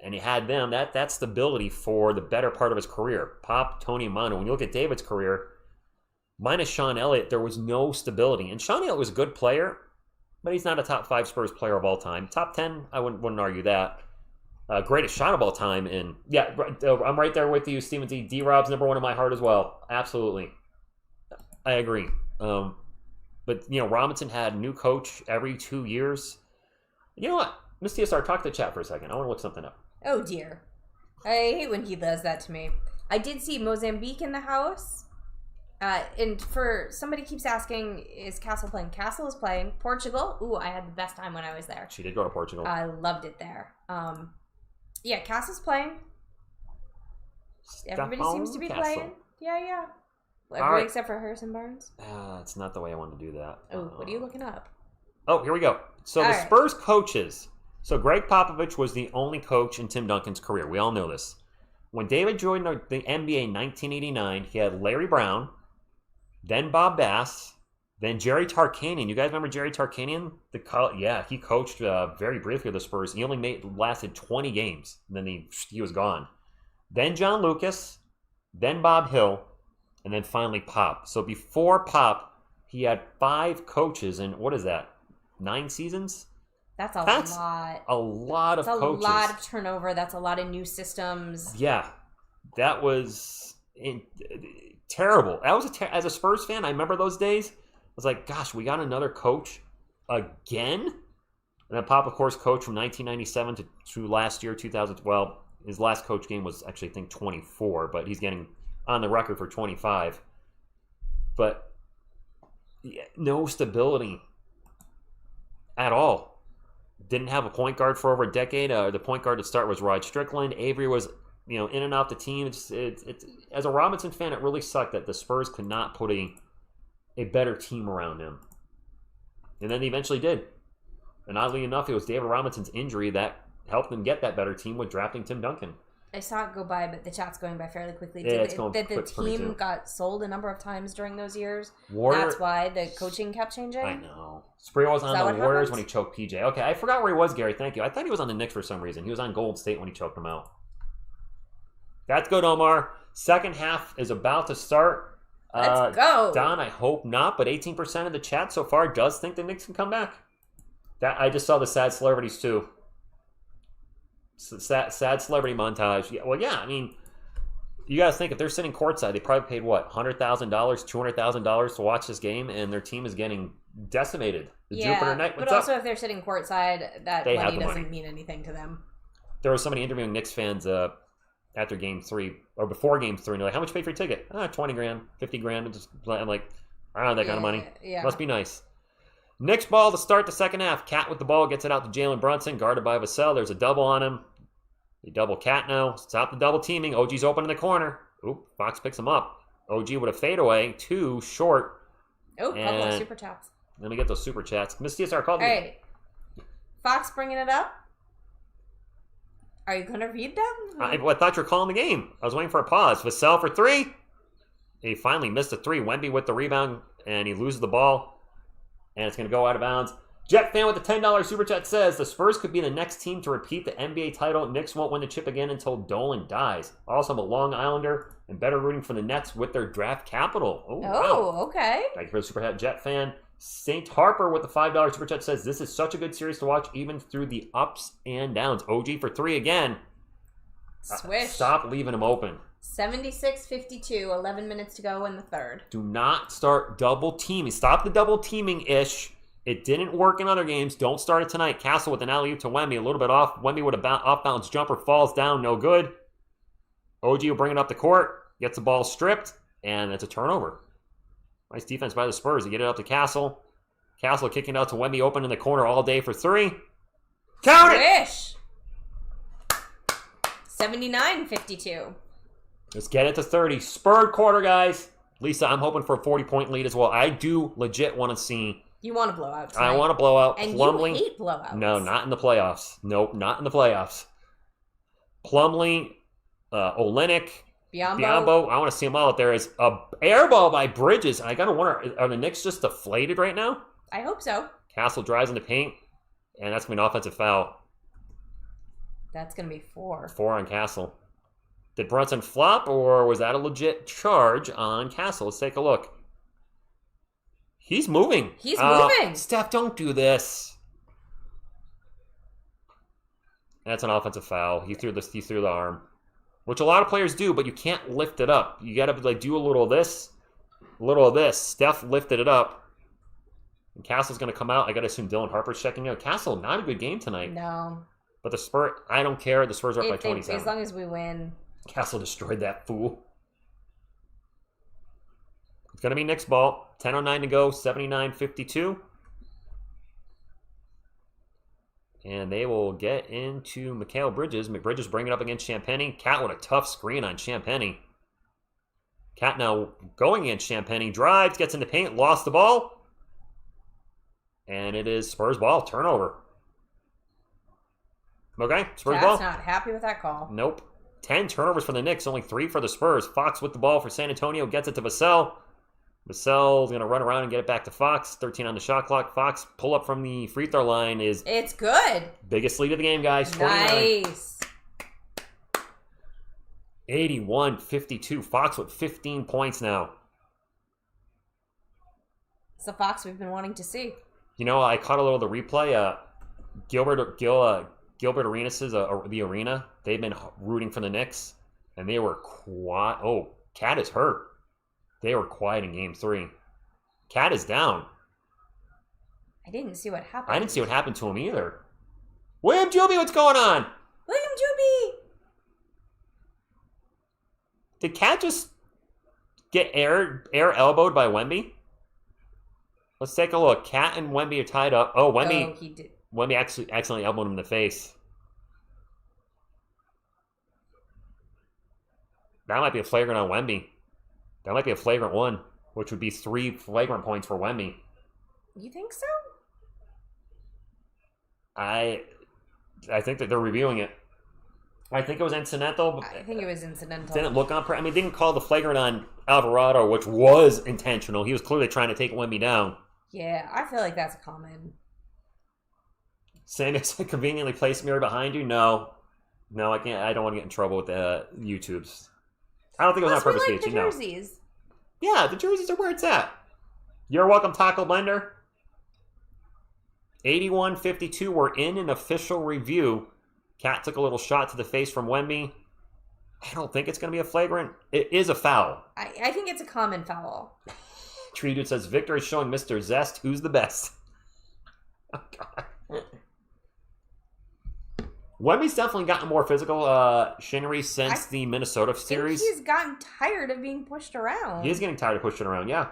And he had them, that stability for the better part of his career. Pop, Tony, and Manu. When you look at David's career, minus Sean Elliott, there was no stability. And Sean Elliott was a good player, but he's not a top 5 Spurs player of all time. Top 10, I wouldn't argue that. Greatest shot of all time. And yeah, I'm right there with you, Steven Z. D-Rob's number 1 in my heart as well. Absolutely. I agree. But, Robinson had a new coach every 2 years. You know what? Miss TSR, talk to the chat for a second. I want to look something up. Oh, dear. I hate when he does that to me. I did see Mozambique in the house. And for somebody keeps asking, is Castle playing? Castle is playing. Portugal. Ooh, I had the best time when I was there. She did go to Portugal. I loved it there. Yeah, Castle's playing. Everybody seems to be playing. Yeah. Everybody except for Harrison Barnes. It's not the way I want to do that. Oh, what are you looking up? Oh, here we go. So the Spurs coaches. So Greg Popovich was the only coach in Tim Duncan's career. We all know this. When David joined the NBA in 1989, he had Larry Brown, then Bob Bass, then Jerry Tarkanian. You guys remember Jerry Tarkanian? He coached very briefly with the Spurs. He only lasted 20 games, and then he was gone. Then John Lucas, then Bob Hill, and then finally Pop. So before Pop, he had 5 coaches, and what is that? 9 seasons? That's a lot. A lot of coaches. That's a lot of turnover. That's a lot of new systems. Yeah. That was terrible. As a Spurs fan, I remember those days. I was like, gosh, we got another coach again? And then Pop, of course, coached from 1997 to last year, 2012. His last coach game was actually, I think, 24, but he's getting on the record for 25. But no stability at all. Didn't have a point guard for over a decade. The point guard to start was Rod Strickland. Avery was, in and out the team. It's as a Robinson fan, it really sucked that the Spurs could not put a better team around him. And then they eventually did. And oddly enough, it was David Robinson's injury that helped them get that better team with drafting Tim Duncan. I saw it go by, but the chat's going by fairly quickly. Yeah, it's going that the quick for me team too. got sold a number of times during those years. Warrior, that's why the coaching kept changing. I know. Spree was on the what Warriors happened? when he choked PJ. Okay, I forgot where he was, Gary. Thank you. I thought he was on the Knicks for some reason. He was on Golden State when he choked him out. That's good, Omar. Second half is about to start. Let's go. Don, I hope not, but 18% of the chat so far does think the Knicks can come back. I just saw the sad celebrities too. Sad celebrity montage. Yeah, well, yeah, I mean, you got to think, if they're sitting courtside, they probably paid, what, $100,000, $200,000 to watch this game, and their team is getting decimated. Jupiter Knight, what's but also up? if they're sitting courtside, that They money have the doesn't money. mean anything to them. There was somebody interviewing Knicks fans after Game 3, or before Game 3, and they're like, how much you pay for your ticket? 20 grand, 50 grand. I'm like, I don't have that kind of money. Yeah. Must be nice. Knicks ball to start the second half. Cat with the ball gets it out to Jalen Brunson, guarded by Vassell. There's a double on him. They double Cat now. Stop the double teaming. OG's open in the corner. Oop, Fox picks him up. OG with a fadeaway. 2 short. Oh, couple of super chats. Let me get those super chats. Miss TSR called All me. right. Fox bringing it up. Are you going to read them? I thought you were calling the game. I was waiting for a pause. Vassell for 3. He finally missed a 3. Wemby with the rebound, and he loses the ball. And it's going to go out of bounds. Jet fan with the $10 super chat says, the Spurs could be the next team to repeat the NBA title. Knicks won't win the chip again until Dolan dies. Also, I'm a Long Islander and better rooting for the Nets with their draft capital. Oh, wow. Okay. Thank you for the super chat, Jet fan. Saint Harper with the $5 super chat says, this is such a good series to watch even through the ups and downs. OG for 3 again. Swish. Stop leaving him open. 76-52, 11 minutes to go in the third. Do not start double teaming. Stop the double teaming-ish. It didn't work in other games. Don't start it tonight. Castle with an alley-oop to Wemby. A little bit off. Wemby with a off-bounds jumper. Falls down. No good. OG will bring it up the court. Gets the ball stripped. And it's a turnover. Nice defense by the Spurs. They get it up to Castle. Castle kicking out to Wemby. Open in the corner all day for three. Count it! Swish. 79-52. Let's get it to 30. Spurred quarter, guys. Lisa, I'm hoping for a 40-point lead as well. I do legit want to see... You want a blowout tonight. I want a blowout. And Plumlee, you hate blowouts. No, not in the playoffs. Nope, not in the playoffs. Plumlee, Olynyk, Biyombo. I want to see them all out there. Is a air ball by Bridges. I got to wonder, are the Knicks just deflated right now? I hope so. Castle drives in the paint, and that's going to be an offensive foul. That's going to be 4. 4 on Castle. Did Brunson flop, or was that a legit charge on Castle? Let's take a look. He's moving. He's moving. Steph, don't do this. That's an offensive foul. He threw the arm, which a lot of players do, but you can't lift it up. You got to do a little of this, a little of this. Steph lifted it up, and Castle's going to come out. I got to assume Dylan Harper's checking out. Castle, not a good game tonight. No. But the Spurs, I don't care. The Spurs are up by 27. As long as we win. Castle destroyed that fool. It's going to be Knicks ball. 10:09 to go, 79-52. And they will get into Mikal Bridges. Bridges bring it up against Champagny. Cat with a tough screen on Champagny. Cat now going against Champagny. Drives, gets in the paint, lost the ball. And it is Spurs ball, turnover. Okay, Spurs ball. Cat's not happy with that call. Nope. 10 turnovers for the Knicks, only 3 for the Spurs. Fox with the ball for San Antonio, gets it to Vassell. Vassell's going to run around and get it back to Fox. 13 on the shot clock. Fox pull up from the free throw line is... It's good. Biggest lead of the game, guys. 29. Nice. 81-52. Fox with 15 points now. It's the Fox we've been wanting to see. You know, I caught a little of the replay. Gilbert Arenas' the arena. They've been rooting for the Knicks, and they were quiet. Oh, Cat is hurt. They were quiet in Game 3. Cat is down. I didn't see what happened. I didn't see what happened to him either. William Juby, what's going on? William Juby! Did Cat just get air elbowed by Wemby? Let's take a look. Cat and Wemby are tied up. Oh, Wemby. Oh, he did. Wemby actually accidentally elbowed him in the face. That might be a flagrant on Wemby. That might be a flagrant one, which would be 3 flagrant points for Wemby. You think so? I think that they're reviewing it. I think it was incidental. But I think it was incidental. didn't look on. I mean, didn't call the flagrant on Alvarado, which was intentional. He was clearly trying to take Wemby down. Yeah, I feel like that's common. Same as a conveniently placed mirror behind you. No, I can't. I don't want to get in trouble with the YouTubes. I don't think it was on purpose, like the no. jerseys. Yeah, the jerseys are where it's at. You're welcome, Taco Blender. 81-52. We're in an official review. Cat took a little shot to the face from Wemby. I don't think it's going to be a flagrant. It is a foul. I think it's a common foul. Tree Dude says, Victor is showing Mr. Zest who's the best. Oh, God. Wemby's definitely gotten more physical, Shinnery, since the Minnesota series. He's gotten tired of being pushed around. He is getting tired of pushing around, yeah.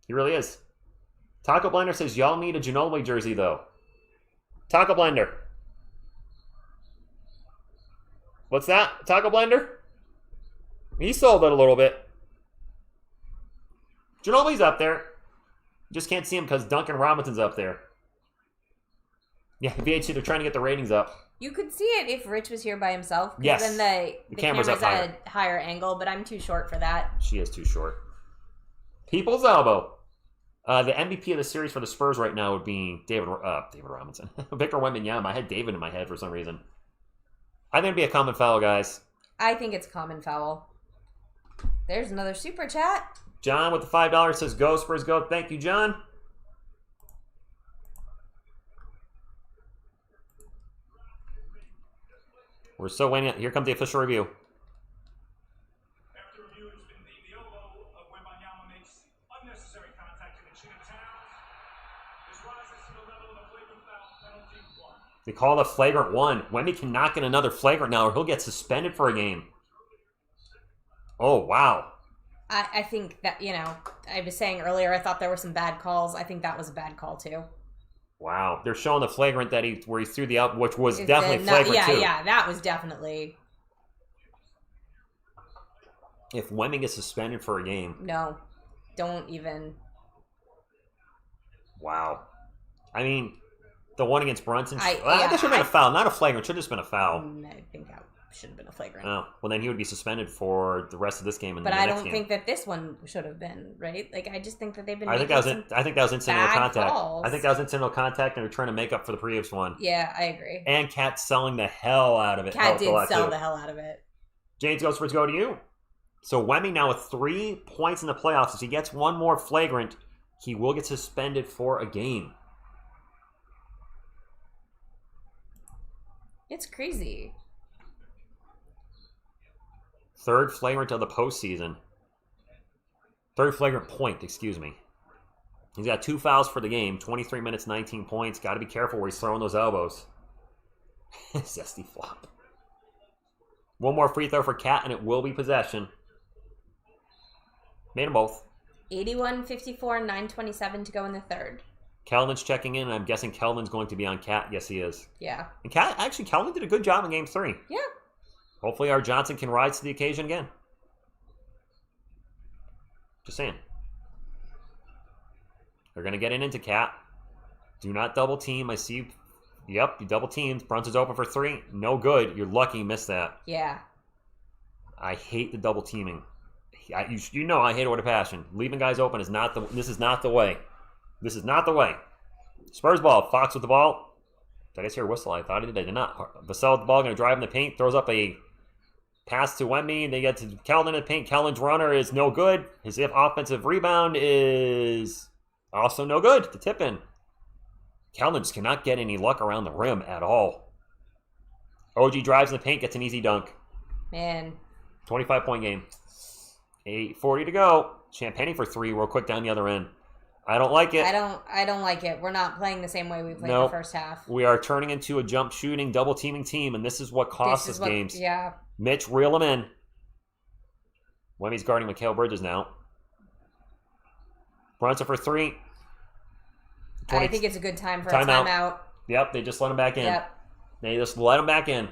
He really is. Taco Blender says, y'all need a Ginobili jersey, though. Taco Blender. What's that? Taco Blender? He sold it a little bit. Ginobili's up there. You just can't see him because Duncan Robinson's up there. Yeah, VH2, they're trying to get the ratings up. You could see it if Rich was here by himself. Yes. Then the camera's camera's up at a higher angle, but I'm too short for that. She is too short. People's elbow. The MVP of the series for the Spurs right now would be David Robinson. Victor Wembanyama. I had David in my head for some reason. I think it'd be a common foul, guys. I think it's common foul. There's another super chat. John with the $5 says, go, Spurs, go. Thank you, John. We're still waiting. Here comes the official review. After review, it's been the elbow of Wembanyama makes unnecessary contact in the chin of Towns. This rises to the level of a flagrant foul, penalty 1. They call it a flagrant 1. Wemby cannot get another flagrant now or he'll get suspended for a game. Oh, wow. I think that, I was saying earlier, I thought there were some bad calls. I think that was a bad call, too. Wow. They're showing the flagrant that where he threw the up, which was definitely flagrant, too. Yeah, that was definitely... If Wemby gets suspended for a game. No. Don't even... Wow. I mean, the one against Brunson... I guess should have been a foul. Not a flagrant. Should have just been a foul. I think that should have been a flagrant. Oh, well, then he would be suspended for the rest of this game. But I don't think that this one should have been, right? Like, I just think that they've been. I think that was incidental contact. Calls. I think that was incidental contact, and they're trying to make up for the previous one. Yeah, I agree. And Cat's selling the hell out of it. Cat did sell the hell out of it. James Go Spurs go to you. So Wemby now with 3 points in the playoffs. If he gets one more flagrant, he will get suspended for a game. It's crazy. Third flagrant of the postseason. Third flagrant point, excuse me. He's got 2 fouls for the game. 23 minutes, 19 points. Got to be careful where he's throwing those elbows. Zesty flop. One more free throw for Cat, and it will be possession. Made them both. 81, 54, 9:27 to go in the third. Keldon's checking in, and I'm guessing Keldon's going to be on Cat. Yes, he is. Yeah. And Keldon did a good job in Game 3. Yeah. Hopefully our Johnson can rise to the occasion again. Just saying. They're going to get into Cat. Do not double team. I see. Yep, you double teamed. Brunson's open for 3. No good. You're lucky you missed that. Yeah. I hate the double teaming. You know I hate it with a passion. Leaving guys open is not the. This is not the way. This is not the way. Spurs ball. Fox with the ball. Did I just hear a whistle? I thought I did. I did not. Vassell with the ball. Going to drive in the paint. Throws up a pass to Wemby. They get to Keldon in the paint. Keldon's runner is no good. His offensive rebound is also no good. The tip in. Keldon just cannot get any luck around the rim at all. OG drives in the paint. Gets an easy dunk. Man. 25-point game. 8:40 to go. Champagne for 3 real quick down the other end. I don't like it. I don't like it. We're not playing the same way we played the first half. We are turning into a jump shooting, double teaming team, and this is what costs us games. Yeah. Mitch, reel him in. Wemmy's guarding Mikal Bridges now. Brunson for 3. I think it's a good time for a timeout. Yep, they just let him back in. Yep. They just let him back in.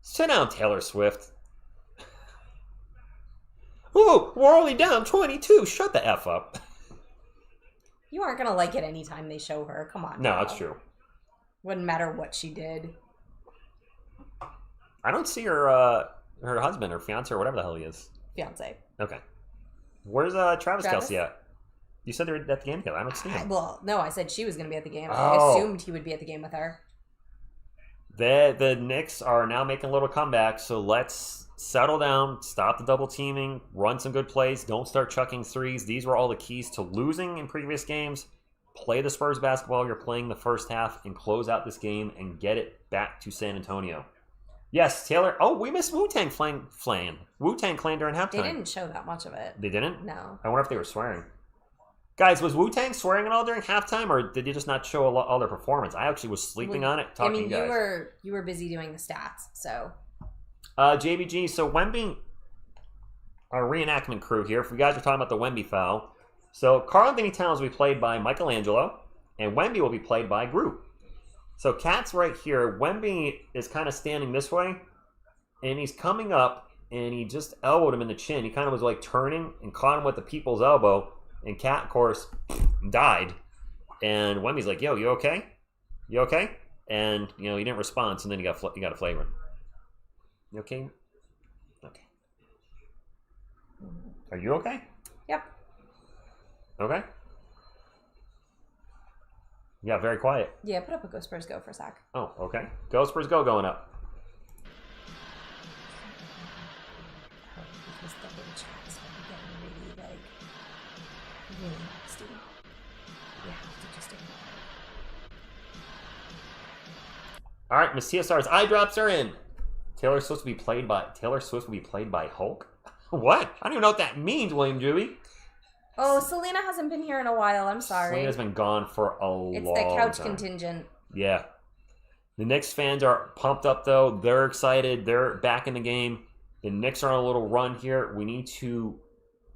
Sit down, Taylor Swift. Ooh, we're only down 22. Shut the F up. You aren't going to like it anytime they show her. Come on. No, that's true. Wouldn't matter what she did. I don't see her husband or fiance or whatever the hell he is. Fiance. Okay. Where's Travis Kelce at? You said they were at the game together. I don't see him. Well, no, I said she was going to be at the game. Oh. I assumed he would be at the game with her. The Knicks are now making a little comeback, so let's settle down, stop the double teaming, run some good plays, don't start chucking threes. These were all the keys to losing in previous games. Play the Spurs basketball you're playing the first half and close out this game and get it back to San Antonio. Yes, Taylor. Oh, we missed Wu-Tang Clan. Wu-Tang Clan during halftime. They didn't show that much of it. They didn't? No. I wonder if they were swearing. Guys, was Wu-Tang swearing at all during halftime, or did you just not show all their performance? I actually was sleeping on it, talking to you guys. You were busy doing the stats, so. JBG, so Wemby, our reenactment crew here, if you guys are talking about the Wemby foul. So Karl Anthony Towns will be played by Michelangelo, and Wemby will be played by Groot. So Cat's right here. Wemby is kind of standing this way, and he's coming up, and he just elbowed him in the chin. He kind of was like turning and caught him with the people's elbow. And Cat, of course, died. And Wemby's like, yo, you okay? You okay? And, he didn't respond, so then he got a flagrant. You okay? Okay. Are you okay? Yep. Okay. Yeah, very quiet. Yeah, put up a Go Spurs Go for a sec. Oh, okay. Go Spurs Go going up. Really nasty. You have to just ignore All right, Miss TSR's eye drops are in. Taylor Swift will be played by Hulk? What? I don't even know what that means, William Juby. Oh, Selena hasn't been here in a while. I'm sorry. Selena's been gone for a long time. It's the couch contingent. Yeah. The Knicks fans are pumped up, though. They're excited. They're back in the game. The Knicks are on a little run here. We need to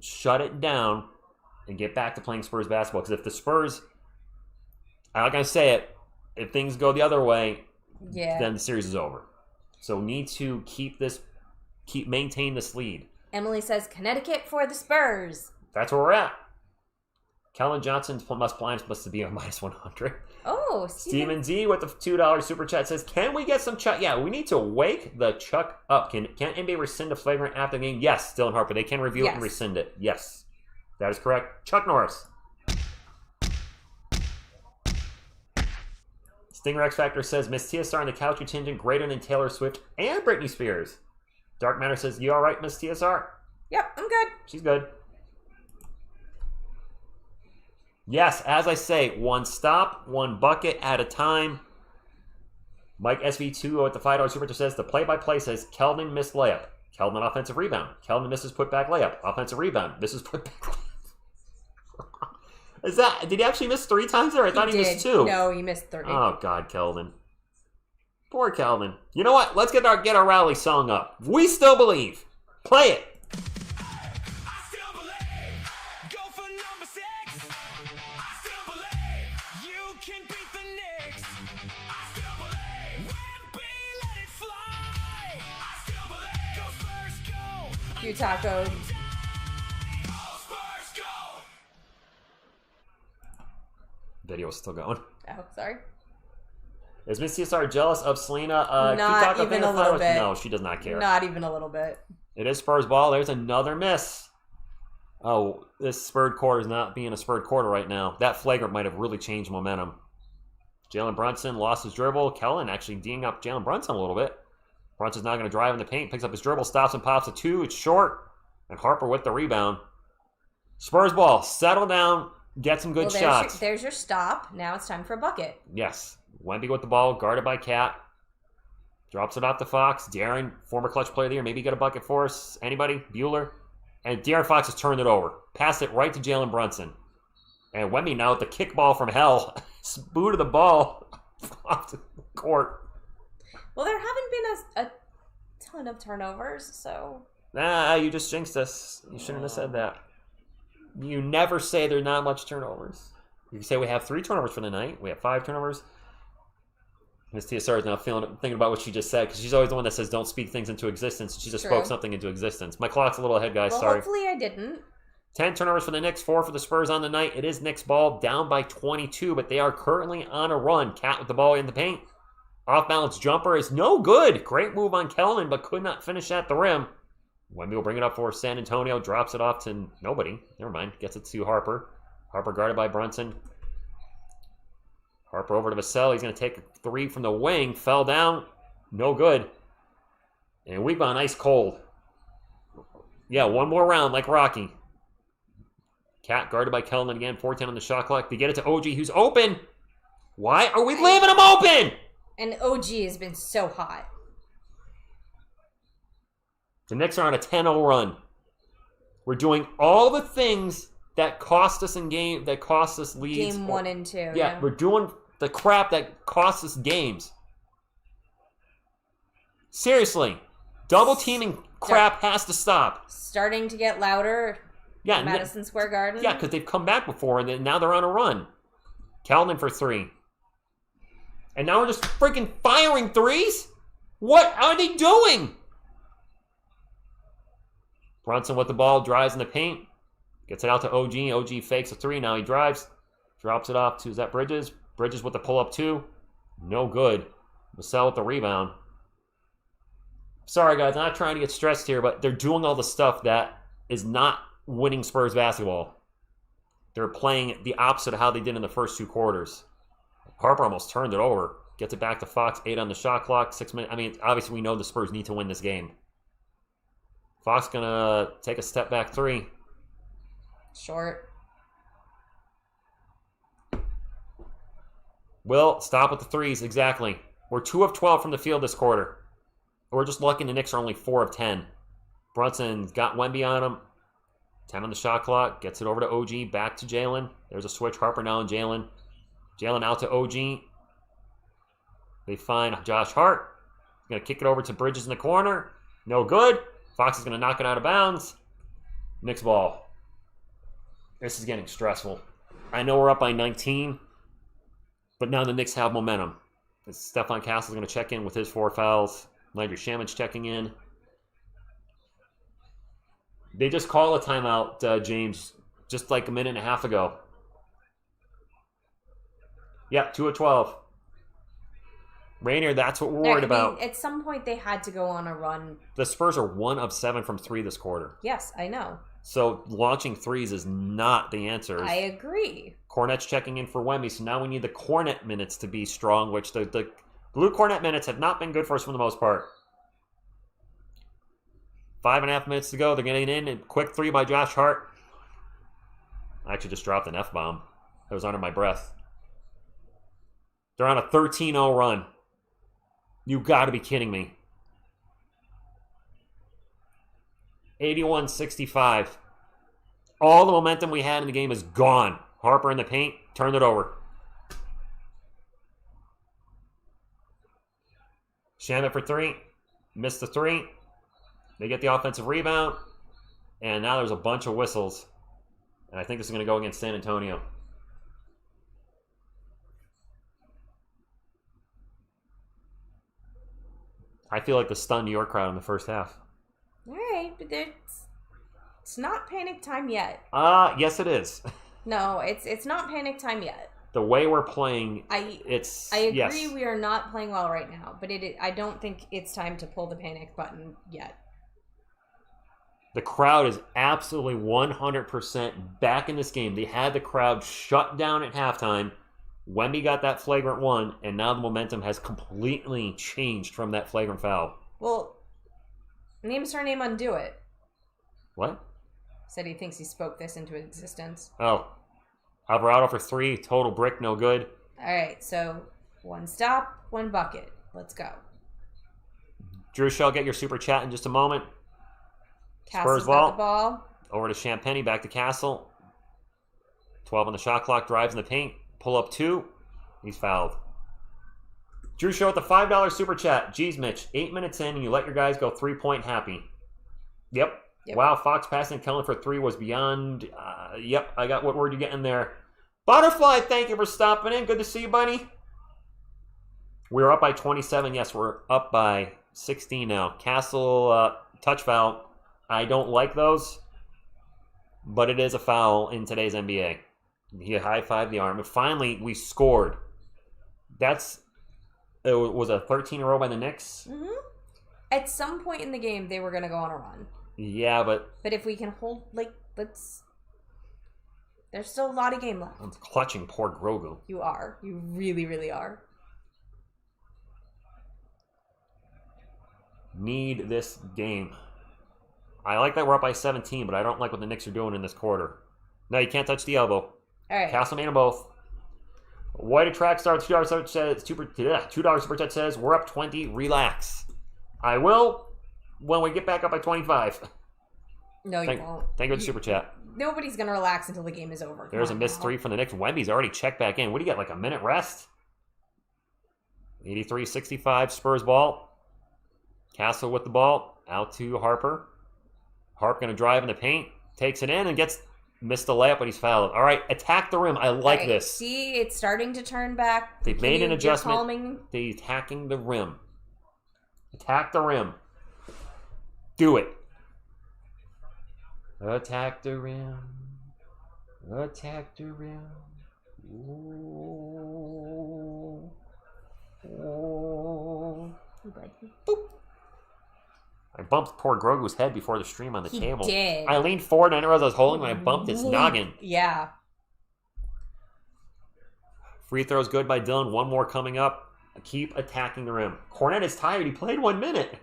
shut it down and get back to playing Spurs basketball. Because if the Spurs, I'm not going to say it, if things go the other way, then the series is over. So we need to maintain this lead. Emily says Connecticut for the Spurs. That's where we're at. Keldon Johnson must be a minus 100. Oh, Steven Z with the $2 super chat says, can we get some Chuck? Yeah, we need to wake the Chuck up. Can NBA rescind a flagrant after the game? Yes, Dylan Harper. They can review it and rescind it. Yes, that is correct. Chuck Norris. Stinger X Factor says, Miss TSR on the couch contingent greater than Taylor Swift and Britney Spears. Dark Matter says, you all right, Miss TSR? Yep, I'm good. She's good. Yes, as I say, one stop, one bucket at a time. Mike SV2 at the $5 super chat says, the play-by-play says, Keldon missed layup. Keldon offensive rebound. Keldon misses put-back layup. Offensive rebound. Misses put-back layup. Did he actually miss 3 times there? I thought he missed 2. No, he missed 3. Oh, God, Keldon. Poor Keldon. You know what? Let's get our rally song up. We still believe. Play it. I still believe. Go for number 6. I still believe. You can beat the Knicks. I still believe. Wemby, let it fly. I still believe. Go Spurs, go. Few tacos. Go Spurs, go. Video's still going. Oh, sorry. Is Miss TSR jealous of Selena? Not even a little bit. No, she does not care. Not even a little bit. It is Spurs ball. There's another miss. Oh, this Spurred quarter is not being a Spurred quarter right now. That flagrant might have really changed momentum. Jalen Brunson lost his dribble. Kellen actually D'ing up Jalen Brunson a little bit. Brunson's now going to drive in the paint. Picks up his dribble, stops and pops a 2. It's short. And Harper with the rebound. Spurs ball. Settle down. Get some good shots. There's your stop. Now it's time for a bucket. Yes. Wemby with the ball, guarded by Cat. Drops it off to Fox. Darren, former clutch player of the year. Maybe get a bucket for us. Anybody? Bueller? And De'Aaron Fox has turned it over. Passed it right to Jalen Brunson. And Wemby now with the kickball from hell. Booted the ball off the court. Well, there haven't been a ton of turnovers, so... Nah, you just jinxed us. You shouldn't have said that. You never say there's not much turnovers. You say we have 3 turnovers for the night. We have 5 turnovers. Miss TSR is now thinking about what she just said, because she's always the one that says don't speak things into existence. She just spoke something into existence. My clock's a little ahead, guys. Well, sorry. Hopefully I didn't. 10 turnovers for the Knicks, 4 for the Spurs on the night. It is Knicks ball, down by 22, but they are currently on a run. Cat with the ball in the paint. Off-balance jumper is no good. Great move on Keldon, but could not finish at the rim. Wemby will bring it up for San Antonio. Drops it off to nobody. Never mind. Gets it to Harper. Harper guarded by Brunson. Harper over to Vassell. He's going to take a 3 from the wing. Fell down. No good. And we've gone ice cold. Yeah, one more round like Rocky. Cat guarded by Keldon again. 4-10 on the shot clock. They get it to OG, who's open. Why are we leaving him open? And OG has been so hot. The Knicks are on a 10-0 run. We're doing all the things that cost us leads. Game 1 and 2. Yeah, we're doing the crap that costs us games. Seriously, double teaming crap has to stop. Starting to get louder. Yeah, in Madison Square Garden. Yeah, because they've come back before and now they're on a run. Keldon for 3. And now we're just freaking firing 3s? What are they doing? Brunson with the ball, drives in the paint. Gets it out to OG. OG fakes a 3. Now he drives. Drops it off to, is that Bridges? Bridges with the pull-up 2. No good. Vassell with the rebound. Sorry, guys. I'm not trying to get stressed here, but they're doing all the stuff that is not winning Spurs basketball. They're playing the opposite of how they did in the first 2 quarters. Harper almost turned it over. Gets it back to Fox. 8 on the shot clock. 6 minutes. I mean, obviously we know the Spurs need to win this game. Fox going to take a step back 3. Short. Will stop with the 3s, exactly. We're 2 of 12 from the field this quarter. We're just lucky the Knicks are only 4 of 10. Brunson's got Wemby on him. 10 on the shot clock. Gets it over to OG. Back to Jalen. There's a switch. Harper now and Jalen. Jalen out to OG. They find Josh Hart. He's going to kick it over to Bridges in the corner. No good. Fox is going to knock it out of bounds. Knicks ball. This is getting stressful. I know we're up by 19, but now the Knicks have momentum. Stephon Castle is going to check in with his 4 fouls. Landry Shaman's checking in. They just call a timeout, James, just like a minute and a half ago. Yeah, 2 of 12. Rainier, that's what we're worried about. At some point, they had to go on a run. The Spurs are 1 of 7 from 3 this quarter. Yes, I know. So launching threes is not the answer. I agree. Kornet's checking in for Wemby, so now we need the Kornet minutes to be strong, which the blue Kornet minutes have not been good for us for the most part. 5.5 minutes to go. They're getting in. A quick 3 by Josh Hart. I actually just dropped an F-bomb. That was under my breath. They're on a 13-0 run. You got to be kidding me. 81-65. All the momentum we had in the game is gone. Harper in the paint. Turned it over. Shaman for 3. Missed the 3. They get the offensive rebound. And now there's a bunch of whistles. And I think this is going to go against San Antonio. I feel like the stunned New York crowd in the first half. All right, but it's not panic time yet. Yes it is. No, it's not panic time yet. The way we're playing, I agree. Yes. We are not playing well right now, but I don't think it's time to pull the panic button yet. The crowd is absolutely 100% back in this game. They had the crowd shut down at halftime. Wemby got that flagrant 1, and now the momentum has completely changed from that flagrant foul. Well, name, surname, undo it. What? Said he thinks he spoke this into existence. Oh. Alvarado for 3, total brick, no good. All right, so 1 stop, 1 bucket. Let's go. Drew Shell, get your super chat in just a moment. Castle's Spurs got the ball. Over to Champagny, back to Castle. 12 on the shot clock, drives in the paint. Pull up 2. He's fouled. Drew Show with the $5 super chat. Geez, Mitch, 8 minutes in and you let your guys go 3-point happy. Yep. Wow, Fox passing Keldon for 3 was beyond. Yep, I got what word you're getting there. Butterfly, thank you for stopping in. Good to see you, buddy. We're up by 27. Yes, we're up by 16 now. Castle, touch foul. I don't like those, but it is a foul in today's NBA. He high-fived the arm. And finally, we scored. It was a 13 in a row by the Knicks. Mm-hmm. At some point in the game, they were going to go on a run. Yeah, but if we can hold, there's still a lot of game left. I'm clutching poor Grogu. You are. You really, really are. Need this game. I like that we're up by 17, but I don't like what the Knicks are doing in this quarter. No, you can't touch the elbow. All right. Castle made them both. White Attract Star $2 super says $2 super chat says we're up 20. Relax. I will when we get back up by 25. No, you won't. Thank you for the super chat. Nobody's gonna relax until the game is over. There's a missed 3 from the Knicks. Wemby's already checked back in. What do you got? Like a minute rest? 83-65 Spurs ball. Castle with the ball out to Harper. Harper gonna drive in the paint, takes it in and missed the layup, but he's fouled. All right, attack the rim. I like this. See, it's starting to turn back. They've made an adjustment. They're attacking the rim. Attack the rim. Do it. Attack the rim. Attack the rim. Ooh. Ooh. Boop. I bumped poor Grogu's head before the stream on the table. He did. I leaned forward and I didn't realize I was holding when I bumped his noggin. Yeah. Free throws good by Dylan. 1 more coming up. Keep attacking the rim. Kornet is tired. He played 1 minute.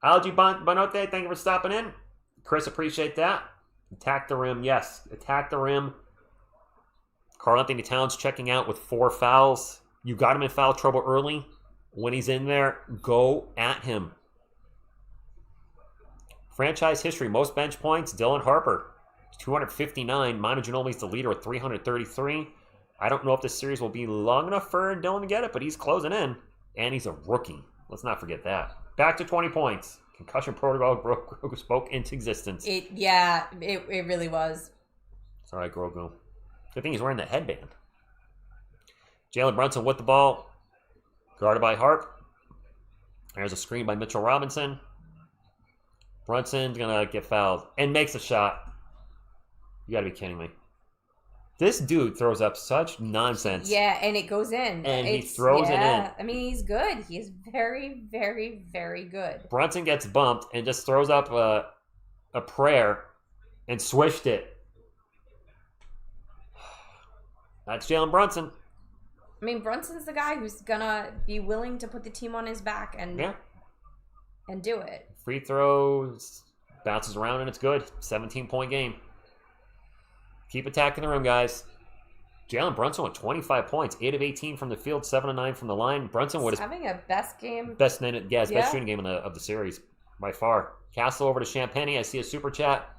Algie Bonote, thank you for stopping in. Chris, appreciate that. Attack the rim. Yes, attack the rim. Karl Anthony Towns checking out with 4 fouls. You got him in foul trouble early. when he's in there, go at him. Franchise history, most bench points, Dylan Harper, 259. Manu Ginobili's the leader with 333. I don't know if this series will be long enough for Dylan to get it, but he's closing in. And he's a rookie. Let's not forget that. Back to 20 points. Concussion protocol Grogu spoke into existence. It really was. It's all right, Grogu. Good thing he's wearing the headband. Jalen Brunson with the ball. Guarded by Harp. There's a screen by Mitchell Robinson. Brunson's going to get fouled and makes a shot. You got to be kidding me. This dude throws up such nonsense. Yeah, and it goes in. And he throws it in. I mean, he's good. He's very, very, very good. Brunson gets bumped and just throws up a prayer and swished it. That's Jalen Brunson. I mean, Brunson's the guy who's going to be willing to put the team on his back and do it. Free throws, bounces around, and it's good. 17-point game. Keep attacking the rim, guys. Jalen Brunson with 25 points, 8 of 18 from the field, 7 of 9 from the line. Brunson with his having a best game. Best shooting game of the series by far. Castle over to Champagny. I see a super chat.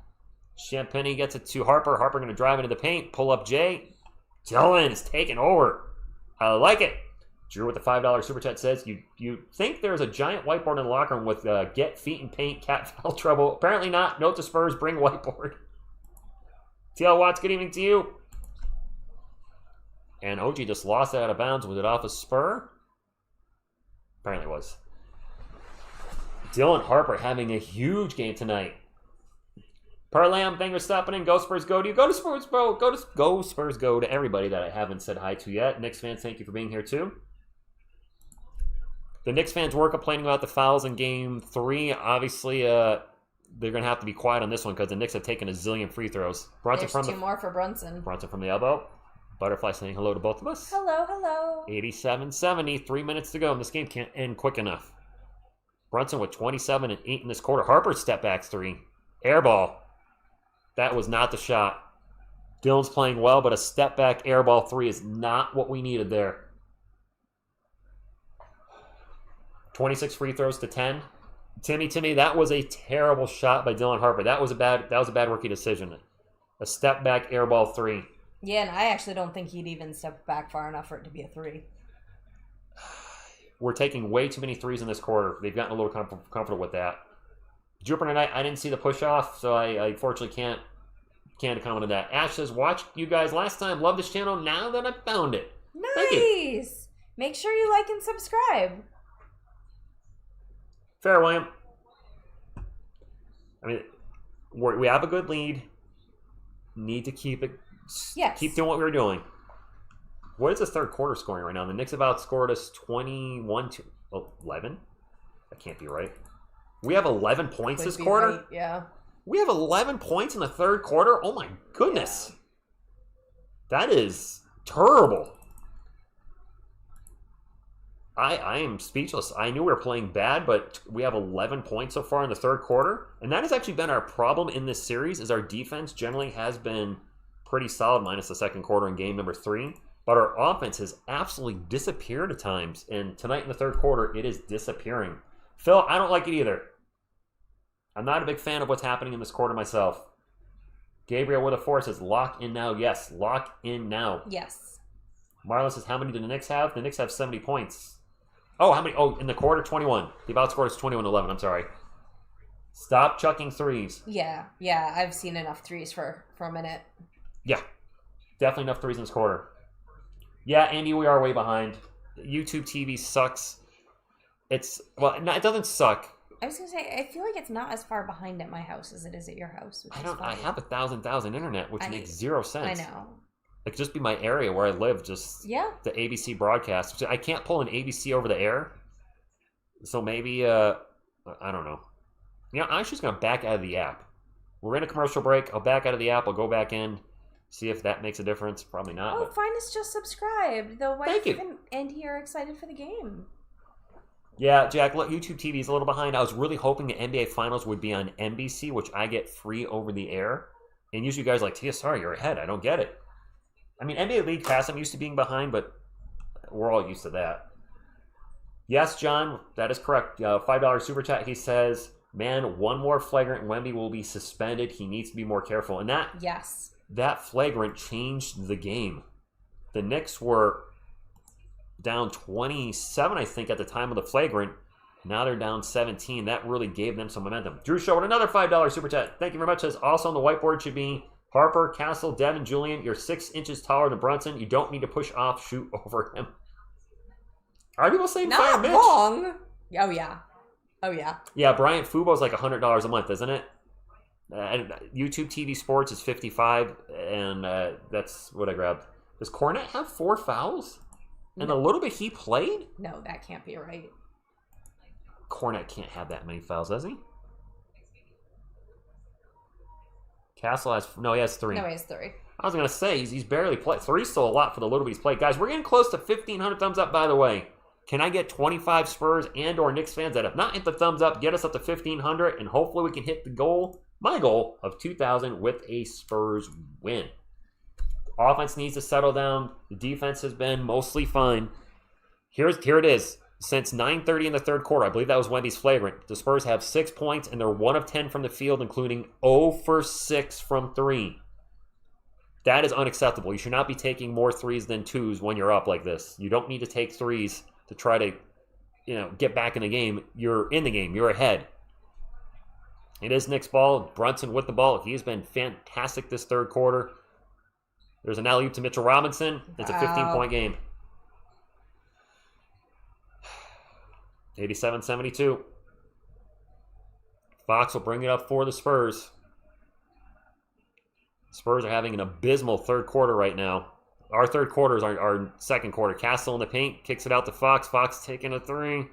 Champagny gets it to Harper. Harper going to drive into the paint. Pull up Jay. Dylan is taking over. I like it. Drew with the $5 super chat says, you think there's a giant whiteboard in the locker room with get feet in paint, cat foul trouble. Apparently not. Note to Spurs, bring whiteboard. TL Watts, good evening to you. And OG just lost it out of bounds. Was it off a spur? Apparently it was. Dylan Harper having a huge game tonight. Parlam, thank you for stopping in. Go Spurs Go to you. Go to Spurs Go. Go Spurs Go to everybody that I haven't said hi to yet. Knicks fans, thank you for being here too. The Knicks fans were complaining about the fouls in Game 3. Obviously, they're going to have to be quiet on this one because the Knicks have taken a zillion free throws. There's two more for Brunson. Brunson from the elbow. Butterfly saying hello to both of us. Hello, hello. 87-70, 3 minutes to go, and this game can't end quick enough. Brunson with 27 and 8 in this quarter. Harper step backs 3. Air ball. That was not the shot. Dylan's playing well, but a step back air ball 3 is not what we needed there. 26 free throws to 10. Timmy, that was a terrible shot by Dylan Harper. That was a bad rookie decision. A step back air ball 3. Yeah, and I actually don't think he'd even step back far enough for it to be a 3. We're taking way too many threes in this quarter. They've gotten a little comfortable with that. Jupiter tonight, I didn't see the push off, so I unfortunately can't comment on that. Ash says, watched you guys last time. Love this channel now that I found it. Nice. Make sure you like and subscribe. Fair, William. I mean, we have a good lead. Need to keep it. Yes. Keep doing what we were doing. What is this third quarter scoring right now? The Knicks have outscored us 21 to 11. That can't be right. We have 11 points this quarter? Right. Yeah. We have 11 points in the third quarter? Oh my goodness. Yeah. That is terrible. I am speechless. I knew we were playing bad, but we have 11 points so far in the third quarter. And that has actually been our problem in this series, is our defense generally has been pretty solid, minus the second quarter in game number 3. But our offense has absolutely disappeared at times. And tonight in the third quarter, it is disappearing. Phil, I don't like it either. I'm not a big fan of what's happening in this quarter myself. Gabriel with a 4 says, lock in now. Yes, lock in now. Yes. Marlon says, how many do the Knicks have? The Knicks have 70 points. Oh, how many? Oh, in the quarter, 21. The outscored is 21-11. I'm sorry. Stop chucking threes. Yeah. I've seen enough threes for a minute. Yeah. Definitely enough threes in this quarter. Yeah, Andy, we are way behind. YouTube TV sucks. It doesn't suck. I was going to say, I feel like it's not as far behind at my house as it is at your house. I have 1,000 internet, which makes zero sense. I know. It could just be my area where I live, just the ABC broadcast. I can't pull an ABC over the air. So maybe, I don't know. You know, I'm just going to back out of the app. We're in a commercial break. I'll back out of the app. I'll go back in, see if that makes a difference. Probably not. Oh, fine, it's just subscribed. The wife you. and he are excited for the game. Yeah, Jack, look, YouTube TV is a little behind. I was really hoping the NBA Finals would be on NBC, which I get free over the air. And usually you guys are like, TSR, you're ahead. I don't get it. I mean, NBA League Pass, I'm used to being behind, but we're all used to that. Yes, John, that is correct. $5 super chat. He says, man, one more flagrant and Wemby will be suspended. He needs to be more careful. And that flagrant changed the game. The Knicks were down 27, I think, at the time of the flagrant. Now they're down 17. That really gave them some momentum. Drew Show with another $5 super chat. Thank you very much. Says, also on the whiteboard should be Harper, Castle, Devin, Julian. You're 6 inches taller than Brunson. You don't need to push off, shoot over him. Are people saying fire Mitch? Not wrong. Oh, yeah. Oh, yeah. Yeah, Bryant Fubo's like $100 a month, isn't it? And YouTube TV Sports is $55, and that's what I grabbed. Does Kornet have 4 fouls? And a little bit he played? No, that can't be right. Kornet can't have that many fouls, does he? Castle has... No, he has 3. No, he has 3. I was going to say, he's barely played. 3's still a lot for the little bit he's played. Guys, we're getting close to 1,500 thumbs up, by the way. Can I get 25 Spurs and or Knicks fans that have not hit the thumbs up, get us up to 1,500, and hopefully we can hit the goal, my goal, of 2,000 with a Spurs win. Offense needs to settle down. The defense has been mostly fine. Here it is. Since 9:30 in the third quarter, I believe that was Wemby's flagrant, the Spurs have 6 points, and they're 1 of 10 from the field, including 0 for 6 from 3. That is unacceptable. You should not be taking more 3s than 2s when you're up like this. You don't need to take 3s to try to, get back in the game. You're in the game. You're ahead. It is Knicks ball. Brunson with the ball. He's been fantastic this third quarter. There's an alley-oop to Mitchell Robinson. It's a 15-point game. 87-72. Fox will bring it up for the Spurs. Spurs are having an abysmal third quarter right now. Our third quarter is our second quarter. Castle in the paint, kicks it out to Fox. Fox taking a 3.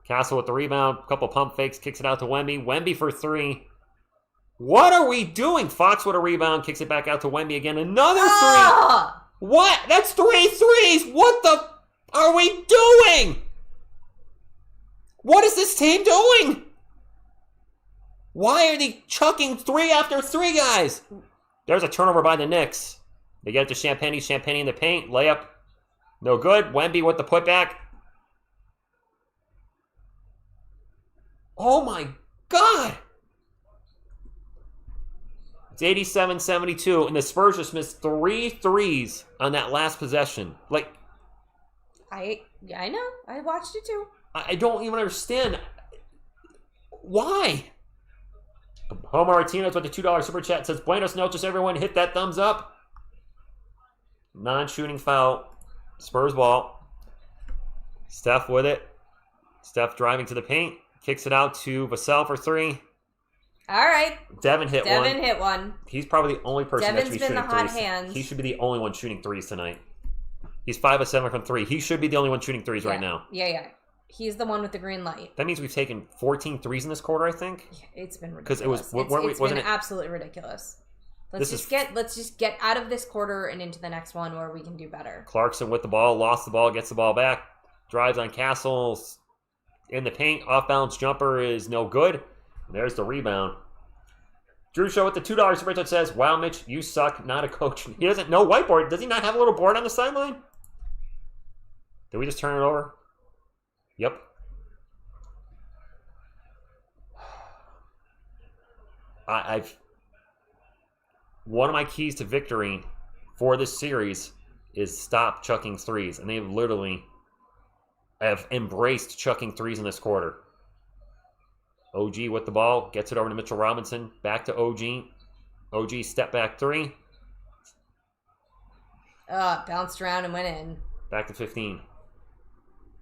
Castle with the rebound, a couple pump fakes, kicks it out to Wemby. Wemby for 3. What are we doing? Fox with a rebound, kicks it back out to Wemby again. Another 3. What? That's 3 threes. What the are we doing? What is this team doing? Why are they chucking 3 after 3, guys? There's a turnover by the Knicks. They get it to Champagny. Champagny in the paint. Layup. No good. Wemby with the putback. Oh my God. It's 87-72, and the Spurs just missed 3 threes on that last possession. I know. I watched it too. I don't even understand. Why? Homer Martinez with the $2 super chat says, Buenos noches, everyone. Hit that thumbs up. Non-shooting foul. Spurs ball. Steph with it. Steph driving to the paint. Kicks it out to Vassell for 3. All right. Devin hit one. He's probably the only person that should be shooting Devin's been the hot threes. hand. He should be the only one shooting 3s tonight. He's 5 of 7 from 3. He should be the only one shooting 3s right now. Yeah. He's the one with the green light. That means we've taken 14 threes in this quarter, I think. Yeah, it's been ridiculous. Because it was it's been absolutely ridiculous. Let's just get out of this quarter and into the next one where we can do better. Clarkson with the ball, lost the ball, gets the ball back, drives on Castle in the paint. Off balance jumper is no good. There's the rebound. Drew Show with the $2 super chat says, "Wow, Mitch, you suck. Not a coach." He doesn't know whiteboard. Does he not have a little board on the sideline? Did we just turn it over? Yep. I've one of my keys to victory for this series is stop chucking 3s, and they literally have embraced chucking 3s in this quarter. OG with the ball, gets it over to Mitchell Robinson, back to OG. OG step back 3. Bounced around and went in. Back to 15.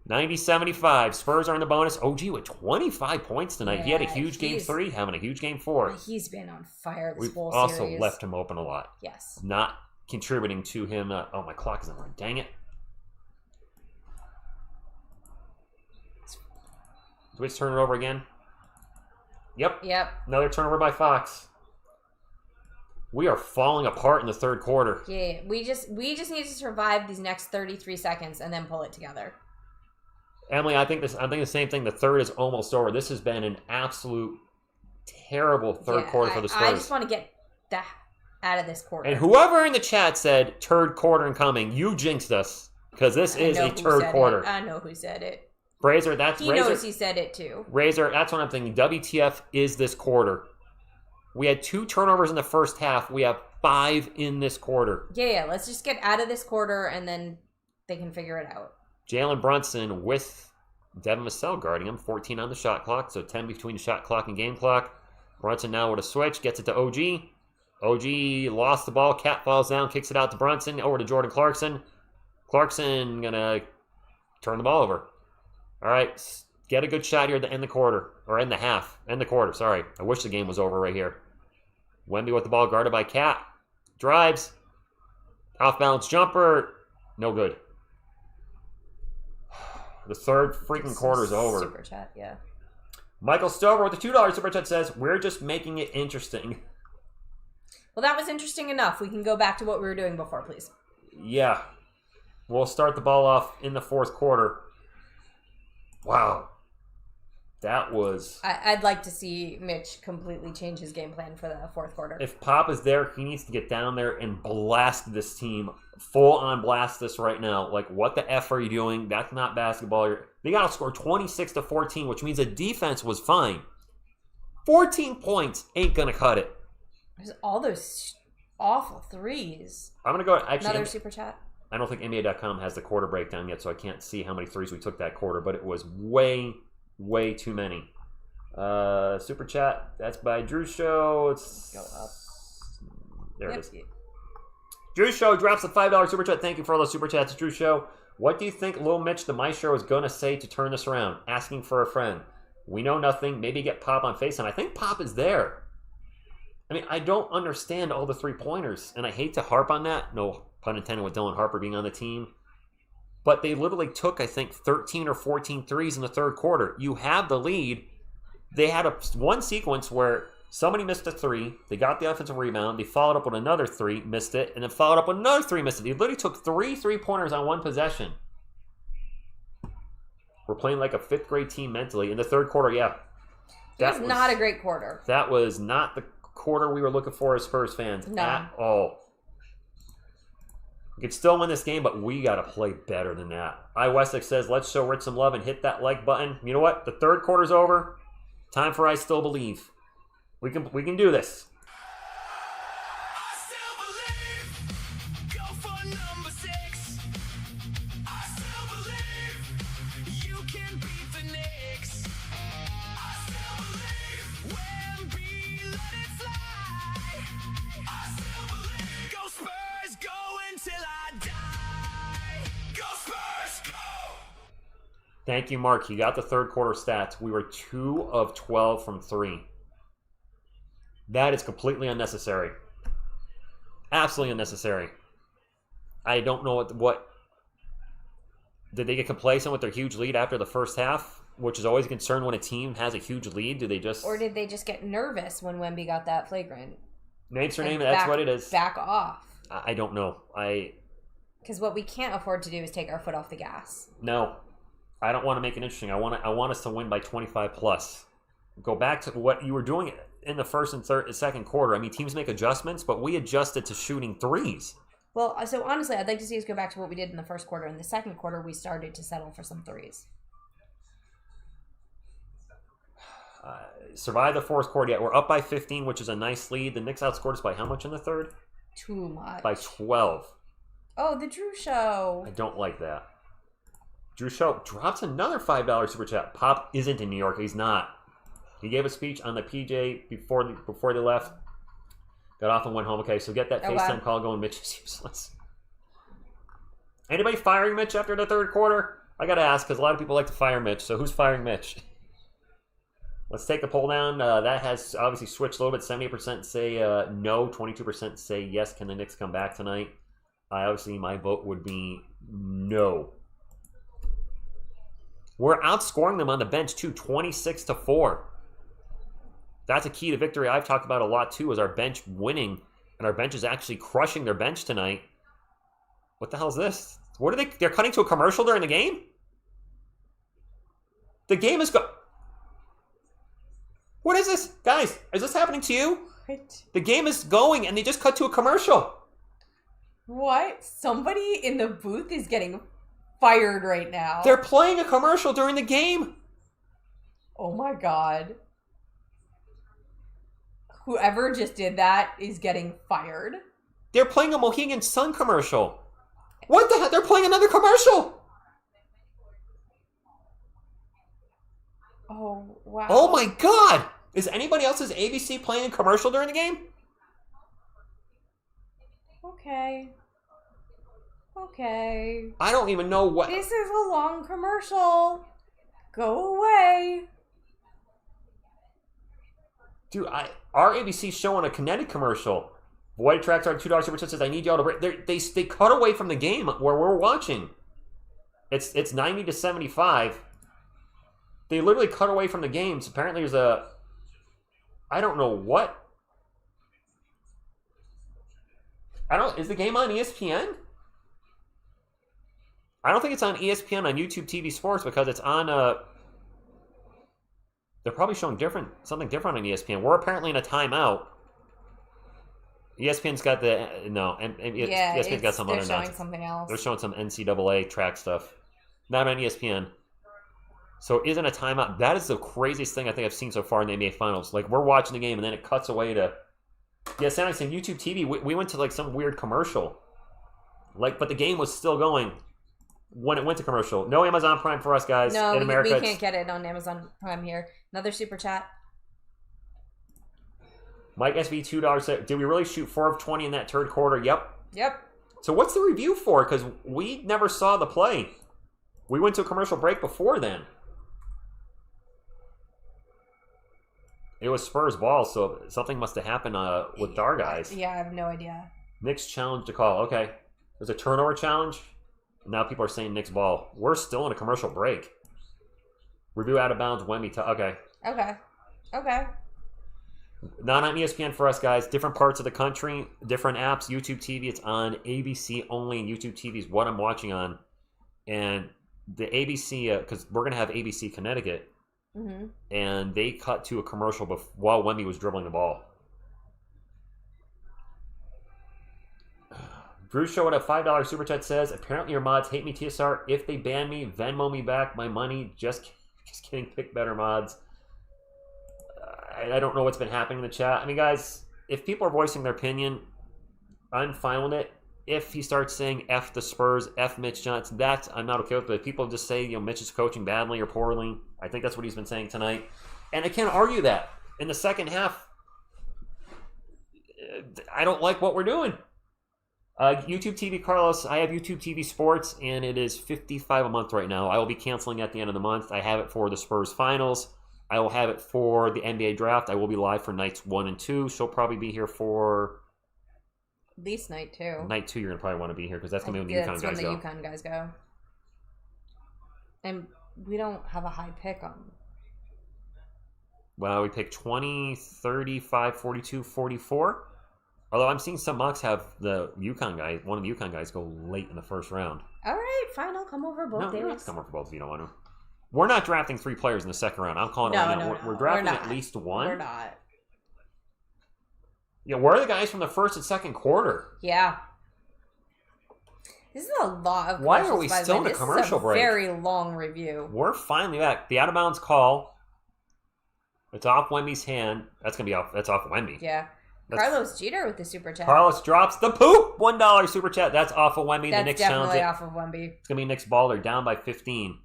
90-75. Spurs are in the bonus. OG with 25 points tonight. Yeah, he had a huge game 3, having a huge game 4. He's been on fire this We've whole also series. left him open a lot. Yes. Not contributing to him. Oh, my clock isn't running. Dang it. Do we just turn it over again? Yep. Another turnover by Fox. We are falling apart in the third quarter. Yeah, we just need to survive these next 33 seconds and then pull it together. Emily, I think the same thing. The third is almost over. This has been an absolute terrible third quarter for the Spurs. I just want to get that out of this quarter. And whoever in the chat said third quarter incoming, you jinxed us. Because this is a third quarter. I know who said it. Razor, He knows he said it too. Razor, that's what I'm thinking. WTF is this quarter. We had 2 turnovers in the first half. We have 5 in this quarter. Yeah. Let's just get out of this quarter and then they can figure it out. Jalen Brunson with Devin Vassell guarding him. 14 on the shot clock, so 10 between the shot clock and game clock. Brunson now with a switch, gets it to OG. OG lost the ball. Cat falls down, kicks it out to Brunson. Over to Jordan Clarkson. Clarkson going to turn the ball over. All right, get a good shot here to end the quarter, or end the half. End the quarter, sorry. I wish the game was over right here. Wemby with the ball, guarded by Cat. Drives. Off-balance jumper. No good. The third freaking quarter's over. Super chat, yeah. Michael Stover with the $2 super chat says, we're just making it interesting. Well, that was interesting enough. We can go back to what we were doing before, please. Yeah. We'll start the ball off in the fourth quarter. Wow. That was... I'd like to see Mitch completely change his game plan for the fourth quarter. If Pop is there, he needs to get down there and blast this team. Full on blast this right now. Like, what the F are you doing? That's not basketball. They got to score 26-14, which means the defense was fine. 14 points ain't going to cut it. There's all those awful threes. I'm going to go... Actually, another super chat. I don't think NBA.com has the quarter breakdown yet, so I can't see how many threes we took that quarter, but it was way too many. Super chat, that's by Drew Show. It's go up. There it is. Drew Show drops a $5 super chat. Thank you for all those super chats, Drew Show. What do you think Lil Mitch the Maestro is going to say to turn this around? Asking for a friend. We know nothing. Maybe get Pop on FaceTime. I think Pop is there. I mean, I don't understand all the three-pointers, and I hate to harp on that. No pun intended with Dylan Harper being on the team. But they literally took, I think, 13 or 14 threes in the third quarter. You have the lead. They had one sequence where somebody missed a 3. They got the offensive rebound. They followed up with another 3, missed it, and then followed up with another 3, missed it. They literally took 3 3-pointers on one possession. We're playing like a 5th grade team mentally. In the third quarter, yeah. That was not a great quarter. That was not the quarter we were looking for as Spurs fans at all. We could still win this game, but we got to play better than that. Wessex says, let's show Rich some love and hit that like button. You know what? The third quarter's over. Time for I Still Believe. We can do this. I still believe. Go for number 6. I still believe. You can beat the Knicks. I still believe. Wemby, let it fly. I still believe. Go Spurs, go until I die. Go Spurs, go. Thank you, Mark. You got the third quarter stats. We were 2 of 12 from 3. That is completely unnecessary. Absolutely unnecessary. I don't know what... Did they get complacent with their huge lead after the first half? Which is always a concern when a team has a huge lead. Do they just... Or did they just get nervous when Wemby got that flagrant? Name's her name, that's what it is. Back off. I don't know. Because what we can't afford to do is take our foot off the gas. No. I don't want to make it interesting. I want us to win by 25 plus. Go back to what you were doing in the first and second quarter. I mean, teams make adjustments, but we adjusted to shooting threes. Well, so honestly, I'd like to see us go back to what we did in the first quarter. In the second quarter, we started to settle for some threes. Survive the fourth quarter. Yeah, we're up by 15, which is a nice lead. The Knicks outscored us by how much in the third? Too much. By 12. Oh, the Drew Show. I don't like that. Drew Show drops another $5 super chat. Pop isn't in New York. He's not. He gave a speech on the PJ before they left. Got off and went home. Okay, so get that FaceTime call going. Mitch is useless. Anybody firing Mitch after the third quarter? I got to ask because a lot of people like to fire Mitch. So who's firing Mitch? Let's take the poll down. That has obviously switched a little bit. 78% say no. 22% say yes. Can the Knicks come back tonight? Obviously, my vote would be no. We're outscoring them on the bench too, 26-4. That's a key to victory I've talked about a lot too, is our bench winning, and our bench is actually crushing their bench tonight. What the hell is this? What are they? They're cutting to a commercial during the game? The game is What is this? Guys, is this happening to you? What? The game is going, and they just cut to a commercial. What? Somebody in the booth is getting fired right now. They're playing a commercial during the game. Oh my god. Whoever just did that is getting fired. They're playing a Mohegan Sun commercial. What the heck? They're playing another commercial. Oh, wow. Oh my god. Is anybody else's ABC playing a commercial during the game? Okay. Okay. I don't even know what. This is a long commercial. Go away. Dude, our ABC's showing a Kinetic commercial. Void Tracks are $2 super chat says, I need y'all to break. They cut away from the game where we're watching. It's 90 to 75. They literally cut away from the games. Apparently there's a... I don't know what. Is the game on ESPN? I don't think it's on ESPN on YouTube TV Sports because it's on they're probably showing something different on ESPN. We're apparently in a timeout. ESPN's got ESPN's got some other nonsense. They're showing something else. They're showing some NCAA track stuff. Not on ESPN. So it isn't a timeout. That is the craziest thing I think I've seen so far in the NBA Finals. Like, we're watching the game, and then it cuts away to... Yeah, San Antonio YouTube TV, we went to, like, some weird commercial. Like, but the game was still going when it went to commercial. No Amazon Prime for us, guys. No, in America, we can't get it on Amazon Prime here. Another super chat. Mike SB $2 said, did we really shoot 4 of 20 in that third quarter? Yep. So what's the review for? Because we never saw the play. We went to a commercial break before then. It was Spurs ball, so something must have happened with our guys. Yeah, I have no idea. Knicks challenge to call. Okay. There's a turnover challenge. Now people are saying Knicks ball. We're still in a commercial break. Review out of bounds, Wemby. Okay. Not on ESPN for us, guys. Different parts of the country, different apps. YouTube TV, it's on ABC only. And YouTube TV is what I'm watching on. And the ABC, because we're going to have ABC Connecticut. Mm-hmm. And they cut to a commercial while Wemby was dribbling the ball. Bruce Show at a $5 super chat says, apparently your mods hate me, TSR. If they ban me, Venmo me back my money. Just kidding. Pick better mods. I don't know what's been happening in the chat. I mean, guys, if people are voicing their opinion, I'm fine with it. If he starts saying F the Spurs, F Mitch Johnson, that I'm not okay with. But if people just say, Mitch is coaching badly or poorly, I think that's what he's been saying tonight. And I can't argue that. In the second half, I don't like what we're doing. YouTube TV, Carlos, I have YouTube TV Sports, and it is $55 a month right now. I will be canceling at the end of the month. I have it for the Spurs Finals. I will have it for the NBA Draft. I will be live for nights 1 and 2. She'll probably be here for... At least night 2. Night 2, you're going to probably want to be here, because that's going to be when the UConn guys go. That's when the UConn guys go. And we don't have a high pick on them. Well, we pick 20, 35, 42, 44. Although I'm seeing some mocks have one of the UConn guys go late in the first round. All right, fine. I'll come over both days. No, come over both if you don't want to. We're not drafting 3 players in the second round. I'm calling it right now. We're drafting at least 1. We're not. Yeah, where are the guys from the first and second quarter? Yeah. This is a lot of Why are we still in a commercial break? This is a very long review. We're finally back. The out-of-bounds call. It's off Wemby's hand. That's going to be off. That's off Wemby. Yeah. Carlos Jeter with the super chat. Carlos drops the poop. $1 super chat. That's off of Wemby. That's the Knicks definitely challenge off of Wemby. It's going to be Knicks ball. They're down by 15.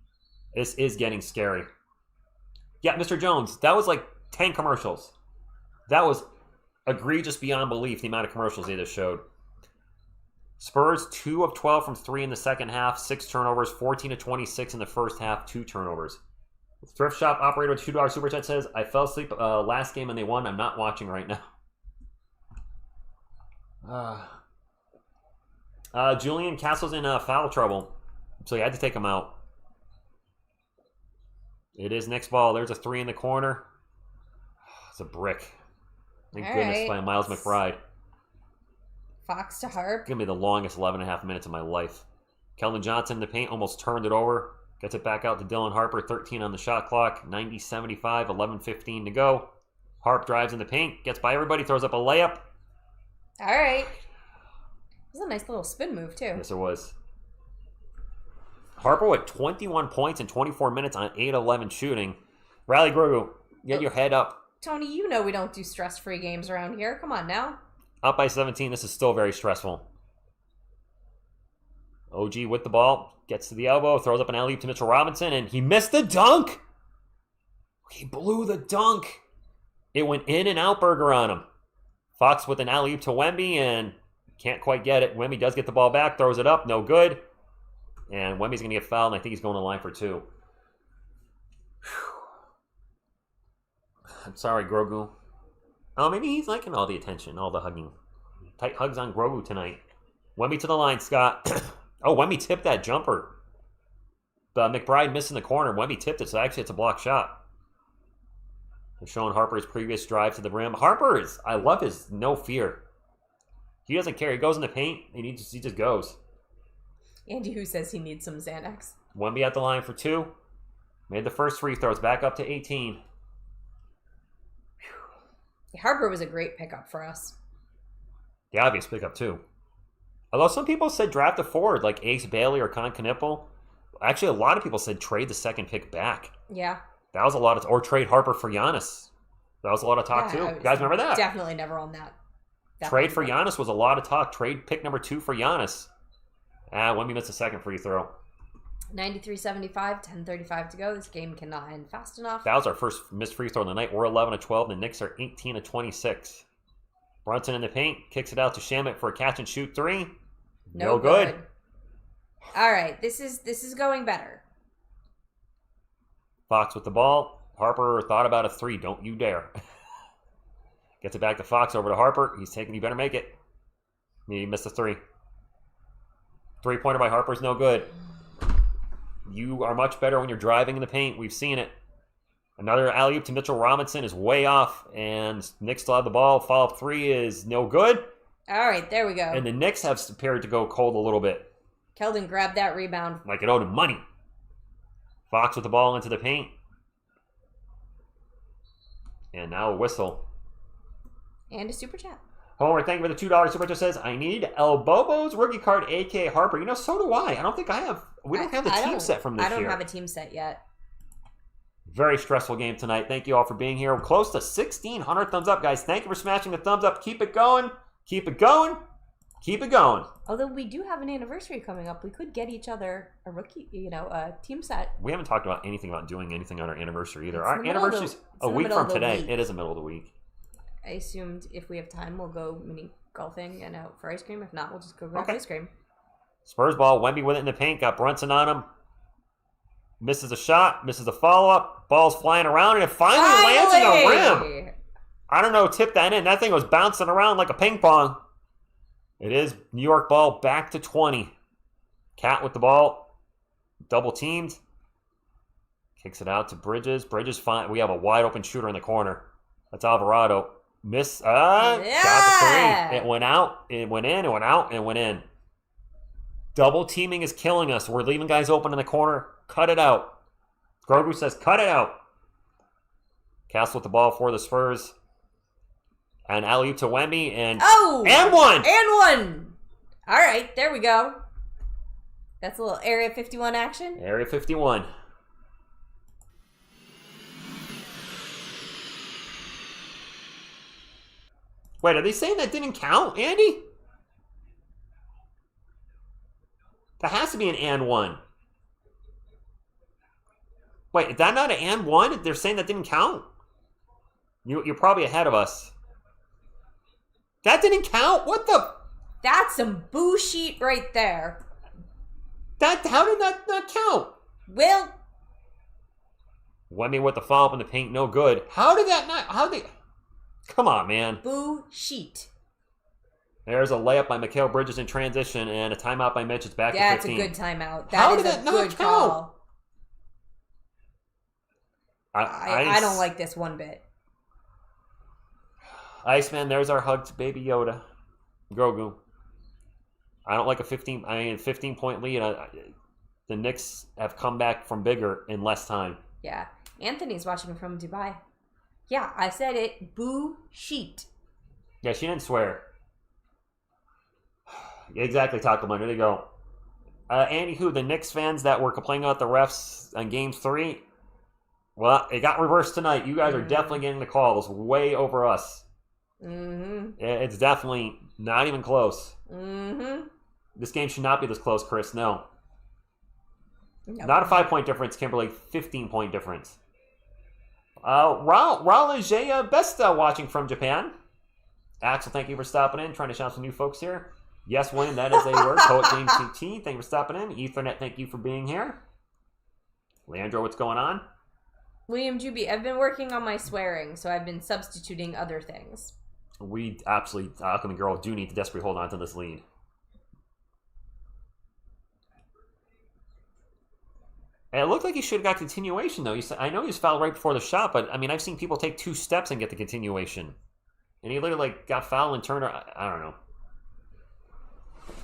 This is getting scary. Yeah, Mr. Jones, that was like 10 commercials. That was egregious beyond belief, the amount of commercials they just showed. Spurs, 2 of 12 from 3 in the second half, 6 turnovers, 14 of 26 in the first half, 2 turnovers. Thrift Shop operator with $2 super chat says, I fell asleep last game and they won. I'm not watching right now. Julian Castle's in foul trouble, so you had to take him out. It is Knicks ball. There's a 3 in the corner. It's a brick. Thank goodness by Miles McBride. Fox to Harp. It's going to be the longest 11.5 minutes of my life. Keldon Johnson in the paint, almost turned it over. Gets it back out to Dylan Harper, 13 on the shot clock, 90-75, 11:15 to go. Harp drives in the paint, gets by everybody, throws up a layup. All right. This is a nice little spin move, too. Yes, it was. Harper with 21 points in 24 minutes on 8-11 shooting. Riley Grogu, get your head up. Tony, you know we don't do stress-free games around here. Come on now. Up by 17. This is still very stressful. OG with the ball. Gets to the elbow. Throws up an alley-oop to Mitchell Robinson. And he missed the dunk. He blew the dunk. It went in and out burger on him. Fox with an alley-oop to Wemby. And can't quite get it. Wemby does get the ball back. Throws it up. No good. And Wemby's going to get fouled. And I think he's going to line for 2. I'm sorry, Grogu. Oh, maybe he's liking all the attention, all the hugging. Tight hugs on Grogu tonight. Wemby to the line, Scott. Oh, Wemby tipped that jumper. McBride missing the corner. Wemby tipped it, so actually it's a block shot. They're showing Harper's previous drive to the rim. I love his no fear. He doesn't care. He goes in the paint, and he just goes. Andy who says he needs some Xanax. Wemby at the line for 2. Made the first free throws, back up to 18. Harper was a great pickup for us. The obvious pickup, too. Although some people said draft a forward like Ace Bailey or Con Knipple. Actually, a lot of people said trade the second pick back. Yeah. That was a lot of... Or trade Harper for Giannis. That was a lot of talk, too. You guys remember that? Definitely never on that. Trade for Giannis was a lot of talk. Trade pick number 2 for Giannis. Wemby missed a second free throw. 93-75, 10:35 to go. This game cannot end fast enough. That was our first missed free throw of the night. We're 11-12. The Knicks are 18-26. Brunson in the paint. Kicks it out to Shamet for a catch and shoot 3. No good. All right. This is going better. Fox with the ball. Harper thought about a 3. Don't you dare. Gets it back to Fox, over to Harper. He's taking... You better make it. He missed a 3. 3-pointer by Harper's no good. You are much better when you're driving in the paint. We've seen it. Another alley-oop to Mitchell Robinson is way off, and Knicks still have the ball. Follow-up 3 is no good. All right, there we go. And the Knicks have prepared to go cold a little bit. Keldon grabbed that rebound. Like it owed him money. Fox with the ball into the paint. And now a whistle. And a super chat. Homer, thank you for the $2 super chat. Says, I need El Bobo's rookie card, a.k.a. Harper. So do I. I don't think I have... We don't have the team set from this year. I don't have a team set yet. Very stressful game tonight. Thank you all for being here. We're close to 1,600 thumbs up, guys. Thank you for smashing the thumbs up. Keep it going. Keep it going. Keep it going. Although we do have an anniversary coming up, we could get each other a rookie, a team set. We haven't talked about anything about doing anything on our anniversary either. Our anniversary's a week from today. It is the middle of the week. I assumed if we have time, we'll go mini golfing and out for ice cream. If not, we'll just go grab ice cream. Spurs ball. Wemby with it in the paint. Got Brunson on him. Misses a shot. Misses a follow-up. Ball's flying around, and it finally lands in the rim. I don't know. Tip that in. That thing was bouncing around like a ping pong. It is New York ball back to 20. Cat with the ball. Double teamed. Kicks it out to Bridges. Bridges fine. We have a wide open shooter in the corner. That's Alvarado. Miss. Got the 3. It went out. It went in. It went out. It went in. Double teaming is killing us. We're leaving guys open in the corner. Cut it out. Grogu says, cut it out. Castle with the ball for the Spurs. And alley-oop to Wemby. And one. And one. All right, there we go. That's a little Area 51 action. Area 51. Wait, are they saying that didn't count, Andy? That has to be an and one. Wait, is that not an and one? They're saying that didn't count? You're probably ahead of us. That didn't count? What the? That's some boo sheet right there. How did that not count? Well. Wemby with the follow-up in the paint, no good. How did that not? Come on, man. Boo sheet. There's a layup by Mikal Bridges in transition, and a timeout by Mitch. It's back to 15. That's a good timeout. How did that not count? Call. I don't like this one bit. Iceman, there's our hug to Baby Yoda. Grogu. I don't like a 15-point lead. The Knicks have come back from bigger in less time. Yeah. Anthony's watching from Dubai. Yeah, I said it. Boo sheet. Yeah, she didn't swear. Exactly, Taco Man. There you go. Andy, who the Knicks fans that were complaining about the refs on Game 3? Well, it got reversed tonight. You guys are definitely getting the calls way over us. Mm-hmm. It's definitely not even close. Mm-hmm. This game should not be this close, Chris. No. Nope. Not a 5-point difference, Kimberly. 15-point difference. Raul is best watching from Japan. Axel, thank you for stopping in. Trying to shout some new folks here. Yes, William, that is a word. Poet James CT, thank you for stopping in. Ethernet, thank you for being here. Leandro, what's going on? William Juby, I've been working on my swearing, so I've been substituting other things. We absolutely, Alchemy Girl, do need to desperately hold on to this lead. And it looked like he should have got continuation, though. I know he was fouled right before the shot, but, I mean, I've seen people take 2 steps and get the continuation. And he literally, got fouled and turned. I don't know.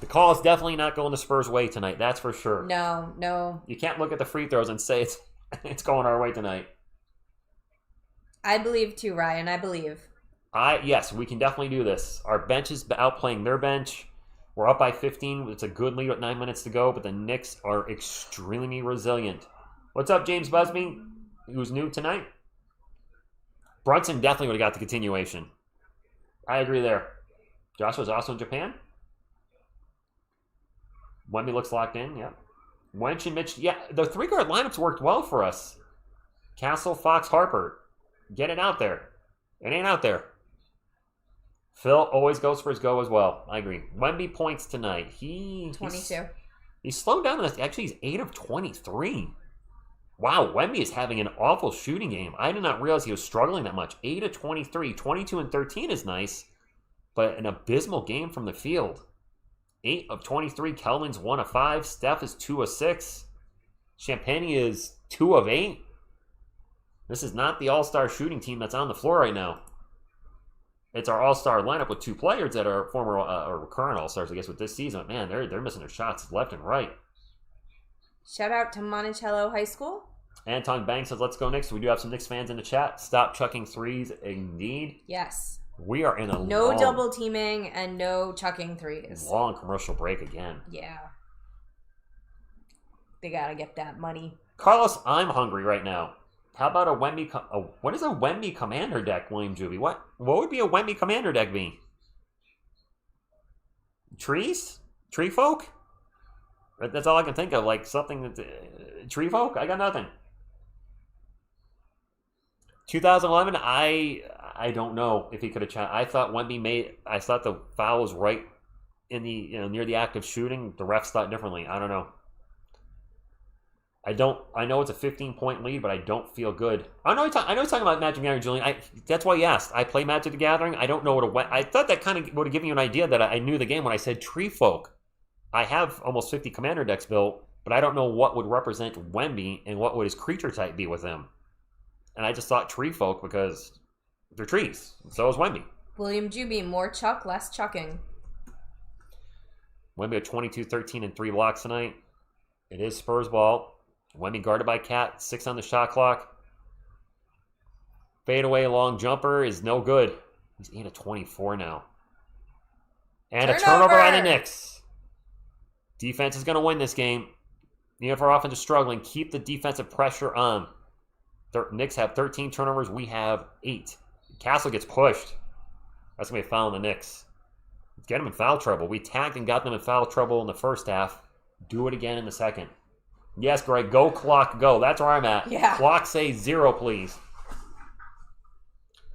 The call is definitely not going the Spurs' way tonight. That's for sure. No. You can't look at the free throws and say it's going our way tonight. I believe too, Ryan. I believe. Yes, we can definitely do this. Our bench is outplaying their bench. We're up by 15. It's a good lead with 9 minutes to go, but the Knicks are extremely resilient. What's up, James Busby, who's new tonight? Brunson definitely would have got the continuation. I agree there. Joshua's also in Japan. Wemby looks locked in, yeah. Wench and Mitch, yeah, the 3-guard lineups worked well for us. Castle, Fox, Harper. Get it out there. It ain't out there. Phil, always go Spurs go as well. I agree. Wemby points tonight. 22. He's slowed down on this. Actually, he's 8 of 23. Wow, Wemby is having an awful shooting game. I did not realize he was struggling that much. 8 of 23. 22 and 13 is nice, but an abysmal game from the field. 8 of 23. Keldon's 1 of 5. Steph is 2 of 6. Champagne is 2 of 8. This is not the all-star shooting team that's on the floor right now. It's our all-star lineup with 2 players that are former or current all-stars, I guess, with this season. Man, they're missing their shots left and right. Shout out to Monticello High School. Anton Banks says, let's go Knicks. We do have some Knicks fans in the chat. Stop chucking threes, indeed. Yes. We are in a no double teaming and no chucking threes. Long commercial break again. Yeah. They gotta get that money. Carlos, I'm hungry right now. How about a Wemby? What is a Wemby commander deck, William Juby? What would be a Wemby commander deck be? Trees? Tree folk? That's all I can think of. Like something that tree folk? I got nothing. 2011. I don't know if he could have. I thought Wemby made. I thought the foul was right in the near the act of shooting. The refs thought differently. I don't know. I know it's a 15-point lead, but I don't feel good. I know he's talking about Magic the Gathering, Julian. That's why you asked. I play Magic the Gathering. I don't know what I thought that kind of would have given you an idea that I knew the game when I said Tree Folk. I have almost 50 commander decks built, but I don't know what would represent Wemby and what would his creature type be with him. And I just thought Tree Folk because they're trees. So is Wemby. William Juby, more chuck, less chucking. Wemby at 22, 13, and 3 blocks tonight. It is Spurs ball. Wemby guarded by Cat, 6 on the shot clock. Fadeaway long jumper is no good. He's 8 of 24 now. And a turnover by the Knicks. Defense is going to win this game. Even if our offense is struggling, keep the defensive pressure on. Knicks have 13 turnovers. We have 8. Castle gets pushed. That's going to be a foul on the Knicks. Get them in foul trouble. We tagged and got them in foul trouble in the first half. Do it again in the second. Yes, Greg. Go clock, go. That's where I'm at. Yeah. Clock say 0, please.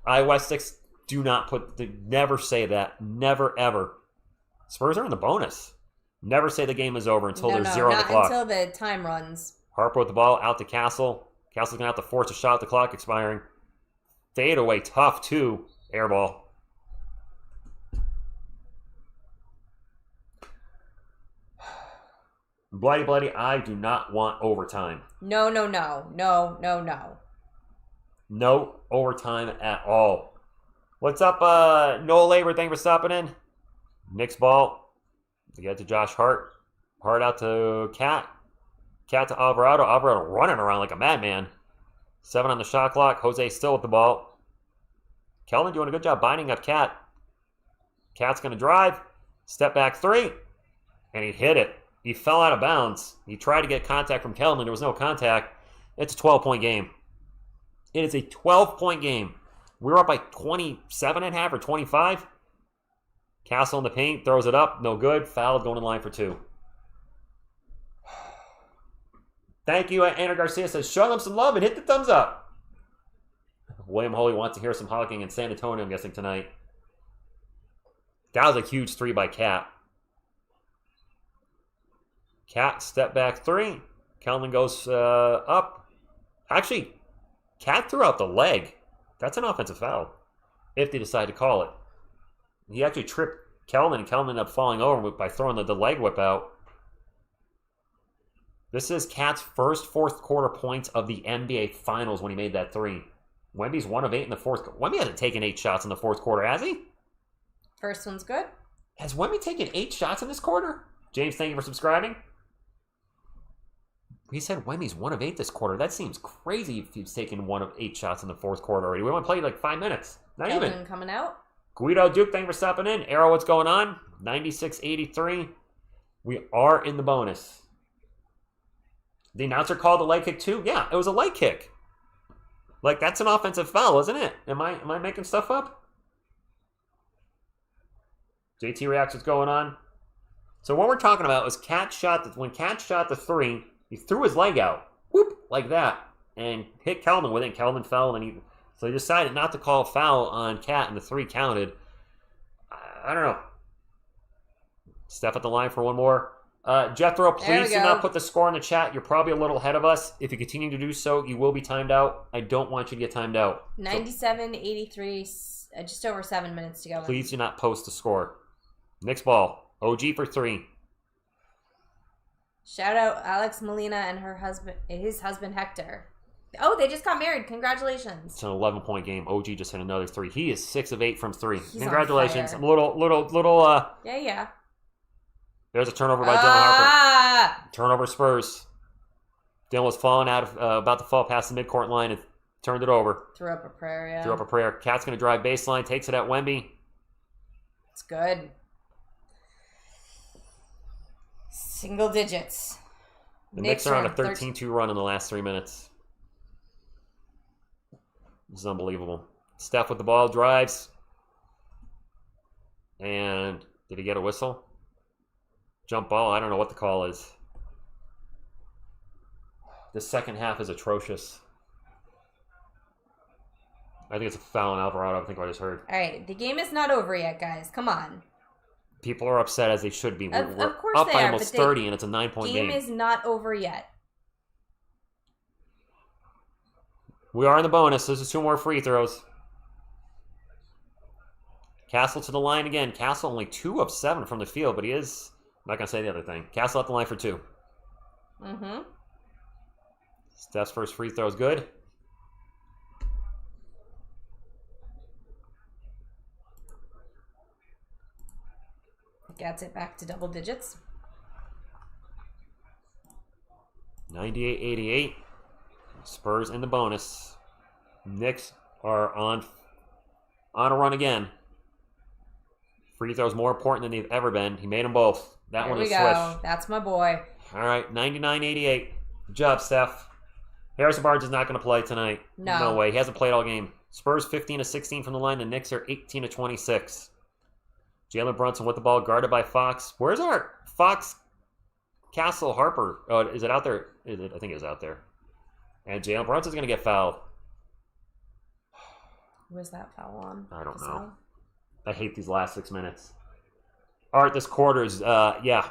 West 6, do not never say that. Never, ever. Spurs are in the bonus. Never say the game is over until there's 0 on the clock. Until the time runs. Harper with the ball, out to Castle. Castle's going to have to force a shot at the clock expiring. Fade away, tough, too. Air ball. Bloody, I do not want overtime. No. No overtime at all. What's up, Noah Labor? Thank you for stopping in. Knicks ball. To get to Josh Hart. Hart out to Cat. Cat to Alvarado. Alvarado running around like a madman. 7 on the shot clock. Jose still with the ball. Keldon doing a good job binding up Cat. Cat's going to drive. Step back 3. And he hit it. He fell out of bounds. He tried to get contact from Keldon. There was no contact. It's a 12-point game. It is a 12-point game. We're up by 27 and a half or 25. Castle in the paint, throws it up, no good. Fouled, going in line for 2. Thank you, Anna Garcia says, show them some love and hit the thumbs up. William Holy wants to hear some honking in San Antonio, I'm guessing, tonight. That was a huge 3 by Cat. Cat, step back 3. Keldon goes up. Actually, Cat threw out the leg. That's an offensive foul, if they decide to call it. He actually tripped Keldon, and Keldon ended up falling over by throwing the leg whip out. This is Cat's first fourth quarter points of the NBA Finals when he made that 3. Wemby's 1 of 8 in the fourth. Wemby hasn't taken 8 shots in the fourth quarter, has he? First one's good. Has Wemby taken 8 shots in this quarter? James, thank you for subscribing. He said Wemby's 1 of 8 this quarter. That seems crazy if he's taken 1 of 8 shots in the fourth quarter already. We only played like 5 minutes. Not Keldon even. Coming out. Guido Duke, thank you for stopping in. Arrow, what's going on? 96-83. We are in the bonus. The announcer called the leg kick too? Yeah, it was a leg kick. Like, that's an offensive foul, isn't it? Am I making stuff up? JT reacts what's going on. So what we're talking about is when Cat shot the 3, he threw his leg out. Whoop, like that. And hit Keldon with it. Keldon fell, and so he decided not to call a foul on Cat, and the 3 counted. I don't know. Steph at the line for one more. Jethro, please do not put the score in the chat. You're probably a little ahead of us. If you continue to do so, you will be timed out. I don't want you to get timed out. 97-83, just over 7 minutes to go. Please do not post the score. Knicks ball. OG for 3. Shout out Alex Molina and his husband Hector. Oh, they just got married. Congratulations. It's an 11-point game. OG just hit another 3. He is 6 of 8 from 3. He's Congratulations. on I'm a little. Yeah. There's a turnover by Dylan Harper. Turnover Spurs. Dylan was falling out of, about to fall past the midcourt line and turned it over. Threw up a prayer, yeah. Threw up a prayer. Cat's going to drive baseline. Takes it at Wemby. It's good. Single digits. The Knicks are on a 13-2 run in the last 3 minutes. This is unbelievable. Steph with the ball, drives. And did he get a whistle? Jump ball? I don't know what the call is. The second half is atrocious. I think it's a foul on Alvarado. I think I just heard. All right, the game is not over yet, guys. Come on. People are upset as they should be. We're of course up they by are, almost but 30, and it's a 9-point game. Game is not over yet. We are in the bonus. This is 2 more free throws. Castle to the line again. Castle only 2 of 7 from the field, but he is... I'm not going to say the other thing. Castle at the line for 2. Mm-hmm. Steph's first free throw is good. Gets it back to double digits. 98-88. Spurs in the bonus. Knicks are on a run again. Free throws more important than they've ever been. He made them both. That one is There we go. swish. That's my boy. All right, 99-88. Good job, Steph. Harrison Barnes is not going to play tonight. No way. He hasn't played all game. Spurs 15 of 16 from the line. The Knicks are 18 of 26. Jalen Brunson with the ball, guarded by Fox. Where's our Fox? Castle Harper. Oh, is it out there? I think it was out there. And Jalen Brunson's going to get fouled. Was that foul on? I don't know. I hate these last 6 minutes. All right, this quarter is, yeah.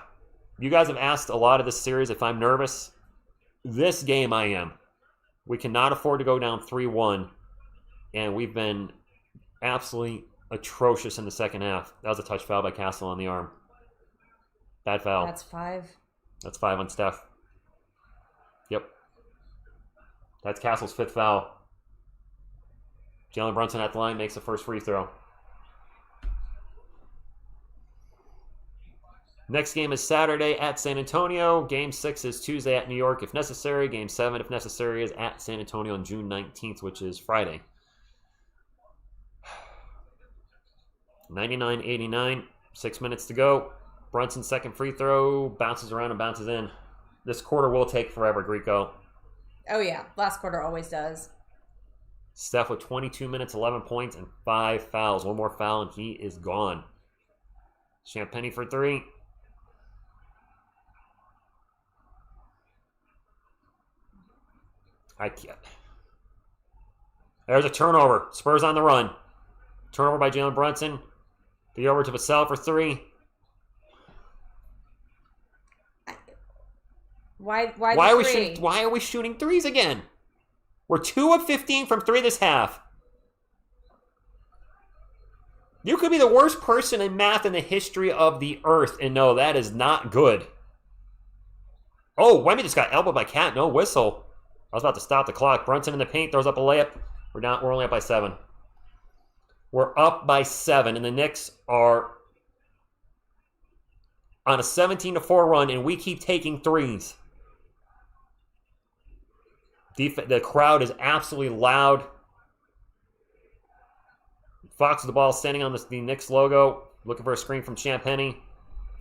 You guys have asked a lot of this series if I'm nervous. This game I am. We cannot afford to go down 3-1. And we've been absolutely atrocious in the second half. That was a touch foul by Castle on the arm. Bad foul. That's 5. That's 5 on Steph. Yep. That's Castle's 5th foul. Jalen Brunson at the line makes the first free throw. Next game is Saturday at San Antonio. Game 6 is Tuesday at New York if necessary. Game 7, if necessary, is at San Antonio on June 19th, which is Friday. 99-89. 6 minutes to go. Brunson's second free throw bounces around and bounces in. This quarter will take forever, Greco. Oh, yeah. Last quarter always does. Steph with 22 minutes, 11 points, and 5 fouls. One more foul, and he is gone. Champagnie for 3. I can't. There's a turnover. Spurs on the run. Turnover by Jalen Brunson. The over to Vassell for 3. Why are we shooting threes again? We're 2 of 15 from 3 this half. You could be the worst person in math in the history of the earth, and no, that is not good. Oh, Wemby just got elbowed by Cat. No whistle. I was about to stop the clock. Brunson in the paint throws up a layup. We're only up by 7. We're up by 7, and the Knicks are on a 17-4 run, and we keep taking threes. The crowd is absolutely loud. Fox with the ball, standing on the Knicks logo, looking for a screen from Champagnie.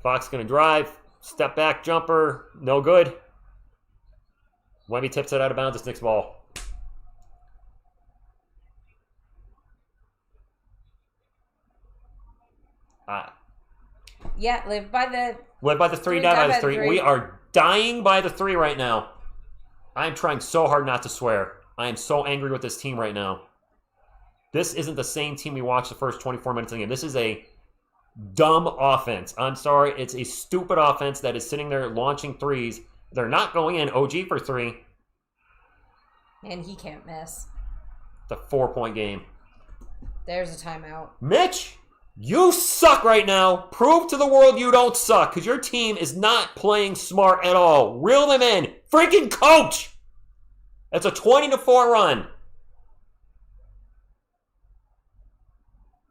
Fox going to drive. Step back jumper. No good. Wemby tips it out of bounds. It's Knicks ball. Yeah, live by the 3, die by the 3. We are dying by the 3 right now. I'm trying so hard not to swear. I am so angry with this team right now. This isn't the same team we watched the first 24 minutes of the game. This is a dumb offense. I'm sorry. It's a stupid offense that is sitting there launching threes. They're not going in. OG for 3. And he can't miss. The 4-point game. There's a timeout. Mitch, you suck right now. Prove to the world you don't suck, because your team is not playing smart at all. Reel them in. Freaking coach. That's a 20-4 run.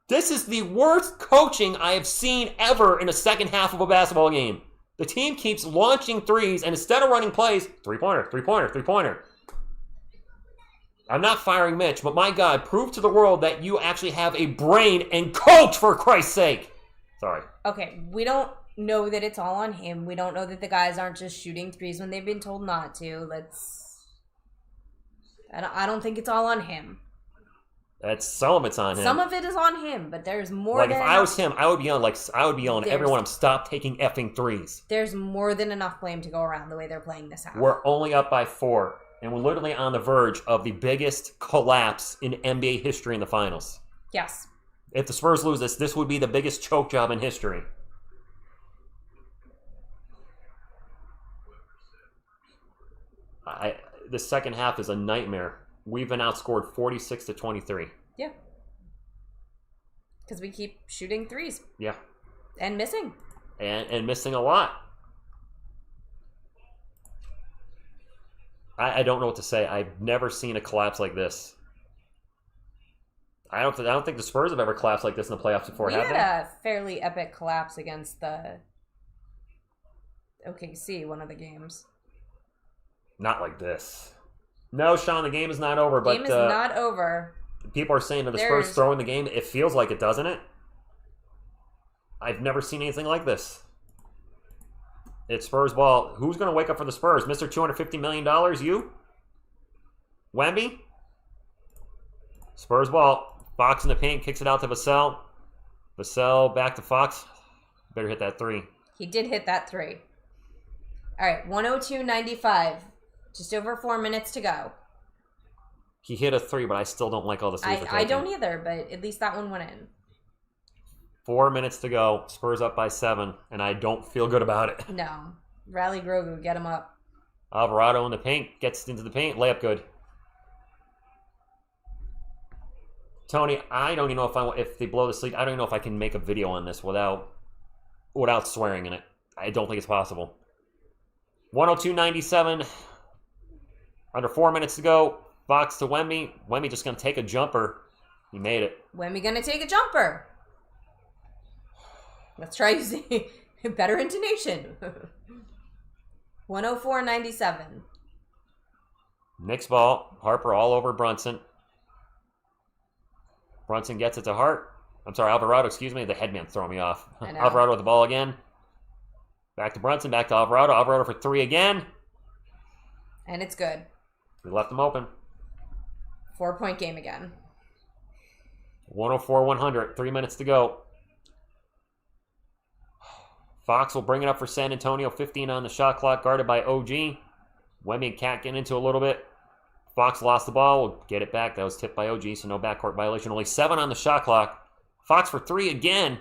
This is the worst coaching I have seen ever in a second half of a basketball game. The team keeps launching threes, and instead of running plays, three-pointer, three-pointer, three-pointer. I'm not firing Mitch, but my God, prove to the world that you actually have a brain and coach, for Christ's sake. Sorry. Okay, we don't know that it's all on him. We don't know that the guys aren't just shooting threes when they've been told not to. I don't think it's all on him. Some of it's on him. Some of it is on him, but there's more like than... if I was him, I would be yelling everyone, stop taking effing threes. There's more than enough blame to go around the way they're playing this half. We're only up by 4, and we're literally on the verge of the biggest collapse in NBA history in the finals. Yes. If the Spurs lose this would be the biggest choke job in history. The second half is a nightmare. We've been outscored 46-23. Yeah. Because we keep shooting threes. Yeah. And missing. And missing a lot. I don't know what to say. I've never seen a collapse like this. I don't think the Spurs have ever collapsed like this in the playoffs before, have they? We had a fairly epic collapse against the OKC one of the games. Not like this. No, Sean, the game is not over. The game is not over. People are saying that the Spurs throwing the game. It feels like it, doesn't it? I've never seen anything like this. It's Spurs ball. Who's going to wake up for the Spurs? Mr. $250 million, you? Wemby? Spurs ball. Fox in the paint, kicks it out to Vassell. Vassell back to Fox. Better hit that 3. He did hit that 3. All right, 102.95. Just over 4 minutes to go. He hit a 3, but I still don't like all the threes. I don't either, but at least that one went in. 4 minutes to go. Spurs up by 7, and I don't feel good about it. No. Rally Grogu, get him up. Alvarado in the paint. Gets into the paint. Layup good. Tony, I don't even know if they blow the sleep. I don't even know if I can make a video on this without swearing in it. I don't think it's possible. 102.97. Under 4 minutes to go. Fox to Wemby. Wemby just going to take a jumper. He made it. Wemby going to take a jumper. Let's try using better intonation. 104.97. Knicks ball. Harper all over Brunson. Brunson gets it to Alvarado, excuse me. The headman's throwing me off. Alvarado with the ball again. Back to Brunson, back to Alvarado. Alvarado for 3 again. And it's good. We left him open. 4-point game again. 104-100. 3 minutes to go. Fox will bring it up for San Antonio. 15 on the shot clock, guarded by OG. Wemby and Cat getting into a little bit. Fox lost the ball. We'll get it back. That was tipped by OG, so no backcourt violation. Only 7 on the shot clock. Fox for 3 again.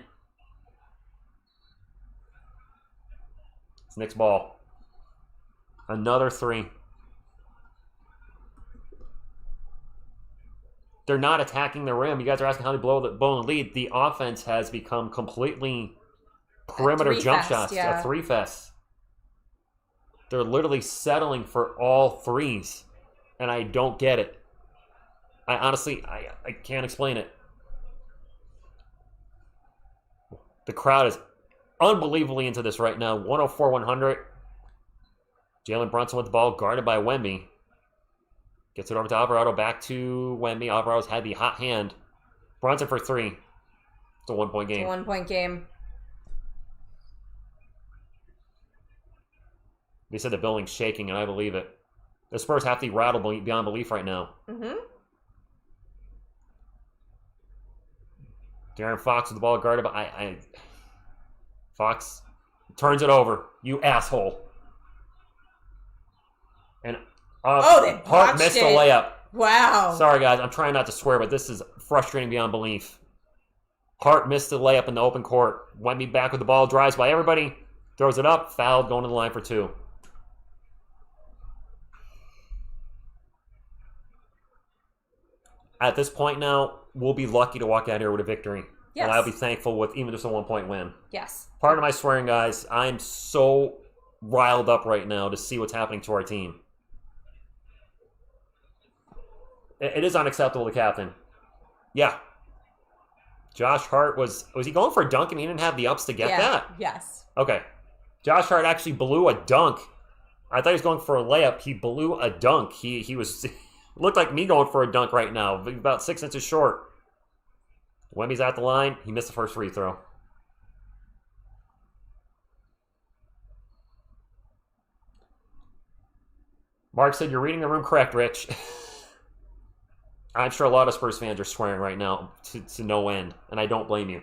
It's Knicks ball. Another 3. They're not attacking the rim. You guys are asking how they blow the lead. The offense has become completely perimeter jump shots. Yeah. A 3 fest. They're literally settling for all threes. And I don't get it. I honestly can't explain it. The crowd is unbelievably into this right now. 104-100. Jalen Brunson with the ball, guarded by Wemby. Gets it over to Alvarado, back to Wemby. Alvarado's had the hot hand. Brunson for 3. It's a 1-point game. It's a 1-point game. They said the building's shaking, and I believe it. The Spurs have to be rattled beyond belief right now. Mm-hmm. De'Aaron Fox with the ball guarded by... Fox turns it over. You asshole. And they Hart missed the layup. Wow. Sorry, guys. I'm trying not to swear, but this is frustrating beyond belief. Hart missed the layup in the open court. Wemby back with the ball. Drives by everybody. Throws it up. Fouled. Going to the line for 2. At this point now, we'll be lucky to walk out here with a victory. Yes. And I'll be thankful with even just a 1-point win. Yes. Pardon my swearing, guys. I'm so riled up right now to see what's happening to our team. It is unacceptable, the captain. Yeah. Josh Hart was he going for a dunk and he didn't have the ups to get that? Yes. Okay. Josh Hart actually blew a dunk. I thought he was going for a layup. He blew a dunk. He was looked like me going for a dunk right now. About 6 inches short. Wemby's at the line. He missed the first free throw. Mark said, "You're reading the room correct, Rich." I'm sure a lot of Spurs fans are swearing right now to no end, and I don't blame you.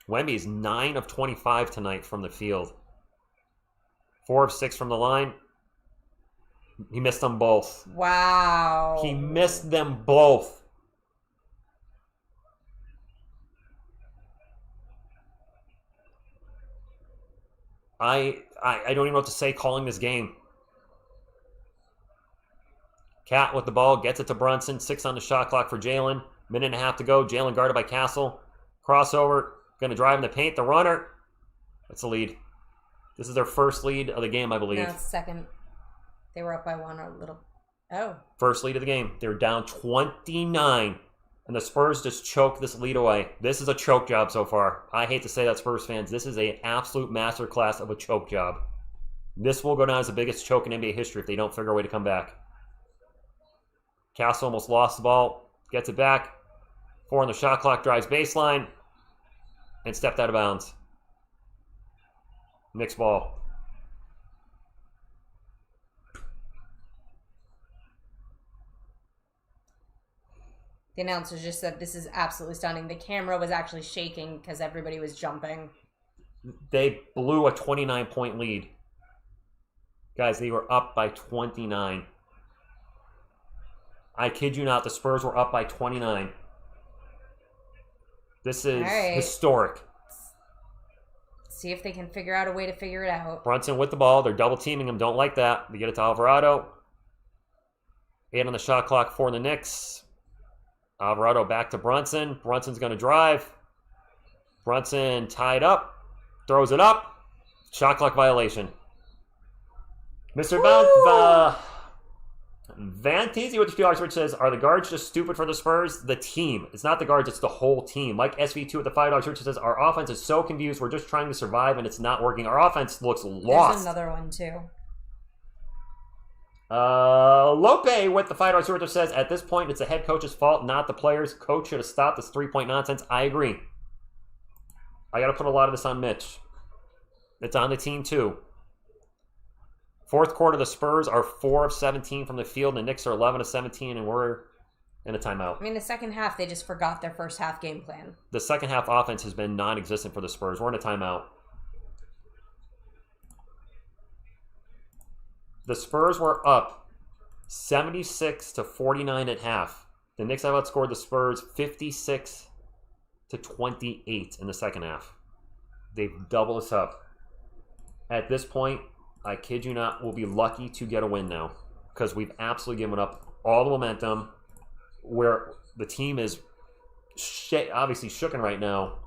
Wemby is 9 of 25 tonight from the field. 4 of 6 from the line. He missed them both. Wow. He missed them both. I don't even know what to say calling this game. Cat with the ball, gets it to Brunson. 6 on the shot clock for Jalen. Minute and a half to go. Jalen guarded by Castle. Crossover. Going to drive in the paint. The runner. That's a lead. This is their first lead of the game, I believe. No, it's second. They were up by 1 a little. Oh. First lead of the game. They're down 29. And the Spurs just choked this lead away. This is a choke job so far. I hate to say that, Spurs fans. This is an absolute masterclass of a choke job. This will go down as the biggest choke in NBA history if they don't figure a way to come back. Castle almost lost the ball. Gets it back. 4 on the shot clock. Drives baseline. And stepped out of bounds. Knicks ball. The announcer just said this is absolutely stunning. The camera was actually shaking because everybody was jumping. They blew a 29-point lead. Guys, they were up by 29. I kid you not, the Spurs were up by 29. This is historic. See if they can figure out a way to figure it out. Brunson with the ball. They're double teaming him. Don't like that. They get it to Alvarado. 8 on the shot clock for the Knicks. Alvarado back to Brunson. Brunson's going to drive. Brunson tied up. Throws it up. Shot clock violation. Mr. Van Teasy with the $2 which says, are the guards just stupid for the Spurs? The team. It's not the guards, it's the whole team. Mike SV2 with the $5 which says, our offense is so confused. We're just trying to survive and it's not working. Our offense looks lost. There's another one too. Lope with the $5 which says, at this point, it's the head coach's fault, not the players. Coach should have stopped this 3-point nonsense. I agree. I got to put a lot of this on Mitch. It's on the team, too. Fourth quarter, the Spurs are 4 of 17 from the field, and the Knicks are 11 of 17, and we're in a timeout. I mean, the second half, they just forgot their first half game plan. The second half offense has been non-existent for the Spurs. We're in a timeout. The Spurs were up 76 to 49 at half. The Knicks have outscored the Spurs 56 to 28 in the second half. They've doubled us up. At this point, I kid you not, we'll be lucky to get a win now because we've absolutely given up all the momentum. Where the team is obviously shooken right now.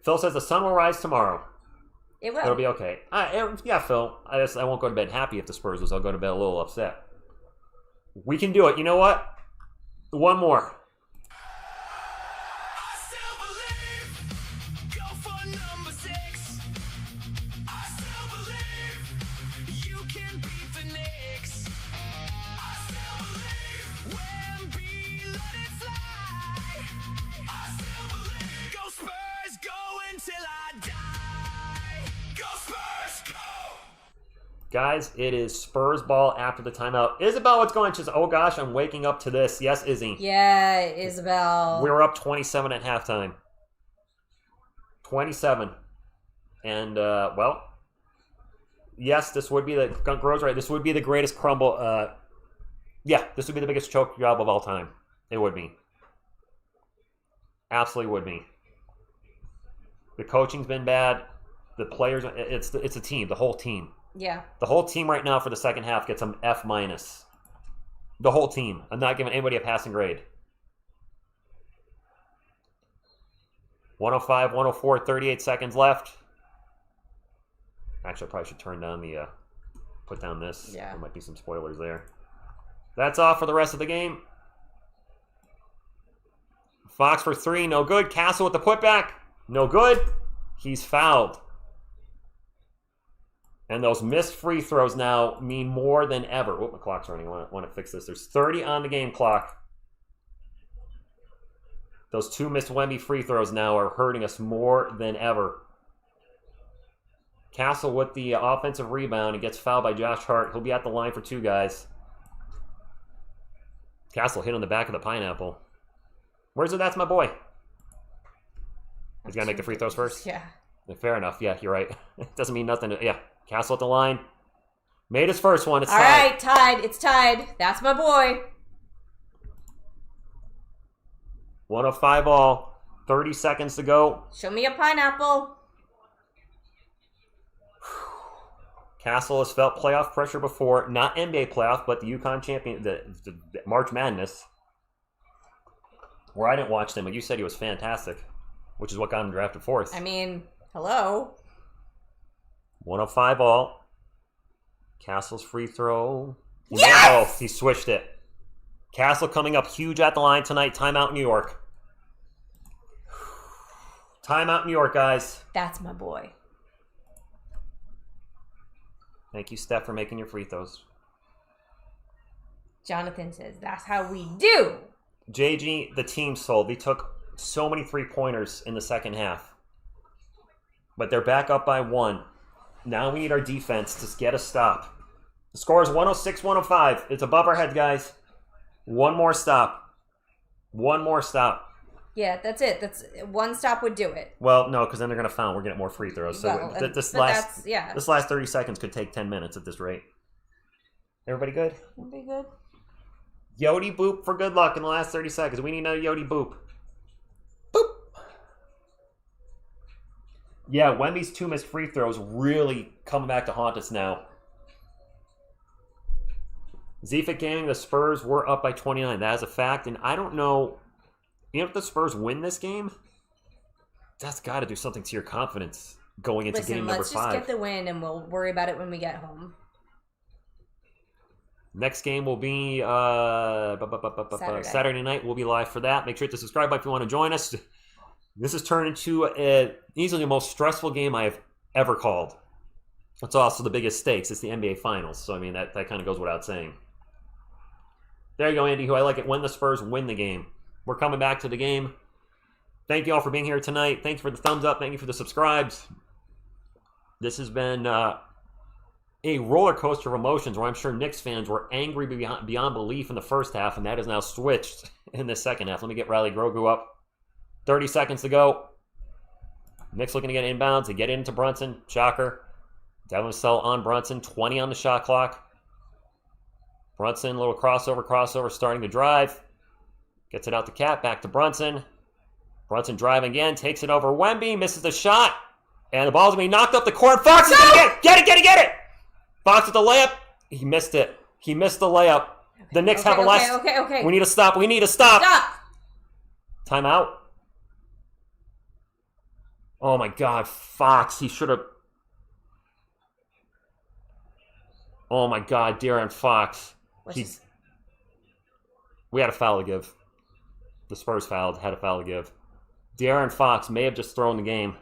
Phil says the sun will rise tomorrow. It will. It'll be okay. Yeah, Phil. I won't go to bed happy if the Spurs lose. I'll go to bed a little upset. We can do it. You know what? One more. I still believe. Go for number 6. I still believe you can beat the Knicks. I still believe Wemby, let it fly. I still believe. Go Spurs, go until I die. Go Spurs, go. Guys, it is Spurs ball after the timeout. Isabel, what's going on? She's, oh gosh, I'm waking up to this. Yes, Izzy. Yeah, Isabel. We were up 27 at halftime. 27. And, well, yes, this would be the, Gunk Rose, right? This would be the greatest crumble. Yeah, this would be the biggest choke job of all time. It would be. Absolutely would be. The coaching's been bad. The players, it's a team, the whole team. Yeah. The whole team right now for the second half gets an F-. The whole team. I'm not giving anybody a passing grade. 105, 104, 38 seconds left. Actually, I probably should turn down the, put down this. Yeah. There might be some spoilers there. That's all for the rest of the game. Fox for 3, no good. Castle with the putback, no good. He's fouled. And those missed free throws now mean more than ever. Oh, my clock's running. I want to fix this. There's 30 on the game clock. Those 2 missed Wemby free throws now are hurting us more than ever. Castle with the offensive rebound and gets fouled by Josh Hart. He'll be at the line for 2 guys. Castle hit on the back of the pineapple. Where's it? That's my boy. He's got to make the free throws first? Yeah. Fair enough. Yeah, you're right. It doesn't mean nothing. Yeah. Castle at the line. Made his first one. It's all tied. right, tied. It's tied. That's my boy. 105 all. 30 seconds to go. Show me a pineapple. Castle has felt playoff pressure before. Not NBA playoff, but the UConn champion, the March Madness. Where I didn't watch him, but you said he was fantastic, which is what got him drafted 4th. I mean, hello. 105 all. Castle's free throw. Yes! Oh, he switched it. Castle coming up huge at the line tonight. Timeout New York. Timeout New York, guys. That's my boy. Thank you, Steph, for making your free throws. Jonathan says, that's how we do. JG, the team sold. They took so many three-pointers in the second half. But they're back up by 1. Now we need our defense to get a stop. The score is 106-105. It's above our heads, guys. One more stop. One more stop. Yeah, that's it. That's one stop would do it. Well, no, because then they're going to foul. We're getting more free throws. So Well, this that's last 30 seconds could take 10 minutes at this rate. Everybody good? Be good. Yodi boop for good luck in the last 30 seconds. We need another Yodi boop. Boop. Yeah, Wemby's 2 missed free throws really coming back to haunt us now. Zefik Gaming, the Spurs were up by 29. That is a fact. And I don't know, if the Spurs win this game, that's got to do something to your confidence going into game number 5. Let's just get the win and we'll worry about it when we get home. Next game will be Saturday night. We'll be live for that. Make sure to subscribe if you want to join us. This has turned into easily the most stressful game I have ever called. It's also the biggest stakes. It's the NBA Finals. So, I mean, that kind of goes without saying. There you go, Andy, who I like it when the Spurs win the game. We're coming back to the game. Thank you all for being here tonight. Thank you for the thumbs up. Thank you for the subscribes. This has been a roller coaster of emotions where I'm sure Knicks fans were angry beyond belief in the first half, and that has now switched in the second half. Let me get Riley Grogu up. 30 seconds to go. Knicks looking to get inbounds. They get into Brunson. Shocker. Devin Vassell on Brunson. 20 on the shot clock. Brunson, little crossover, starting to drive. Gets it out to Cat. Back to Brunson. Brunson driving again. Takes it over Wemby. Misses the shot. And the ball's going to be knocked up the court. Fox is going to get it. Get it. Fox with the layup. He missed it. He missed the layup. The Knicks have a last. Okay. We need to stop. Stop. Timeout. Oh my God, Fox. He should have. Oh my God, De'Aaron Fox. We had a foul to give. The Spurs had a foul to give. De'Aaron Fox may have just thrown the game.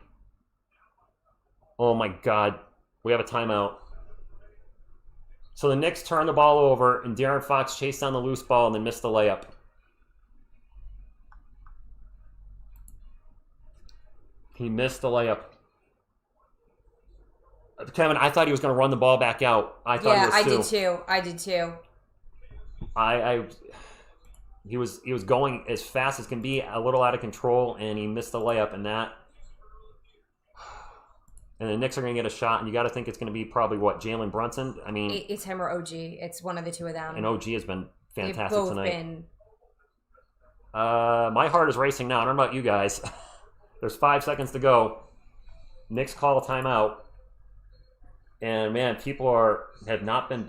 Oh my God. We have a timeout. So the Knicks turn the ball over, and De'Aaron Fox chased down the loose ball and then missed the layup. He missed the layup. Kevin, I thought he was going to run the ball back out. I did too. He was going as fast as can be, a little out of control, and he missed the layup, and the Knicks are going to get a shot, and you got to think it's going to be probably Jalen Brunson. I mean, it's him or OG. It's one of the two of them. And OG has been fantastic They've both tonight. Been... My heart is racing now. I don't know about you guys. There's 5 seconds to go. Knicks call a timeout. And man, people have not been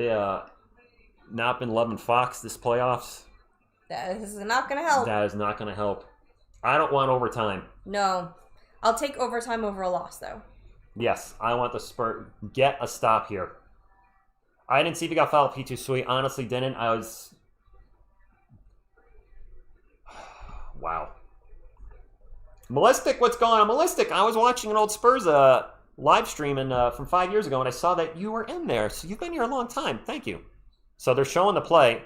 loving Fox this playoffs. That is not going to help. That is not going to help. I don't want overtime. No. I'll take overtime over a loss, though. Yes, I want the Spurs. Get a stop here. I didn't see if he got fouled P2 Sweet. Honestly, didn't. Wow. Melistic, what's going on? Melistic, I was watching an old Spurs live stream from 5 years ago, and I saw that you were in there. So you've been here a long time. Thank you. So they're showing the play.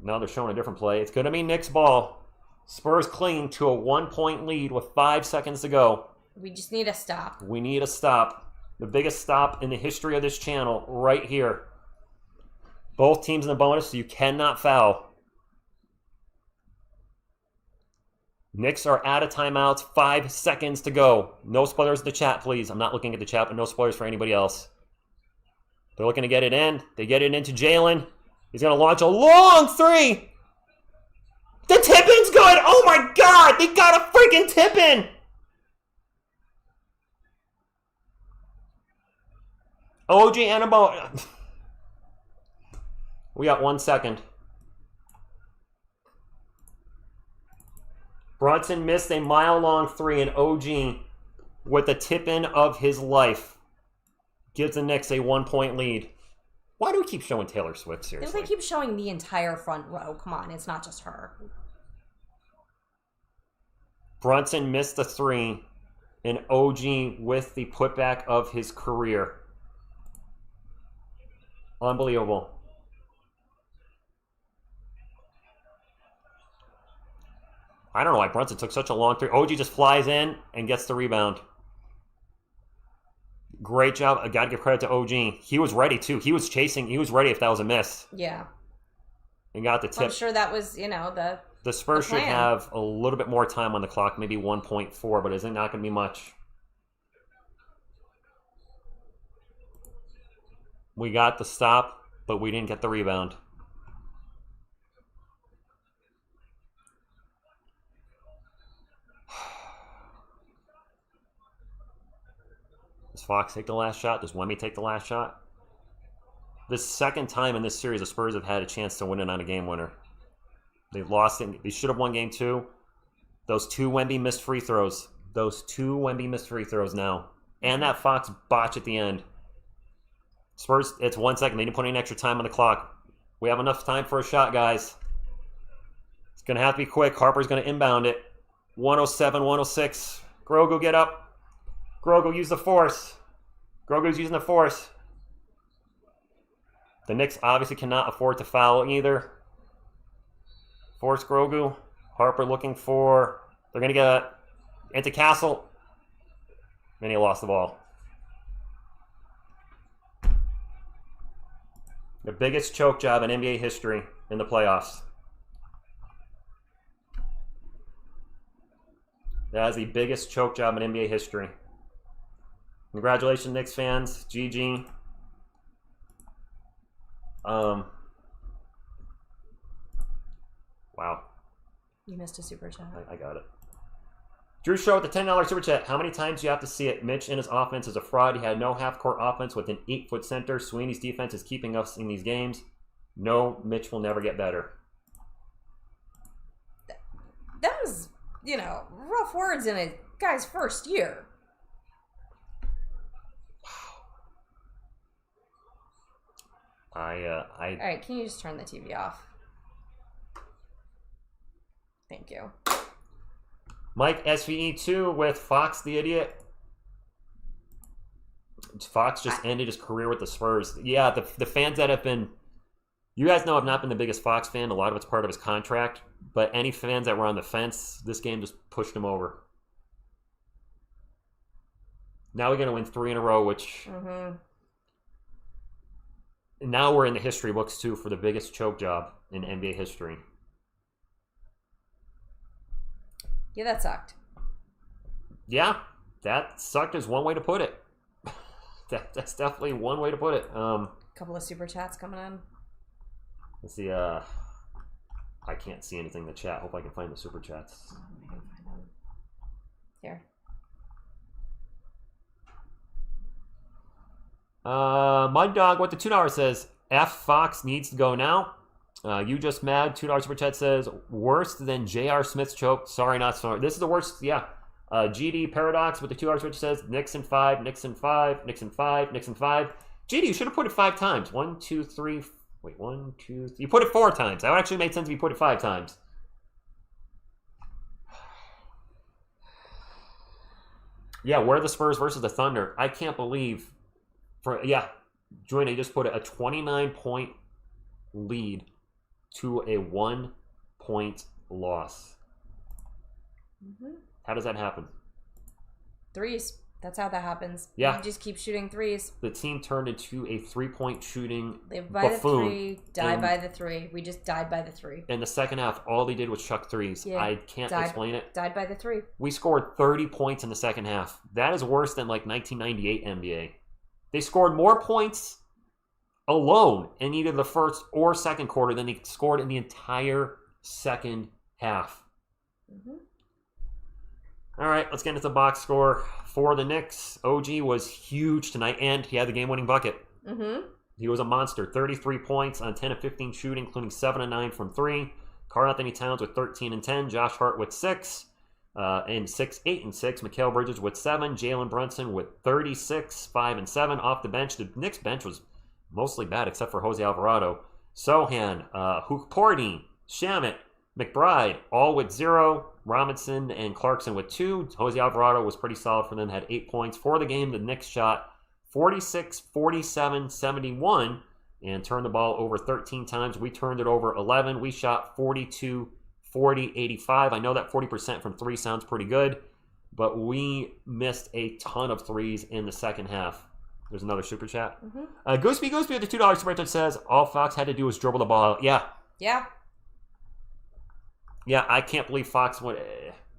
No, they're showing a different play. It's going to be Knicks ball. Spurs cling to a 1-point lead with 5 seconds to go. We just need a stop. We need a stop. The biggest stop in the history of this channel right here. Both teams in the bonus, so you cannot foul. Knicks are out of timeouts. 5 seconds to go. No spoilers in the chat, please. I'm not looking at the chat, but no spoilers for anybody else. They're looking to get it in. They get it into Jalen. He's going to launch a long three. The tip-in's good. Oh, my God. They got a freaking tip-in. OG Animo. We got 1 second. Brunson missed a mile-long three, and OG, with the tip-in of his life, gives the Knicks a 1-point lead. Why do we keep showing Taylor Swift, seriously? They keep showing the entire front row. Come on, it's not just her. Brunson missed the three, and OG with the putback of his career. Unbelievable. I don't know why Brunson took such a long three. OG just flies in and gets the rebound. Great job. I got to give credit to OG. He was ready, too. He was chasing. He was ready if that was a miss. Yeah. And got the tip. I'm sure that was, the Spurs should have a little bit more time on the clock, maybe 1.4, but isn't not going to be much. We got the stop, but we didn't get the rebound. Does Fox take the last shot? Does Wemby take the last shot? This second time in this series, the Spurs have had a chance to win it on a game winner. They lost it. They should have won game two. Those two Wemby missed free throws. Now. And that Fox botch at the end. Spurs, it's 1 second. They didn't put any extra time on the clock. We have enough time for a shot, guys. It's going to have to be quick. Harper's going to inbound it. 107, 106. Grogu, get up. Grogu, use the force. Grogu's using the force. The Knicks obviously cannot afford to foul either. Force Grogu. Harper looking for... They're going to get into Castle. And he lost the ball. The biggest choke job in NBA history in the playoffs. That is the biggest choke job in NBA history. Congratulations, Knicks fans. GG. Wow. You missed a super chat. I got it. Drew Show with the $10 super chat. How many times do you have to see it? Mitch in his offense is a fraud. He had no half-court offense with an 8-foot center. Sweeney's defense is keeping us in these games. No, Mitch will never get better. That was, rough words in a guy's first year. All right, can you just turn the TV off? Thank you. Mike SVE2 with Fox the Idiot. Fox just ended his career with the Spurs. Yeah, the fans that have been... You guys know I've not been the biggest Fox fan. A lot of it's part of his contract. But any fans that were on the fence, this game just pushed him over. Now we're going to win 3 in a row, which... Mm-hmm. Now we're in the history books, too, for the biggest choke job in NBA history. Yeah, that sucked. Yeah, that sucked is one way to put it. That's definitely one way to put it. Couple of super chats coming in. Let's see. I can't see anything in the chat. Hope I can find the super chats. Here. Mud Dog with the $2 says, F Fox needs to go now. You just mad. $2 super chat says, worse than J.R. Smith's choke. Sorry, not sorry. This is the worst. Yeah. GD Paradox with the $2 super says, Knicks in 5, Knicks in 5, Knicks in 5, Knicks in 5. GD, you should have put it 5 times. 1, 2, 3. Wait, 1, 2, 3. You put it 4 times. That would actually make sense if you put it 5 times. Yeah, where are the Spurs versus the Thunder? I can't believe. Joanna, you just put a 29-point lead to a 1-point loss. Mm-hmm. How does that happen? Threes. That's how that happens. Yeah. You just keep shooting threes. The team turned into a 3-point shooting Live by buffoon. the 3, die by the 3. We just died by the 3. In the second half, all they did was chuck threes. Yeah. I can't explain it. Died by the 3. We scored 30 points in the second half. That is worse than like 1998 NBA. They scored more points alone in either the first or second quarter than they scored in the entire second half. Mm-hmm. All right, let's get into the box score for the Knicks. OG was huge tonight, and he had the game-winning bucket. Mm-hmm. He was a monster. 33 points on 10 of 15 shooting, including 7 of 9 from 3. Karl-Anthony Towns with 13 and 10. Josh Hart with 6. And 6, 8 and 6. Mikal Bridges with 7. Jalen Brunson with 36, 5 and 7 off the bench. The Knicks bench was mostly bad except for Jose Alvarado. Sohan, Hukporti, Shamet, McBride, all with 0. Robinson and Clarkson with 2. Jose Alvarado was pretty solid for them, had 8 points. For the game, the Knicks shot 46, 47, 71, and turned the ball over 13 times. We turned it over 11. We shot 42, 40, 85. I know that 40% from 3 sounds pretty good, but we missed a ton of threes in the second half. There's another super chat. Mm-hmm. Gooseby with the $2 super chat says, all Fox had to do was dribble the ball out. Yeah. Yeah. Yeah, I can't believe Fox went.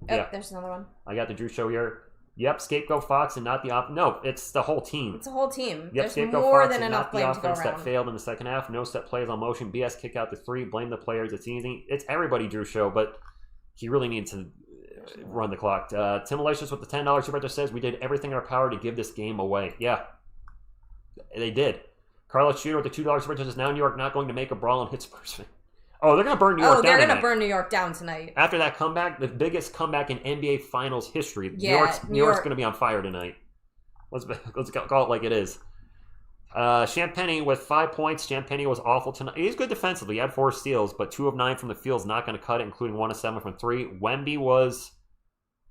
Yeah. Oh, there's another one. I got the Drew Show here. Yep, scapegoat Fox and not the No, it's the whole team. It's a whole team. Yep, There's scapegoat more Fox than and enough not the blame to go offense around. that failed in the second half. No set plays on motion. BS kick out the 3. Blame the players. It's easy. It's everybody, Drew Show, but he really needs to run the clock. Tim Malicious with the $10 super chat says, we did everything in our power to give this game away. Yeah, they did. Carlos Shooter with the $2 super chat says, now New York not going to make a brawl and hit Spurs. Oh, they're going to burn New York down they're going tonight. to burn New York down tonight. After that comeback, the biggest comeback in NBA Finals history. Yeah, New York's going to be on fire tonight. Let's call it like it is. Champagny with 5 points. Champagny was awful tonight. He's good defensively. He had 4 steals, but 2 of 9 from the field's not going to cut it, including 1 of 7 from 3. Wemby was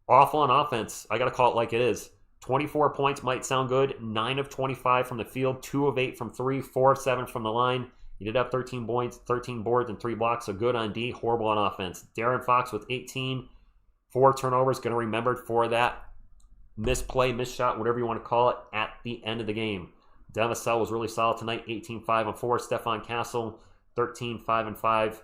awful on offense. I got to call it like it is. 24 points might sound good. 9 of 25 from the field, 2 of 8 from 3, 4 of 7 from the line. He did have 13 points, 13 boards, and 3 blocks, so good on D, horrible on offense. De'Aaron Fox with 18, 4 turnovers, going to be remembered for that misplay, missed shot, whatever you want to call it, at the end of the game. Vassell was really solid tonight, 18, 5, and 4. Stephon Castle, 13, 5, and 5.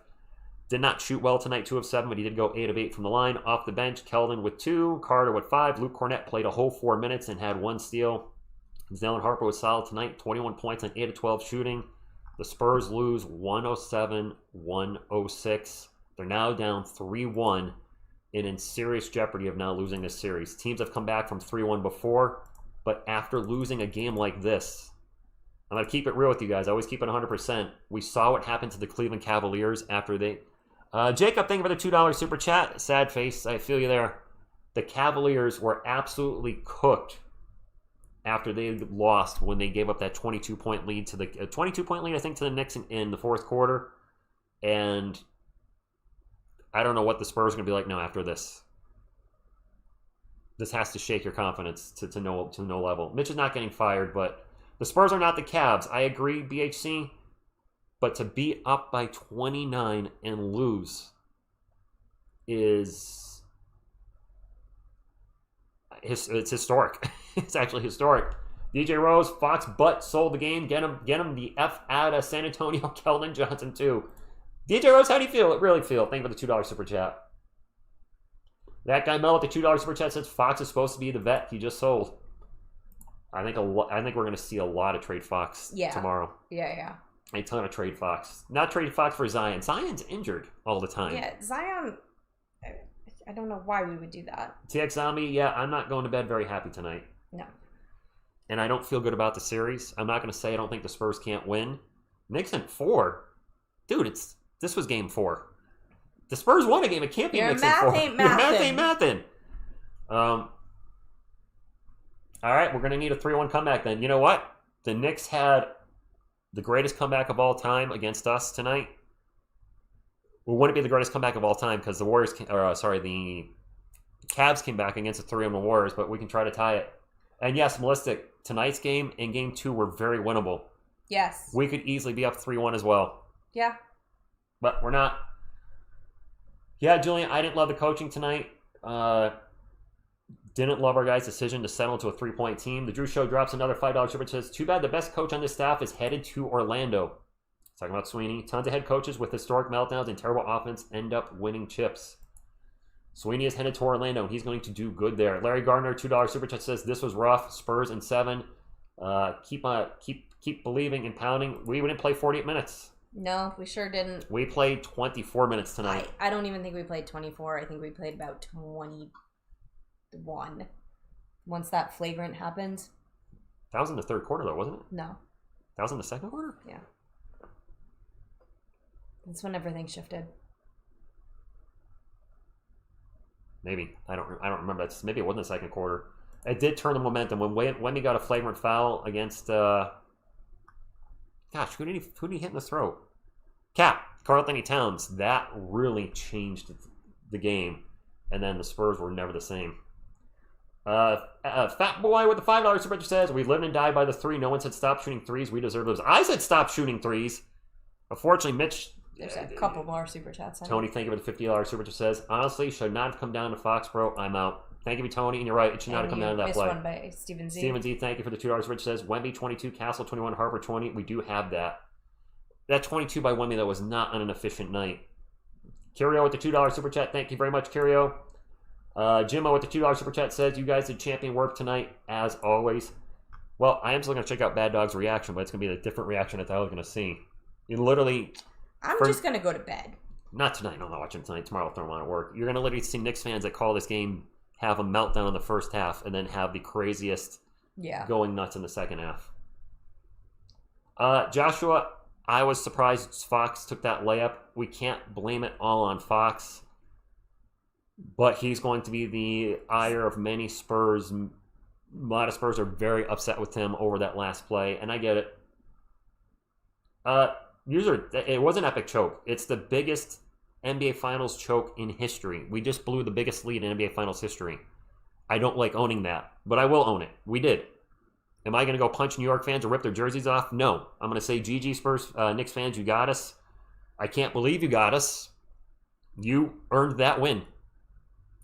Did not shoot well tonight, 2 of 7, but he did go 8 of 8 from the line. Off the bench, Keldon with 2, Carter with 5. Luke Kornet played a whole 4 minutes and had 1 steal. Jalen Harper was solid tonight, 21 points on 8 of 12 shooting. The Spurs lose 107-106. They're now down 3-1 and in serious jeopardy of now losing this series. Teams have come back from 3-1 before, but after losing a game like this, I'm going to keep it real with you guys. I always keep it 100%. We saw what happened to the Cleveland Cavaliers after they... Jacob, thank you for the $2 super chat. Sad face. I feel you there. The Cavaliers were absolutely cooked after they lost when they gave up that 22-point lead to the 22-point lead, I think, to the Knicks in the fourth quarter. And I don't know what the Spurs are going to be like now after this. This has to shake your confidence to no level. Mitch is not getting fired, but the Spurs are not the Cavs. I agree, BHC. But to be up by 29 and lose is... It's historic. It's actually historic. DJ Rose, Fox butt sold the game. Get him the F out of San Antonio. Keldon Johnson too. DJ Rose, how do you feel? Really feel? Thank you for the $2 super chat. That guy Mel with the $2 super chat says Fox is supposed to be the vet he just sold. I think we're going to see a lot of trade Fox tomorrow. Yeah. A ton of trade Fox. Not trade Fox for Zion. Zion's injured all the time. Yeah, Zion. I don't know why we would do that. TX Zombie, yeah, I'm not going to bed very happy tonight. No. And I don't feel good about the series. I'm not going to say I don't think the Spurs can't win. Knicks in 4. Dude, this was game 4. The Spurs won a game. It can't be Knicks in 4. Your math ain't mathin'. All right, we're going to need a 3-1 comeback then. You know what? The Knicks had the greatest comeback of all time against us tonight. Well, wouldn't it be the greatest comeback of all time because the Cavs came back against the 3-1 Warriors, but we can try to tie it. And yes, Melissa, tonight's game and game 2 were very winnable. Yes. We could easily be up 3-1 as well. Yeah. But we're not. Yeah, Julian, I didn't love the coaching tonight. Didn't love our guys' decision to settle to a 3-point team. The Drew Show drops another $5 super says, too bad the best coach on this staff is headed to Orlando. Talking about Sweeney. Tons of head coaches with historic meltdowns and terrible offense end up winning chips. Sweeney is headed to Orlando, and he's going to do good there. Larry Gardner, $2 super chat says, this was rough. Spurs in 7. Keep believing and pounding. We didn't play 48 minutes. No, we sure didn't. We played 24 minutes tonight. I don't even think we played 24. I think we played about 21. Once that flagrant happened. That was in the third quarter, though, wasn't it? No. That was in the second quarter? Yeah. That's when everything shifted. Maybe. I don't remember. Maybe it wasn't the second quarter. It did turn the momentum. When we got a flagrant foul against... who did he hit in the throat? Karl Anthony Towns. That really changed the game. And then the Spurs were never the same. Fat Boy with the $5 super chat says, we lived and died by the 3. No one said stop shooting threes. We deserve those. I said stop shooting threes. Unfortunately, Mitch... There's a couple more super chats. Tony, thank you for the $50 super chat says, honestly, should not have come down to Foxborough. I'm out. Thank you, Tony, and you're right. It should not have come down to that play. One by Steven Z. Steven Z, thank you for the $2 super chat says, Wemby 22, Castle 21, Harper 20. We do have that. That 22 by Wemby, that was not on an efficient night. Curio with the $2 super chat. Thank you very much, Curio. Jimmo with the $2 super chat says, you guys did champion work tonight, as always. Well, I am still going to check out Bad Dog's reaction, but it's going to be a different reaction that I was going to see. You literally... I'm just going to go to bed. Not tonight. I'm not watching tonight. Tomorrow I'll throw them on at work. You're going to literally see Knicks fans that call this game have a meltdown in the first half and then have the craziest going nuts in the second half. Joshua, I was surprised Fox took that layup. We can't blame it all on Fox. But he's going to be the ire of many Spurs. A lot of Spurs are very upset with him over that last play, and I get it. It was an epic choke. It's the biggest NBA Finals choke in history. We just blew the biggest lead in NBA Finals history. I don't like owning that, but I will own it. We did. Am I going to go punch New York fans or rip their jerseys off? No. I'm going to say, GG Spurs, Knicks fans, you got us. I can't believe you got us. You earned that win.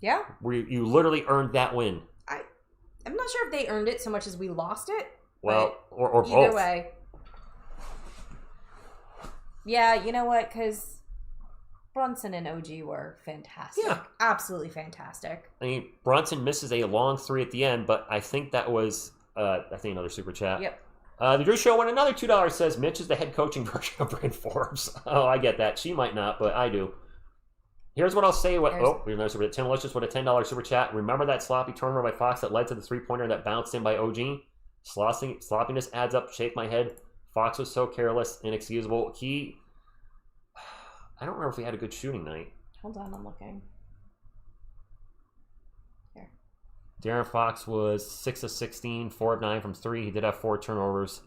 Yeah. You literally earned that win. I'm not sure if they earned it so much as we lost it. Well, or both. Either way. Yeah, you know what? Because Brunson and OG were fantastic. Yeah. Absolutely fantastic. I mean, Brunson misses a long three at the end, but I think that was, another super chat. Yep. The Drew Show won another $2, says Mitch is the head coaching version of Bryn Forbes. Oh, I get that. She might not, but I do. Here's what I'll say. We have another super chat. Tim Licious with a $10 super chat. Remember that sloppy turnover by Fox that led to the three-pointer that bounced in by OG? Sloppiness adds up. Shake my head. Fox was so careless, inexcusable. I don't remember if he had a good shooting night. Hold on, I'm looking. Here. De'Aaron Fox was 6 of 16, 4 of 9 from 3. He did have 4 turnovers.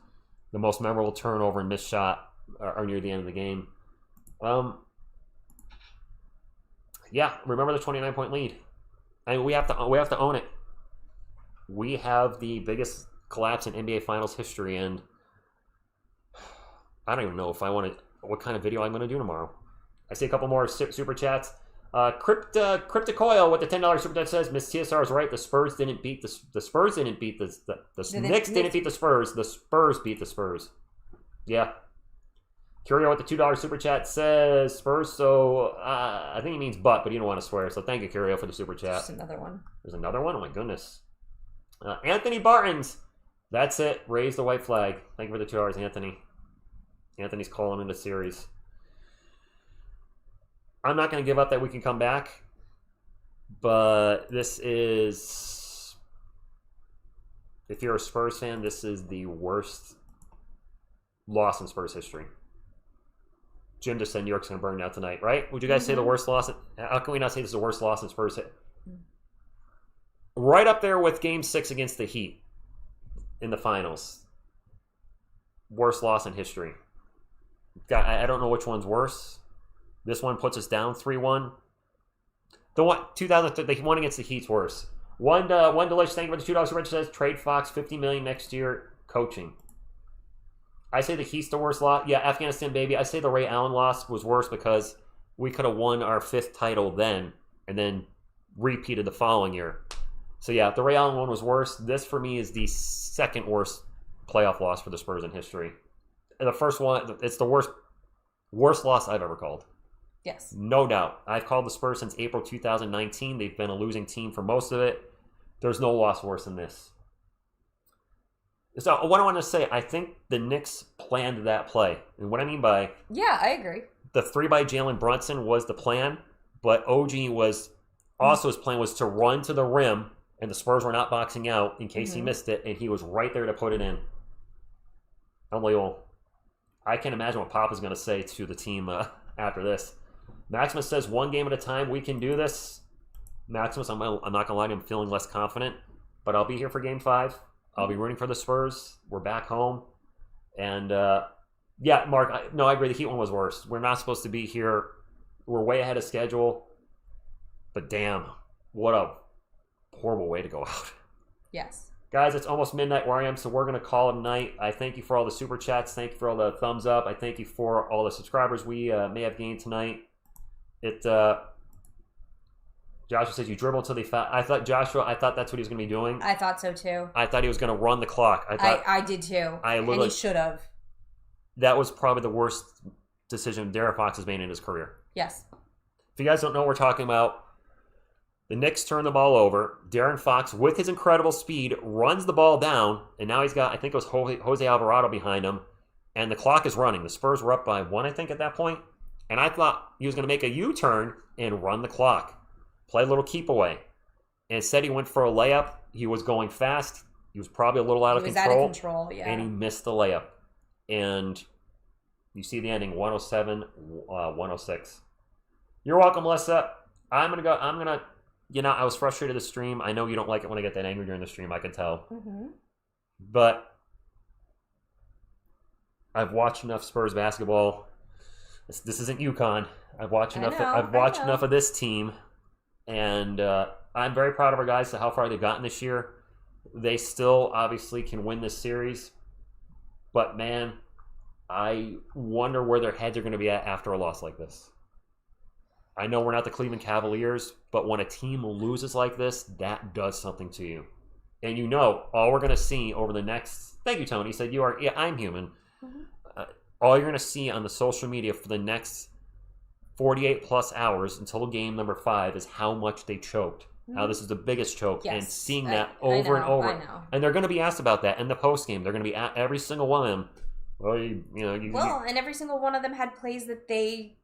The most memorable turnover and missed shot are near the end of the game. Yeah, remember the 29-point lead. I mean, we have to own it. We have the biggest collapse in NBA Finals history, and I don't even know if I want to. What kind of video I'm going to do tomorrow? I see a couple more super chats. Cryptocoil with the $10 super chat says, Miss TSR is right. The Spurs didn't beat the Spurs didn't beat the Knicks didn't beat the Spurs. The Spurs beat the Spurs. Yeah. Curio with the $2 super chat says Spurs, so I think he means but you don't want to swear. So thank you, Curio, for the super chat. Just another one. There's another one? Oh my goodness. Anthony Bartons. That's it. Raise the white flag. Thank you for the $2, Anthony. Anthony's calling in the series. I'm not going to give up that we can come back, but this is, if you're a Spurs fan, this is the worst loss in Spurs history. Jim just said New York's going to burn down tonight, right? Would you guys say the worst loss? How can we not say this is the worst loss in Spurs? Right up there with Game 6 against the Heat in the finals. Worst loss in history. I don't know which one's worse. This one puts us down 3-1. The one 2003, they won against the Heat's worse. One delicious. Thank you for the $2 super says trade Fox $50 million next year coaching. I say the Heat's the worst loss. Yeah, Afghanistan baby. I say the Ray Allen loss was worse because we could have won our 5th title then and then repeated the following year. So yeah, the Ray Allen one was worse. This for me is the second worst playoff loss for the Spurs in history. And the first one, it's the worst loss I've ever called. Yes. No doubt. I've called the Spurs since April 2019. They've been a losing team for most of it. There's no loss worse than this. So what I want to say, I think the Knicks planned that play. And what I mean by... Yeah, I agree. The 3 by Jalen Brunson was the plan, but OG was... Also his plan was to run to the rim, and the Spurs were not boxing out in case he missed it, and he was right there to put it in. Unbelievable. I can't imagine what Papa's going to say to the team after this. Maximus says, 1 game at a time, we can do this. Maximus, I'm not going to lie to you, I'm feeling less confident, but I'll be here for Game 5. I'll be rooting for the Spurs. We're back home. And, yeah, Mark, I agree. The Heat one was worse. We're not supposed to be here. We're way ahead of schedule. But damn, what a horrible way to go out. Yes. Guys, it's almost midnight where I am, so we're going to call it a night. I thank you for all the super chats. Thank you for all the thumbs up. I thank you for all the subscribers we may have gained tonight. Joshua says you dribble until they foul. I thought that's what he was going to be doing. I thought so too. I thought he was going to run the clock. I did too. And he should have. That was probably the worst decision De'Aaron Fox has made in his career. Yes. If you guys don't know what we're talking about, the Knicks turn the ball over. De'Aaron Fox, with his incredible speed, runs the ball down, and now he's got, I think it was Jose Alvarado behind him, and the clock is running. The Spurs were up by 1, I think, at that point, and I thought he was going to make a U-turn and run the clock, play a little keep away. And instead, he went for a layup. He was going fast. He was probably a little out of control. Out of control, yeah. And he missed the layup. And you see the ending, 107-106. You're welcome, Melissa. I was frustrated this stream. I know you don't like it when I get that angry during the stream. I can tell. Mm-hmm. But I've watched enough Spurs basketball. This isn't UConn. I've watched enough. I've watched enough of this team, and I'm very proud of our guys to how far they've gotten this year. They still obviously can win this series. But, man, I wonder where their heads are going to be at after a loss like this. I know we're not the Cleveland Cavaliers, but when a team loses like this, that does something to you. And you know, all we're going to see over the next... Thank you, Tony. He said, I'm human. Mm-hmm. All you're going to see on the social media for the next 48-plus hours until game number 5 is how much they choked. Mm-hmm. How this is the biggest choke. Yes. And seeing that over and over. I know. And they're going to be asked about that in the postgame. They're going to be at every single one of them. Well, and every single one of them had plays that they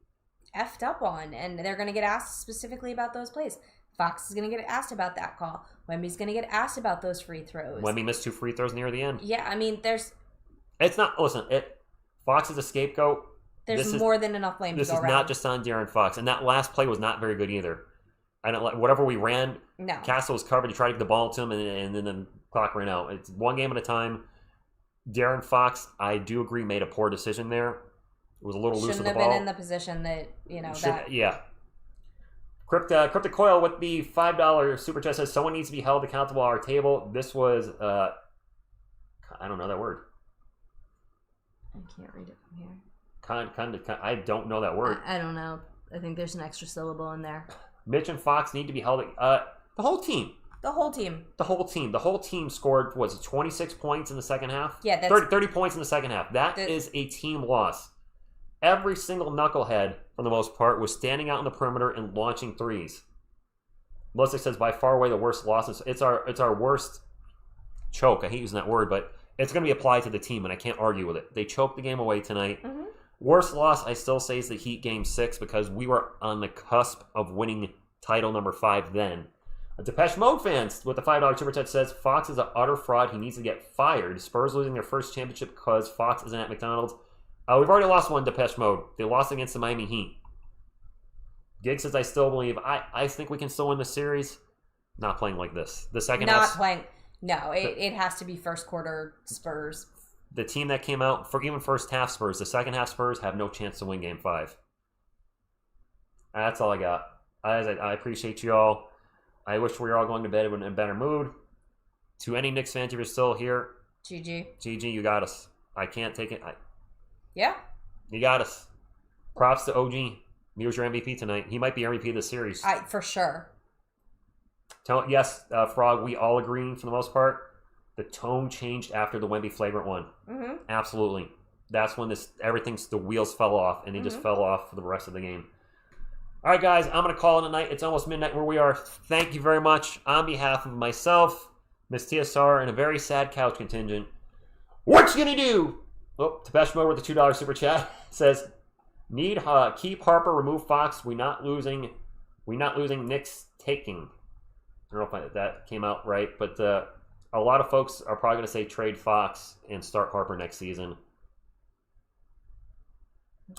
effed up on, and they're going to get asked specifically about those plays. Fox is going to get asked about that call. Wemby's going to get asked about those free throws. Wemby missed 2 free throws near the end. Yeah, I mean, It's not... Listen, Fox is a scapegoat. There's more than enough blame to go around. This is not just on De'Aaron Fox. And that last play was not very good either. I don't like... Whatever we ran, no. Castle was covered. He tried to get the ball to him, and then the clock ran out. It's one game at a time. De'Aaron Fox, I do agree, made a poor decision there. It was a little loose with the ball. Shouldn't have been in the position that, Yeah. Cryptic Coil with the $5 super chat says, someone needs to be held accountable at our table. This was, I don't know that word. I can't read it from here. I don't know that word. I don't know. I think there's an extra syllable in there. Mitch and Fox need to be held, the whole team. The whole team. The whole team scored, 26 points in the second half? Yeah, that's... 30 points in the second half. That is a team loss. Every single knucklehead, for the most part, was standing out in the perimeter and launching threes. Melissa says, by far away the worst losses. It's our worst choke. I hate using that word, but it's going to be applied to the team, and I can't argue with it. They choked the game away tonight. Mm-hmm. Worst loss, I still say, is the Heat Game 6 because we were on the cusp of winning title number 5 then. Depeche Mode fans with the $5 super chat says, Fox is an utter fraud. He needs to get fired. Spurs losing their first championship because Fox isn't at McDonald's. We've already lost one, Depeche Mode. They lost against the Miami Heat. Gig says, I still believe. I think we can still win the series. Not playing like this. The second half... Not playing. No, it has to be first quarter Spurs. The team that came out, for even first half Spurs, the second half Spurs have no chance to win Game 5. That's all I got. I appreciate you all. I wish we were all going to bed in a better mood. To any Knicks fans, if you're still here, GG, you got us. I can't take it. Yeah. You got us. Props to OG. He was your MVP tonight. He might be MVP of the series. For sure. Yes, Frog, we all agree for the most part. The tone changed after the Wemby flagrant one. Mm-hmm. Absolutely. That's when the wheels fell off, and they just fell off for the rest of the game. All right, guys, I'm going to call it a night. It's almost midnight where we are. Thank you very much. On behalf of myself, Miss TSR, and a very sad couch contingent, what you going to do? Oh, Depeche Mode with the $2 super chat says, keep Harper, remove Fox. We not losing, Knicks taking. I don't know if that came out right, but a lot of folks are probably going to say trade Fox and start Harper next season.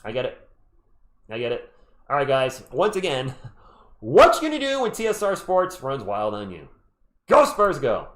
I get it. All right, guys, once again, what you going to do when TSR Sports runs wild on you? Go Spurs, go!